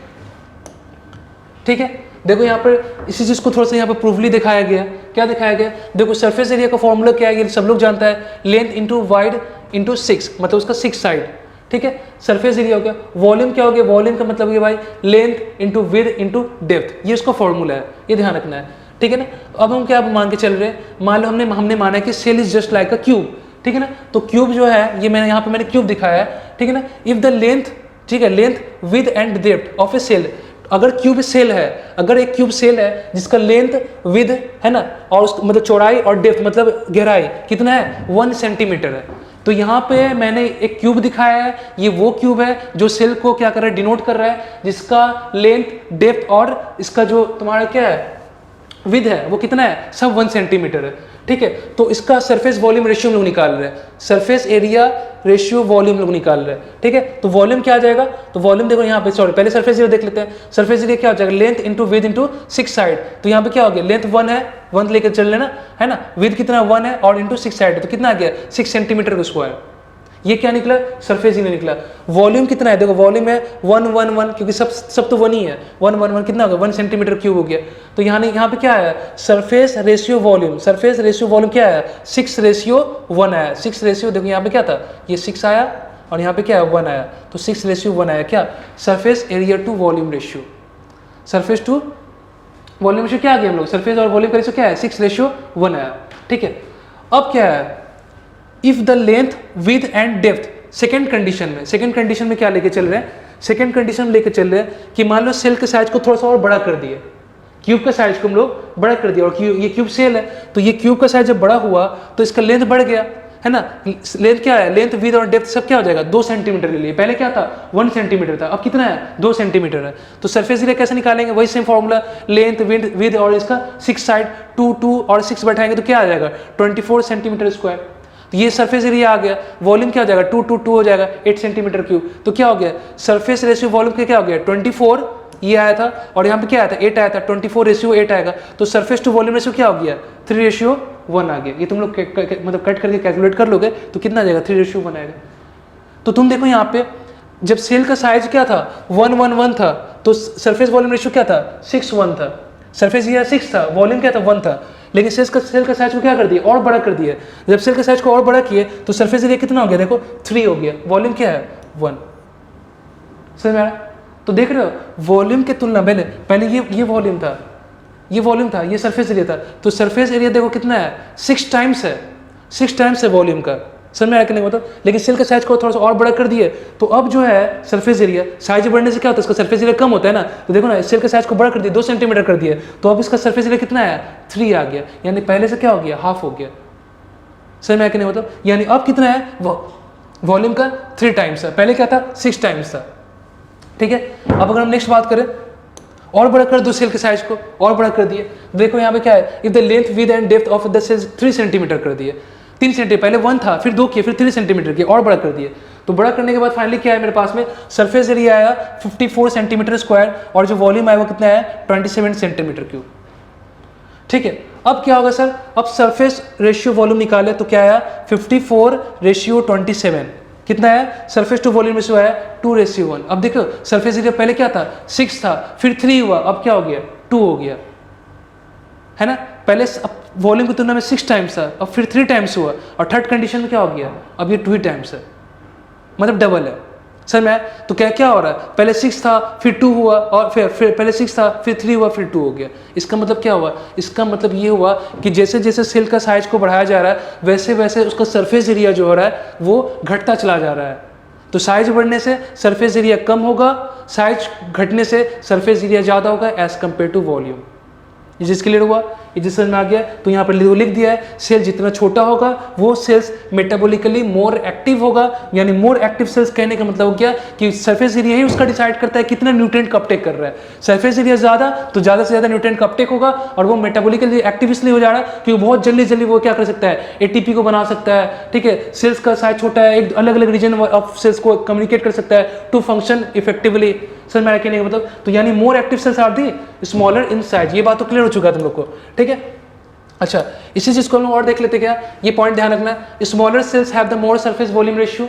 ठीक है। देखो यहाँ पर इसी चीज़ को थोड़ा सा यहाँ पर प्रूवली दिखाया गया, क्या दिखाया गया, देखो सरफेस एरिया का फॉर्मूला क्या है, ये सब लोग जानता है, लेंथ इंटू वाइड इंटू 6, मतलब उसका 6 साइड, ठीक है। सरफेस एरिया हो गया, वॉल्यूम क्या हो गया, वॉल्यूम का मतलब ये भाई length into width into depth, ये उसका फॉर्मूला है, ये ध्यान रखना है, ठीक है ना। अब हम क्या मान के चल रहे हैं, मान लो हमने माना है कि cell is just like a cube, ठीक है ना। तो क्यूब जो है, ये मैंने यहाँ पे मैंने क्यूब दिखाया है, ठीक है ना। इफ द लेंथ, ठीक है, length width and depth of a cell, अगर क्यूब सेल है, अगर एक क्यूब सेल है जिसका लेंथ विद है ना, और उस मतलब चौड़ाई और डेप्थ मतलब गहराई कितना है 1 सेंटीमीटर है, तो यहाँ पे मैंने एक क्यूब दिखाया है, ये वो क्यूब है जो सेल को क्या कर रहा है, डिनोट कर रहा है, जिसका लेंथ डेप्थ और इसका जो तुम्हारा क्या है विद है वो कितना है, सब 1 सेंटीमीटर है, ठीक है। तो इसका सरफेस वॉल्यूम रेशियो हम लोग निकाल रहे हैं, सरफेस एरिया रेशियो वॉल्यूम लोग निकाल रहे हैं, ठीक है। तो वॉल्यूम क्या आ जाएगा, तो वॉल्यूम देखो यहाँ पे, सॉरी पहले सरफेस एरिया देख लेते हैं, सरफेस एरिया क्या हो जाएगा, length into with into 6 side, तो यहाँ पे क्या हो गया, लेंथ 1 है, 1 लेकर चल लेना है ना, विद कितना 1 है और इंटू 6 साइड, तो कितना आ गया 6 सेंटीमीटर का स्क्वायर, ये क्या निकला, सरफेस एरिया निकला। वॉल्यूम कितना है, देखो वॉल्यूम है 111, क्योंकि सब तो 1 ही है, 111 कितना होगा 1 सेंटीमीटर क्यूब हो गया। तो यहाँ पे क्या है, surface ratio volume, surface ratio volume क्या है 6:1 आया, 6 रेशियो, देखो यहाँ पे क्या था, ये 6 आया और यहाँ पे क्या है 1 आया, तो 6:1 आया, क्या surface area to volume ratio, surface to volume ratio क्या आ गया हम लोग, सरफेस और वॉल्यूम का रेशियो क्या है 6:1 आया, ठीक है। अब क्या है, if the length width and depth, second condition में क्या लेके चल रहे हैं, सेकेंड कंडीशन लेके चल रहे हैं कि मान लो सेल के साइज को थोड़ा सा और बड़ा कर दिए, क्यूब का साइज को हम लोग बड़ा कर दिया, और ये क्यूब सेल है, तो ये क्यूब का साइज जब बड़ा हुआ तो इसका लेंथ बढ़ गया, है ना। लेंथ क्या है, लेंथ विद और डेप्थ सब क्या हो जाएगा 2 सेंटीमीटर ले लिए, पहले क्या था 1 सेंटीमीटर था, अब कितना है 2 सेंटीमीटर है। तो सरफेस एरिया कैसे निकालेंगे, वही सेम फॉर्मूला, लेंथ विद और इसका 6 साइड 2 और 6 बैठाएंगे तो क्या आ जाएगा 24 सेंटीमीटर स्क्वायर। तो ये सरफेस एरिया आ गया, वॉल्यूम क्या हो जाएगा 2 हो जाएगा 8 सेंटीमीटर क्यूब, तो क्या हो गया सरफेस रेशियो वॉल्यूम क्या हो गया 24, ये आया था और यहाँ पे क्या आया था 8 आया था, 24:8 आएगा, तो सरफेस टू वॉल्यूम रेशियो क्या हो गया 3:1 आ गया। ये तुम लोग मतलब कट करके कैलकुलेट कर लोगे तो कितना आ जाएगा 3:1 आएगा। तो तुम देखो यहाँ पे जब सेल का साइज क्या था 111 था, तो सरफेस वॉल्यूम रेशियो क्या था 6:1 था, सरफेस एरिया 6 था, वॉल्यूम क्या था 1 था, लेकिन सेल का साइज को क्या कर दिया और बड़ा कर दिया। जब सेल का साइज को और बड़ा किए तो सरफेस एरिया कितना हो गया, देखो 3 हो गया, वॉल्यूम क्या है 1। समझ में आ रहा? तो देख रहे हो वॉल्यूम के तुलना पहले ये वॉल्यूम था, ये वॉल्यूम था, ये सरफेस एरिया था, तो सरफेस एरिया देखो कितना है 6 टाइम्स है, 6 टाइम्स है वॉल्यूम का, समझ में आया कि नहीं मतलब, लेकिन सेल का साइज को थोड़ा सा और बड़ा कर दिए तो अब जो है सरफेस एरिया, साइज बढ़ने से क्या होता है, इसका सरफेस एरिया कम होता है ना, तो देखो ना सेल का साइज को बड़ा कर दिया, 2 सेंटीमीटर कर दिया, तो अब इसका सरफेस एरिया कितना आया, 3 आ गया, यानी पहले से क्या हो गया, हाफ हो गया। समझ में आया कि नहीं मतलब, यानी अब कितना है, वॉल्यूम का 3 टाइम्स है, पहले क्या था 6 टाइम्स था। ठीक है, अब अगर हम नेक्स्ट बात करें, और बड़ा कर दो सेल के साइज को, और बड़ा कर दिए, देखो यहाँ पे क्या है, if the length width and depth of the cell 3 centimetre कर दिए, 3 सेंटीमीटर, पहले 1 था फिर 2 किए फिर 3 सेंटीमीटर किए और बड़ा कर दिए, तो बड़ा करने के बाद फाइनली क्या है मेरे पास में, सरफेस एरिया आया 54 सेंटीमीटर स्क्वायर और जो वॉल्यूम आया वो कितना है 27 सेंटीमीटर क्यूब। ठीक है, अब क्या होगा सर, अब सरफेस रेशियो वॉल्यूम निकाले तो क्या आया 54:27, कितना है, सरफेस टू वॉल्यूम रेशियो है 2:1। अब देखो सरफेस एरिया पहले क्या था 6 था फिर 3 हुआ, अब क्या हो गया 2 हो गया, है ना, पहले वॉल्यूम की तुलना में 6 टाइम्स था, अब फिर 3 टाइम्स हुआ, और थर्ड कंडीशन में क्या हो गया, अब ये 2 टाइम्स है, मतलब डबल है। सर मैं तो क्या क्या हो रहा है, पहले 6 था फिर 2 हुआ, और फिर पहले 6 था फिर 3 हुआ फिर 2 हो गया। इसका मतलब क्या हुआ, इसका मतलब ये हुआ कि जैसे जैसे सेल का साइज को बढ़ाया जा रहा है वैसे वैसे उसका सरफेस एरिया जो हो रहा है वो घटता चला जा रहा है। तो साइज बढ़ने से सरफेस एरिया कम होगा, साइज घटने से सरफेस एरिया ज़्यादा होगा एज कम्पेयर टू वॉल्यूम। ये चीज़ क्लियर हुआ, ये जिस समझ में आ गया, तो यहाँ पर लिख दिया है सेल जितना छोटा होगा वो सेल्स मेटाबॉलिकली मोर एक्टिव होगा, यानी मोर एक्टिव सेल्स कहने का मतलब हो गया कि सरफेस एरिया ही उसका डिसाइड करता है कितना न्यूट्रिएंट का अपटेक कर रहा है। सरफेस एरिया ज़्यादा तो ज़्यादा से ज़्यादा न्यूट्रिएंट का अपटेक होगा, और वो मेटाबॉलिकली एक्टिव इसलिए हो जा रहा है क्योंकि बहुत जल्दी जल्दी वो क्या कर सकता है, एटीपी को बना सकता है। ठीक है, सेल्स का साइज छोटा है, एक अलग अलग रीजन ऑफ सेल्स को कम्युनिकेट कर सकता है टू फंक्शन इफेक्टिवली। सर मैं कहने का मतलब, तो यानी more active cells are the smaller in size, ये बात तो क्लियर हो चुका है तुम लोग को। ठीक है, अच्छा इसी चीज को हम और देख लेते क्या, ये पॉइंट ध्यान रखना, smaller cells have the more surface volume ratio.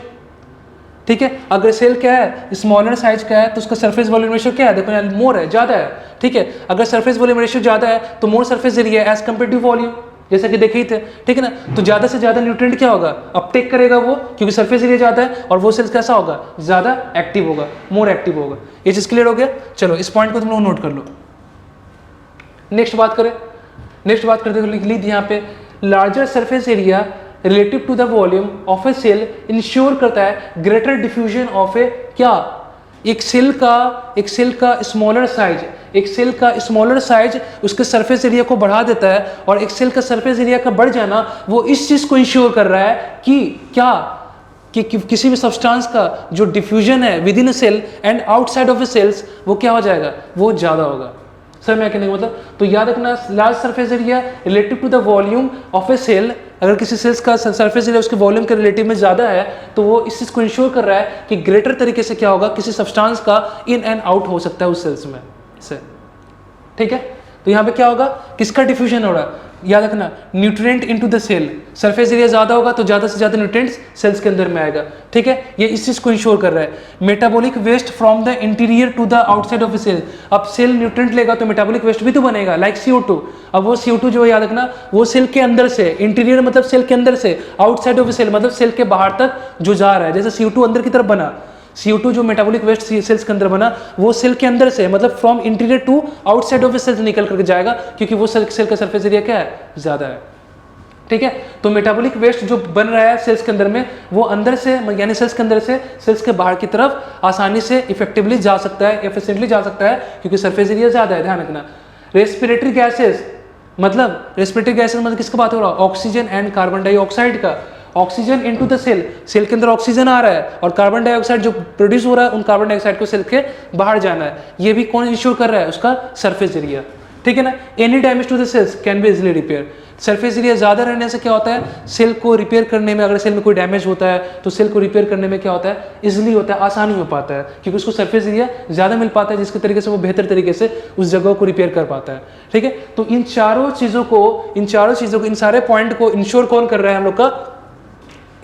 ठीक है, अगर सेल क्या है स्मॉलर साइज का है तो उसका सरफेस वॉल्यूम रेशियो क्या है, देखो यार मोर है, ज्यादा है। ठीक है, अगर सरफेस वॉल्यूम रेशियो ज्यादा है तो more surface area as compare to volume, जैसा कि देखे ही थे। ठीक है ना, तो ज्यादा से ज्यादा न्यूट्रिएंट क्या होगा, अपटेक करेगा वो, क्योंकि सरफेस एरिया ज्यादा है, और वो सेल्स कैसा होगा, ज्यादा एक्टिव होगा, मोर एक्टिव होगा। ये चीज क्लियर हो गया, चलो इस पॉइंट को तुम लोग नोट कर लो। नेक्स्ट बात करें, नेक्स्ट बात करते हुए लिख ली यहाँ पे, larger surface area relative to the volume of a cell ensure करता है ग्रेटर डिफ्यूजन ऑफ ए क्या, एक सेल का स्मॉलर साइज, एक सेल का स्मॉलर साइज उसके सरफेस एरिया को बढ़ा देता है, और एक सेल का सरफेस एरिया का बढ़ जाना वो इस चीज को इंश्योर कर रहा है कि क्या, कि किसी भी सब्सटेंस का जो डिफ्यूजन है within a cell and outside of a cells वो क्या हो जाएगा, वो ज्यादा होगा। सर मैं कहने का मतलब, तो याद रखना large surface area relative to the volume of a cell, अगर किसी सेल्स का सरफेस एरिया उसके वॉल्यूम के रिलेटिव में ज़्यादा है तो वो इस चीज़ को इंश्योर कर रहा है कि ग्रेटर तरीके से क्या होगा, किसी सब्सटेंस का इन एंड आउट हो सकता है उस सेल्स में से। ठीक है, तो यहाँ पे क्या होगा, किसका डिफ्यूजन हो रहा है, याद रखना nutrient into the cell, surface area ज़्यादा होगा तो ज़्यादा से ज़्यादा न्यूट्रिएंट्स सेल्स के अंदर में आएगा। ठीक है, ये इस चीज़ को इंश्योर कर रहा है। Metabolic waste from the interior to the outside of a cell, अब सेल न्यूट्रिएंट लेगा तो मेटाबॉलिक वेस्ट भी तो बनेगा, लाइक CO2। अब वो CO2 जो है याद रखना वो सेल के अंदर से, इंटीरियर मतलब सेल के अंदर से, आउटसाइड ऑफ ए सेल मतलब सेल के बाहर तक जो जा रहा है, जैसे CO2 अंदर की तरफ बना, CO2 जो मेटाबॉलिक वेस्ट सेल्स के अंदर बना वो सेल के अंदर से मतलब from interior to outside of cells निकल करके जाएगा, क्योंकि वो सेल का सरफेस एरिया क्या है, ज्यादा है। ठीक है, तो मेटाबॉलिक वेस्ट जो बन रहा है सेल्स के अंदर में वो अंदर से यानी सेल्स के अंदर से सेल्स के बाहर की तरफ आसानी से इफेक्टिवली जा सकता है, एफिशिएंटली जा सकता है, क्योंकि सरफेस एरिया ज्यादा है। ध्यान रखना, रेस्पिरेटरी गैसेस मतलब किसका बात हो रहा है, ऑक्सीजन एंड कार्बन डाइऑक्साइड का। Oxygen into the cell, cell के अंदर ऑक्सीजन आ रहा है और कार्बन डाइऑक्साइड जो प्रोड्यूस हो रहा है उन कार्बन डाइऑक्साइड को सेल के बाहर जाना है, ये भी कौन इंश्योर कर रहा है, उसका सरफेस एरिया। ठीक है ना, any damage to the cells can be easily repair, surface area ज़्यादा रहने से क्या होता है, सेल को रिपेयर करने में, अगर सेल में कोई डैमेज होता है तो सेल को रिपेयर करने में क्या होता है, इजिली होता है, आसानी हो पाता है, क्योंकि उसको सरफेस एरिया ज़्यादा मिल पाता है जिसके तरीके से वो बेहतर तरीके से उस जगह को रिपेयर कर पाता है। ठीक है, तो इन चारों चीज़ों को इन सारे पॉइंट को इंश्योर कौन कर रहा है हम लोग का,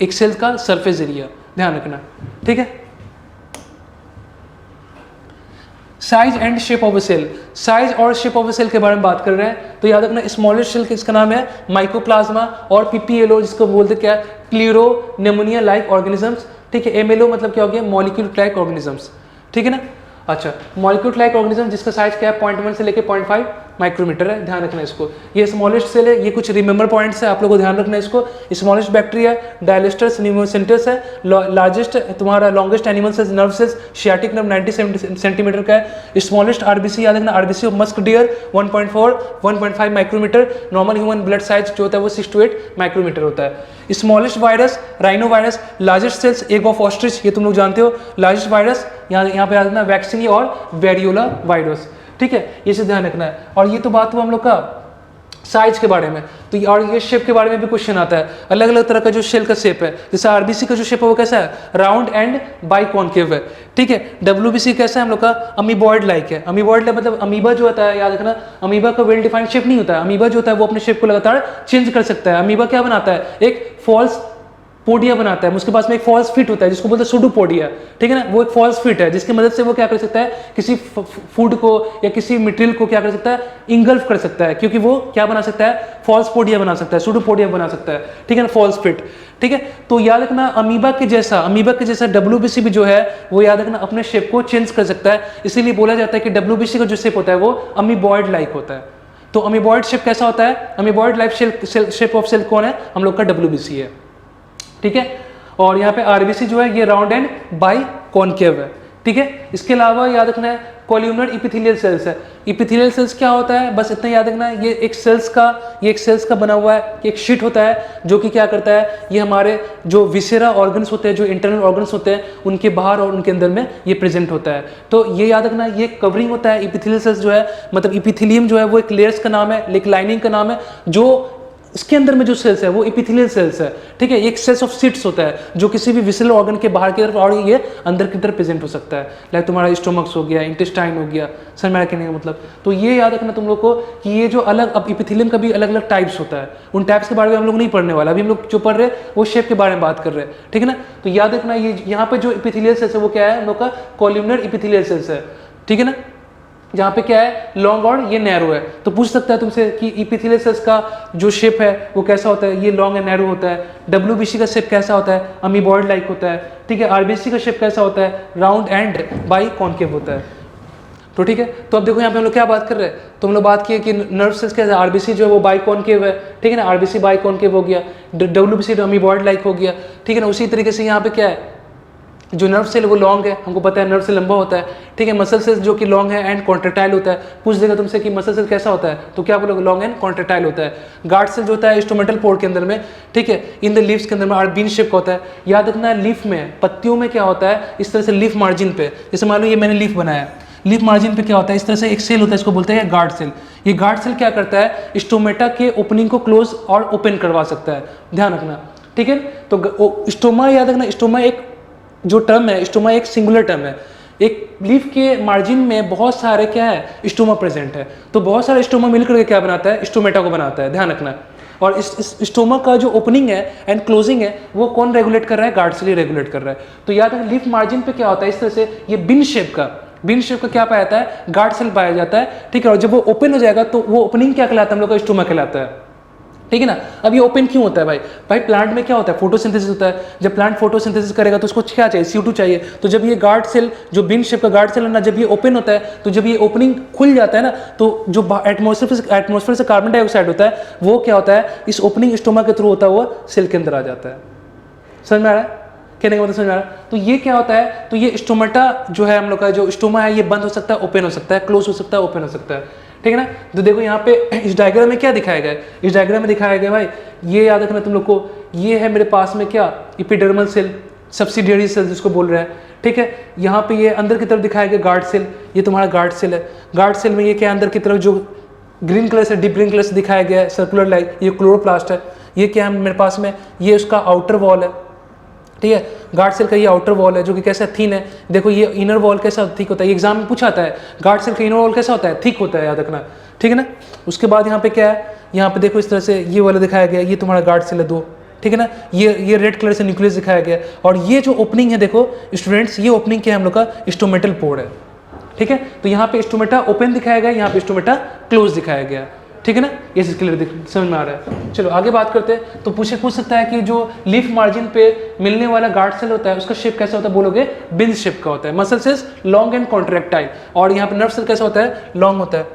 एक सेल का सरफेस एरिया। ध्यान रखना। ठीक है, size and shape of a cell, size और शेप ऑफ ए सेल के बारे में बात कर रहे हैं, तो याद रखना स्मॉलेस्ट सेल किसका नाम है, माइकोप्लाज्मा, और PPLO जिसको बोलते क्या है, क्लीरो नेमोनिया लाइक ऑर्गेनिजम्स। ठीक है, MLO मतलब क्या हो गया, मॉलिक्यूल लाइक ऑर्गेनिजम्स। ठीक है ना, अच्छा मॉलिक्यूल लाइक ऑर्गेनिज्म जिसका साइज क्या है 0.1 से लेकर 0.5 माइक्रोमीटर है, ध्यान रखना इसको। ये स्मॉलेस्ट सेल है, ये कुछ रिमेंबर पॉइंट्स है, आप लोगों को ध्यान रखना है इसको। स्मॉलेस्ट बैक्टीरिया, डायलिस्टर्स, न्यूमोसेंटर्स है, लार्जेस्ट तुम्हारा longest animal cells nerve cells, sciatic nerve 90 centimetre का है। स्मॉलेस्ट आरबीसी याद रखना, RBC of musk deer 1.4 1.5 micrometre. Normal human blood size जो होता है वो 6 to 8 माइक्रोमीटर होता है। Smallest virus rhino virus. Largest cells egg of ostrich, ये तुम लोग जानते हो। लार्जेस्ट वायरस यहाँ पे याद रखना वैक्सीनी और वेरियोला वायरस, ठीक है, ये से ध्यान रखना है। और ये तो बात हुआ हम लोग का साइज के बारे में। तो और ये शेप के बारे में भी क्वेश्चन आता है, अलग अलग तरह का जो शेल का शेप है। जैसे आरबीसी का जो शेप है वो कैसा है, राउंड एंड बाई कॉन्केव है, ठीक है। डब्ल्यूबीसी कैसा है हम लोग का, अमीबॉइड लाइक है। अमीबॉइड मतलब अमीबा जो होता है याद रखना, अमीबा का वेल डिफाइंड शेप नहीं होता है। अमीबा जो होता है वो अपने शेप को लगातार चेंज कर सकता है। अमीबा क्या बनाता है, एक फॉल्स पोडिया बनाता है, उसके पास में एक फॉल्स फिट होता है जिसको बोलते हैं सुडोपोडिया, ठीक है ना। वो एक फॉल्स फिट है जिसकी मदद से वो क्या कर सकता है, किसी फूड को या किसी मटेरियल को क्या कर सकता है, इंगल्फ कर सकता है, क्योंकि वो क्या बना सकता है, फॉल्स पोडिया बना सकता है, सुडोपोडिया बना सकता है, ठीक है ना, फॉल्स फिट, ठीक है। तो याद रखना अमीबा के जैसा डब्ल्यूबीसी भी जो है वो याद रखना अपने शेप को चेंज कर सकता है। इसीलिए बोला जाता है कि डब्ल्यूबीसी का जो शेप होता है वो अमीबॉइड लाइक होता है। तो अमीबॉइड शेप कैसा होता है, amoeboid like shape of cell कौन है, हम लोग का डब्ल्यूबीसी है, ठीक है। और यहाँ पे आरबीसी जो है ये राउंड एंड बाई कॉनकेव है, ठीक है। इसके अलावा याद रखना है कॉल्यूमनर इपिथेलियल सेल्स है। इपिथेलियल सेल्स क्या होता है, बस इतना याद रखना है, ये एक सेल्स का बना हुआ है, एक शीट होता है जो कि क्या करता है, ये हमारे जो विसेरा ऑर्गन्स होते हैं, जो इंटरनल ऑर्गन्स होते हैं, उनके बाहर और उनके अंदर में ये प्रेजेंट होता है। तो ये याद रखना, ये कवरिंग होता है। इपिथेलियल सेल्स जो है मतलब इपिथेलियम जो है वो एक लेयर्स का नाम है, एक लाइनिंग का नाम है। जो इसके अंदर में जो सेल्स है वो इपिथेलियल सेल्स है, ठीक है। एक सेल्स ऑफ सीट्स होता है जो किसी भी विसरल ऑर्गन के बाहर की तरफ और ये अंदर की तरफ प्रेजेंट हो सकता है। लाइक तुम्हारा स्टोमक्स हो गया, इंटेस्टाइन हो गया, समझ में कहने का मतलब। तो ये याद रखना तुम लोग को कि ये जो अलग अब इपिथेलियम का भी अलग अलग टाइप्स होता है, उन टाइप्स के बारे में हम लोग नहीं पढ़ने वाला, अभी हम लोग जो पढ़ रहे हैं वो शेप के बारे में बात कर रहे हैं, ठीक है ना। तो याद रखना ये यहाँ पे जो इपिथेलियल सेल्स है वो क्या है, हम लोग का कॉल्यूमनर इपिथेलियल सेल्स है, ठीक है ना। जहाँ पे क्या है, लॉन्ग और ये नैरो है। तो पूछ सकता है तुमसे कि इपिथेलियल सेल्स का जो शेप है वो कैसा होता है, ये लॉन्ग एंड नैरो होता है। डब्ल्यूबीसी का शेप कैसा होता है, अमीबॉइड लाइक होता है, ठीक है। आरबीसी का शेप कैसा होता है, राउंड एंड बाई कॉनकेव होता है। तो ठीक है, तो अब देखो यहाँ पे हम लोग क्या बात कर रहे हैं, तो हम लोग बात किए कि नर्व सेल्स कैसा, आरबीसी जो है वो बाई कॉनकेव है, ठीक है ना। आरबीसी बाई कॉनकेव हो गया, डब्ल्यूबीसी अमीबॉइड लाइक हो गया, ठीक है ना। उसी तरीके से यहाँ पे क्या है, जो नर्व सेल वो लॉन्ग है, हमको पता है नर्व सेल लंबा होता है, ठीक है। मसल सेल जो कि लॉन्ग है एंड कॉन्ट्रेक्टाइल होता है। पूछ देगा तुमसे कि मसल सेल कैसा होता है, तो क्या बोलोगे, लॉन्ग एंड कॉन्ट्रेक्टाइल होता है। गार्ड सेल जो होता है इंस्ट्रूमेंटल पोर्ट के अंदर में, ठीक है, इन द लीव्स के अंदर में, और बीन शेप का होता है। याद रखना लीफ में, पत्तियों में क्या होता है, इस तरह से लीफ मार्जिन पे, जैसे मान लो ये मैंने लीफ बनाया, लीफ मार्जिन पे क्या होता है, इस तरह से एक सेल होता है, इसको बोलते हैं गार्ड सेल। ये गार्ड सेल क्या करता है, स्टोमेटा के ओपनिंग को क्लोज और ओपन करवा सकता है, ध्यान रखना, ठीक है। तो स्टोमा याद रखना, स्टोमा एक जो टर्म है, स्टोमा एक सिंगुलर टर्म है। एक लीफ के मार्जिन में बहुत सारे क्या है, स्टोमा प्रेजेंट है। तो बहुत सारे स्टोमा मिलकर के क्या बनाता है, स्टोमेटा को बनाता है, ध्यान रखना। और इस स्टोमा का जो ओपनिंग है एंड क्लोजिंग है वो कौन रेगुलेट कर रहा है, गार्ड सेल ही रेगुलेट कर रहा है। तो याद रखना लीफ मार्जिन पे क्या होता है, इस तरह से ये बिन शेप का क्या पाया जाता है, गार्ड सेल पाया जाता है, ठीक है। और जब वो ओपन हो जाएगा तो वो ओपनिंग क्या कहलाता है, हम लोग का स्टोमा कहलाता है, ठीक है ना। अब ये ओपन क्यों होता है भाई प्लांट में क्या होता है, फोटोसिंथेसिस होता है। जब प्लांट फोटोसिंथेसिस करेगा तो उसको क्या चाहिए, CO2 चाहिए। तो जब ये गार्ड सेल, जो बिन शेप का गार्ड सेल है ना, जब ये ओपन होता है, तो जब ये ओपनिंग खुल जाता है ना, तो जो एटमॉस्फेयर से कार्बन डाइऑक्साइड होता है वो क्या होता है, इस ओपनिंग स्टोमा के थ्रू होता है, वो सेल के अंदर आ जाता है। समझ में आ रहा है, कहने का मतलब समझ में आ रहा है। तो ये क्या होता है, तो ये स्टोमेटा जो है हम लोग का, जो स्टोमा है ये बंद हो सकता है, ओपन हो सकता है, क्लोज हो सकता है, ओपन हो सकता है, ठीक है ना। तो देखो यहाँ पे इस डायग्राम में क्या दिखाया गया है, इस डायग्राम में दिखाया गया भाई, ये याद रखना तुम लोग को, ये है मेरे पास में क्या, एपिडर्मल सेल, सब्सिडियरी सेल जिसको बोल रहा है, ठीक है। यहाँ पे ये अंदर की तरफ दिखाया गया गार्ड सेल, ये तुम्हारा गार्ड सेल है। गार्ड सेल में ये क्या, अंदर की तरफ जो ग्रीन कलर से, डीप ग्रीन कलर से दिखाया गया है, सर्कुलर लाइक, ये क्लोरोप्लास्ट है। ये क्या है मेरे पास में, ये उसका आउटर वॉल है, ठीक है। गार्ड सेल का ये आउटर वॉल है जो कि कैसा थिन है। देखो ये इनर वॉल कैसा थिक होता है, ये एग्जाम में पूछा आता है, गार्ड सेल का इनर वॉल कैसा होता है, थिक होता है, याद रखना, ठीक है ना। उसके बाद यहाँ पे क्या है, यहाँ पे देखो इस तरह से ये वाला दिखाया गया, ये तुम्हारा गार्ड सेल है 2, ठीक है ना। ये रेड कलर से न्यूक्लियस दिखाया गया, और ये जो ओपनिंग है देखो स्टूडेंट्स, ये ओपनिंग क्या है, हम लोग का स्टोमेटल पोर है, ठीक है। तो यहाँ पे स्टोमेटा ओपन दिखाया गया, यहाँ पे स्टोमेटा क्लोज दिखाया गया, ठीक है ना। ये क्लियर समझ में आ रहा है। चलो आगे बात करते हैं। तो पूछ सकता है कि जो लीफ मार्जिन पे मिलने वाला गार्ड सेल होता है उसका शेप कैसा होता है, बोलोगे बिन शेप का होता है। Muscle cells long and contractile, और यहाँ पे नर्व सेल कैसा होता है, लॉन्ग होता है,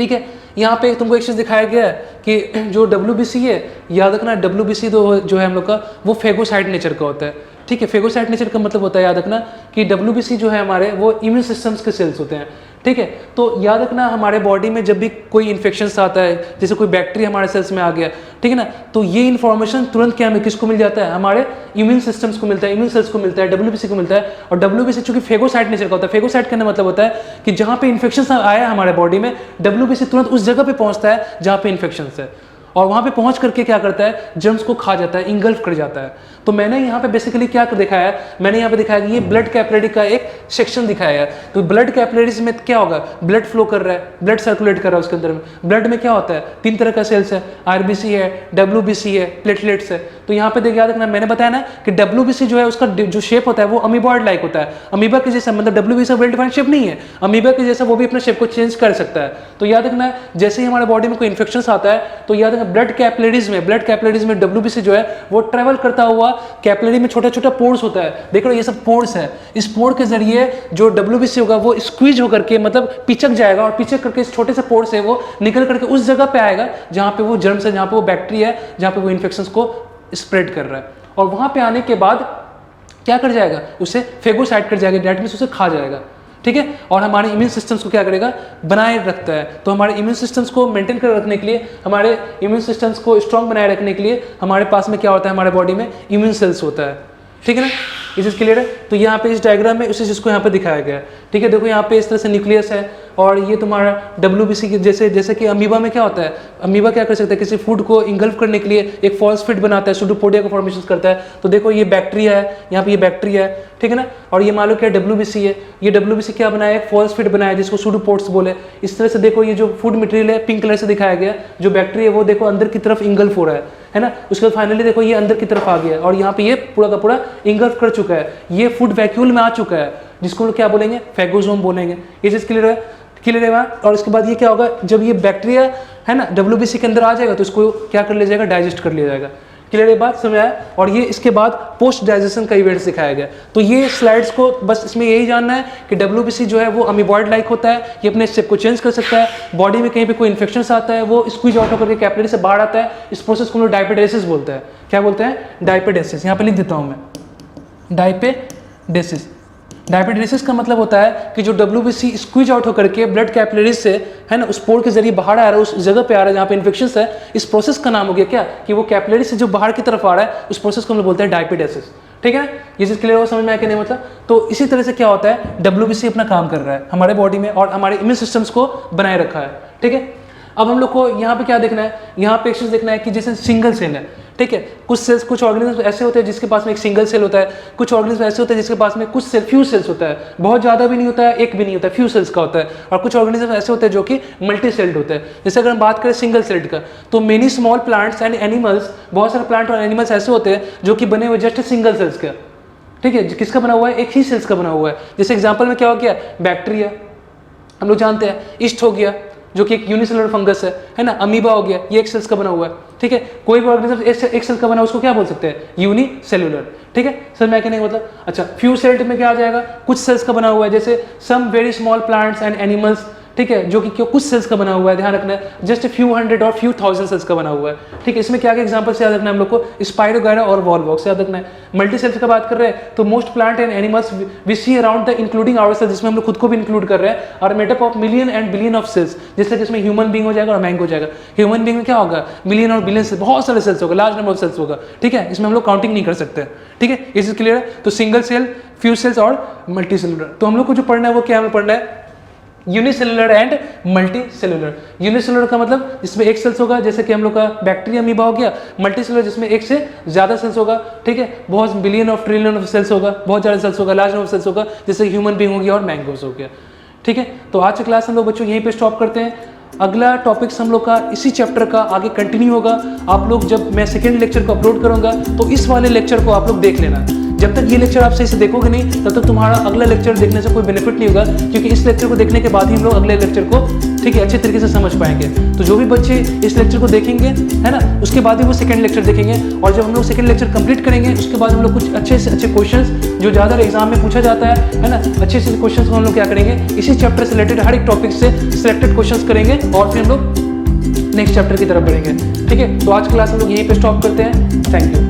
ठीक है। यहाँ पे तुमको एक चीज़ दिखाया गया है कि जो WBC है, याद रखना WBC जो है हम लोग का वो फेगोसाइट नेचर का होता है, ठीक है। फेगोसाइट नेचर का मतलब होता है, याद रखना कि WBC जो है हमारे वो इम्यून सिस्टम्स के सेल्स होते हैं, ठीक है। तो याद रखना हमारे बॉडी में जब भी कोई इन्फेक्शन आता है, जैसे कोई बैक्टीरिया हमारे सेल्स में आ गया, ठीक है ना, तो ये इन्फॉर्मेशन तुरंत क्या हमें किसको मिल जाता है, हमारे इम्यून सिस्टम्स को मिलता है, इम्यून सेल्स को मिलता है, WBC को मिलता है। और WBC चूंकि फेगोसाइट नेचर का होता है, फेगोसाइट कहने का मतलब होता है कि जहाँ पे इन्फेक्शन आया हमारे बॉडी में, WBC तुरंत उस जगह पे पहुँचता है जहाँ पे इन्फेक्शन है, और वहाँ पे पहुँच करके क्या करता है, जर्म्स को खा जाता है, इंगल्फ कर जाता है। तो मैंने यहाँ पे बेसिकली क्या दिखाया है, मैंने यहाँ पे दिखाया कि ये ब्लड कैपिलरी का एक सेक्शन दिखाया है। तो ब्लड कैपिलरीज में क्या होगा, ब्लड फ्लो कर रहा है, ब्लड सर्कुलेट कर रहा है उसके अंदर में। ब्लड में क्या होता है, 3 तरह का सेल्स है, RBC है, WBC है, प्लेटलेट्स है। तो यहाँ पे याद रखना, मैंने बताया ना कि WBC जो है उसका जो शेप होता है वो अमीबॉइड लाइक होता है, अमीबा के जैसा, मतलब WBC वेल डिफाइंड शेप नहीं है, अमीबा के जैसा वो भी अपने शेप को चेंज कर सकता है। तो याद रखना जैसे ही हमारे बॉडी में कोई इन्फेक्शन आता है तो याद रखना ब्लड कैपिलरीज में WBC जो है वो ट्रेवल करता हुआ, कैपिलरी में छोटा छोटा पोर्स होता है, देख लो ये सब पोर्स है, इस पोर के जरिए जो WBC होगा वो स्क्वीज होकर के मतलब पिचक जाएगा, और पिचक करके इस छोटे से पोर से वो निकल करके उस जगह पे आएगा जहाँ पे वो जर्म्स है, जहाँ पे वो बैक्टीरिया है, जहाँ पे वो इन्फेक्शंस को स्प्रेड कर रहा है। और वहाँ पे आने के बाद क्या कर जाएगा, उसे फेगोसाइट कर जाएगा, डेट मींस उसे खा जाएगा, ठीक है। और हमारे इम्यून सिस्टम्स को क्या करेगा, बनाए रखता है। तो हमारे इम्यून सिस्टम्स को मेंटेन कर रखने के लिए, हमारे इम्यून सिस्टम्स को स्ट्रॉन्ग बनाए रखने के लिए हमारे पास में क्या होता है, हमारे बॉडी में इम्यून सेल्स होता है, ठीक है ना। ये चीज़ क्लियर है। तो यहाँ पे इस डायग्राम में उसी चीज़ को यहाँ पे दिखाया गया है, ठीक है। देखो यहाँ पे इस तरह से न्यूक्लियस है, और ये तुम्हारा WBC के जैसे कि अमीबा में क्या होता है, अमीबा क्या कर सकता है, किसी फूड को इंगल्फ करने के लिए एक फॉल्स फिट बनाता है, सूडोपोडिया का फॉर्मेशन करता है। तो देखो ये बैक्टीरिया है, यहाँ पे ये बैक्टीरिया है, ठीक है ना। और ये मान लो क्या WBC है, ये WBC क्या बनाया, एक फॉल्स फिट बनाया जिसको सूडोपोड्स बोले। इस तरह से देखो ये जो फूड मटेरियल है पिंक कलर से दिखाया गया, जो बैक्टीरिया है वो देखो अंदर की तरफ इंगल्फ हो रहा है ना। उसके बाद फाइनली देखो ये अंदर की तरफ आ गया, और यहाँ पे ये पूरा का पूरा इंगल्फ कर चुका है, ये फूड वैक्यूल में आ चुका है, जिसको लोग क्या बोलेंगे, फेगोसोम बोलेंगे। ये चीज़ क्लियर है बात। और इसके बाद ये क्या होगा, जब ये बैक्टीरिया है ना WBC के अंदर आ जाएगा तो इसको क्या कर लिया जाएगा, डाइजेस्ट कर लिया जाएगा। क्लियर है बात, समझ आया। और ये इसके बाद पोस्ट डाइजेशन का इवेंट्स दिखाया गया। तो ये स्लाइड्स को बस इसमें यही जानना है कि WBC जो है वो अमीबॉइड लाइक होता है, ये अपने शेप को चेंज कर सकता है, बॉडी में कहीं पे कोई इन्फेक्शन आता है वो स्क्वीज आउट होकर के कैपिलरी से बाहर आता है। इस प्रोसेस को हम लोग डायपेडेसिस बोलते हैं। क्या बोलते हैं, डायपेडेसिस। यहाँ पे लिख देता हूँ मैं, डायपेडेसिस। डायपेडेसिस का मतलब होता है कि जो WBC स्क्वीज आउट होकर के ब्लड कैपिलरीज से है ना उस पोर के जरिए बाहर आ रहा है, उस जगह पे आ रहा है जहाँ पे इन्फेक्शन है, इस प्रोसेस का नाम हो गया क्या, कि वो कैपिलरी से जो बाहर की तरफ आ रहा है उस प्रोसेस को हम लोग बोलते हैं डायपेडेसिस, ठीक है। ये चीज़ क्लियर हो, समझ में आया कि नहीं, मतलब। तो इसी तरह से क्या होता है, WBC अपना काम कर रहा है हमारे बॉडी में और हमारे इम्यून सिस्टम्स को बनाए रखा है, ठीक है। अब हम लोग को यहाँ पे क्या देखना है, यहाँ पे एक चीज़ देखना है कि जैसे सिंगल सेल है, ठीक है। कुछ ऑर्गेनिज्म ऐसे होते हैं जिसके पास में एक सिंगल सेल होता है, कुछ ऑर्गेनिज्म ऐसे होते हैं जिसके पास में कुछ फ्यू सेल्स होता है, बहुत ज़्यादा भी नहीं होता है, एक भी नहीं होता है, फ्यू सेल्स का होता है। और कुछ ऑर्गेनिज्म ऐसे होते हैं जो कि मल्टी सेल्ड होते हैं। जैसे अगर हम बात करें सिंगल सेल्ड का, तो many small plants and animals, बहुत सारे प्लांट और एनिमल्स ऐसे होते हैं जो कि बने हुए जस्ट सिंगल सेल्स का, ठीक है। किसका बना हुआ है, एक ही सेल्स का बना हुआ है। जैसे एग्जाम्पल में क्या हो गया, बैक्टीरिया हम लोग जानते हैं, ईस्ट हो गया जो कि एक यूनिसेलुलर फंगस है ना, अमीबा हो गया, ये एक सेल्स का बना हुआ है, ठीक है। कोई भी ऑर्गेनिज्म एक सेल का बना उसको क्या बोल सकते हैं, यूनिसेलुलर, ठीक है। सर मैं क्या नहीं मतलब, अच्छा फ्यू सेल्ड में क्या आ जाएगा, कुछ सेल्स का बना हुआ है, जैसे some very small plants and animals, ठीक है, जो कि कुछ सेल्स का बना हुआ है, ध्यान रखना है, जस्ट फ्यू हंड्रेड और फ्यू थाउजेंड सेल्स का बना हुआ है, ठीक है। इसमें क्या क्या एग्जांपल से याद रखना है हम लोग को, स्पाइरोगायरा और वॉलवॉक्स याद रखना है। मल्टी सेल्स का बात कर रहे हैं तो most plant and animals we see around the including our cells, जिसमें हम लोग खुद को भी इंक्लूड कर रहे हैं, और made up of million and billion of cells, जैसे कि इसमें ह्यूमन बींग हो जाएगा और मैंग हो जाएगा। ह्यूमन बींग में क्या होगा, मिलियन और बिलियन सेल्स, बहुत सारे सेल्स होगा, लार्ज नंबर ऑफ सेल्स होगा, ठीक है। इसमें हम लोग काउंटिंग नहीं कर सकते, ठीक है। ये चीज क्लियर है। तो सिंगल सेल, फ्यू सेल्स और मल्टी सेलुलर। तो हम लोग को जो पढ़ना है वो क्या हमें पढ़ना है, unicellular and multi cellular. Unicellular का मतलब जिसमें एक सेल्स होगा, जैसे कि हम लोग का बैक्टीरिया अमीबा हो गया। मल्टी सेलुलर जिसमें एक से ज्यादा सेल्स होगा, ठीक है, बहुत billion of trillion of cells होगा, बहुत ज्यादा सेल्स होगा, लार्ज नंबर ऑफ सेल्स होगा, जैसे ह्यूमन बीइंग हो गया और मैंगोस हो गया, ठीक है। तो आज की क्लास हम लोग बच्चों यहीं पे स्टॉप करते हैं। अगला टॉपिक्स हम लोग का इसी चैप्टर का आगे कंटिन्यू होगा। आप लोग जब मैं सेकेंड लेक्चर को अपलोड करूंगा तो इस वाले लेक्चर को आप लोग देख लेना। जब तक ये लेक्चर आप सही से देखोगे नहीं तब तक तुम्हारा अगला लेक्चर देखने से कोई बेनिफिट नहीं होगा, क्योंकि इस लेक्चर को देखने के बाद ही हम लोग अगले लेक्चर को ठीक है अच्छे तरीके से समझ पाएंगे। तो जो भी बच्चे इस लेक्चर को देखेंगे है ना, उसके बाद ही वो सेकंड लेक्चर देखेंगे, और जब हम लोग सेकंड लेक्चर कंप्लीट करेंगे उसके बाद हम लोग कुछ अच्छे से अच्छे क्वेश्चंस जो ज़्यादा एग्जाम में पूछा जाता है ना, अच्छे से क्वेश्चंस को हम लोग क्या करेंगे, इसी चैप्टर से रिलेटेड हर एक टॉपिक से सिलेक्टेड क्वेश्चंस करेंगे और फिर हम लोग नेक्स्ट चैप्टर की तरफ बढ़ेंगे। ठीक है, तो आज क्लास हम लोग यहीं पे स्टॉप करते हैं। Thank you.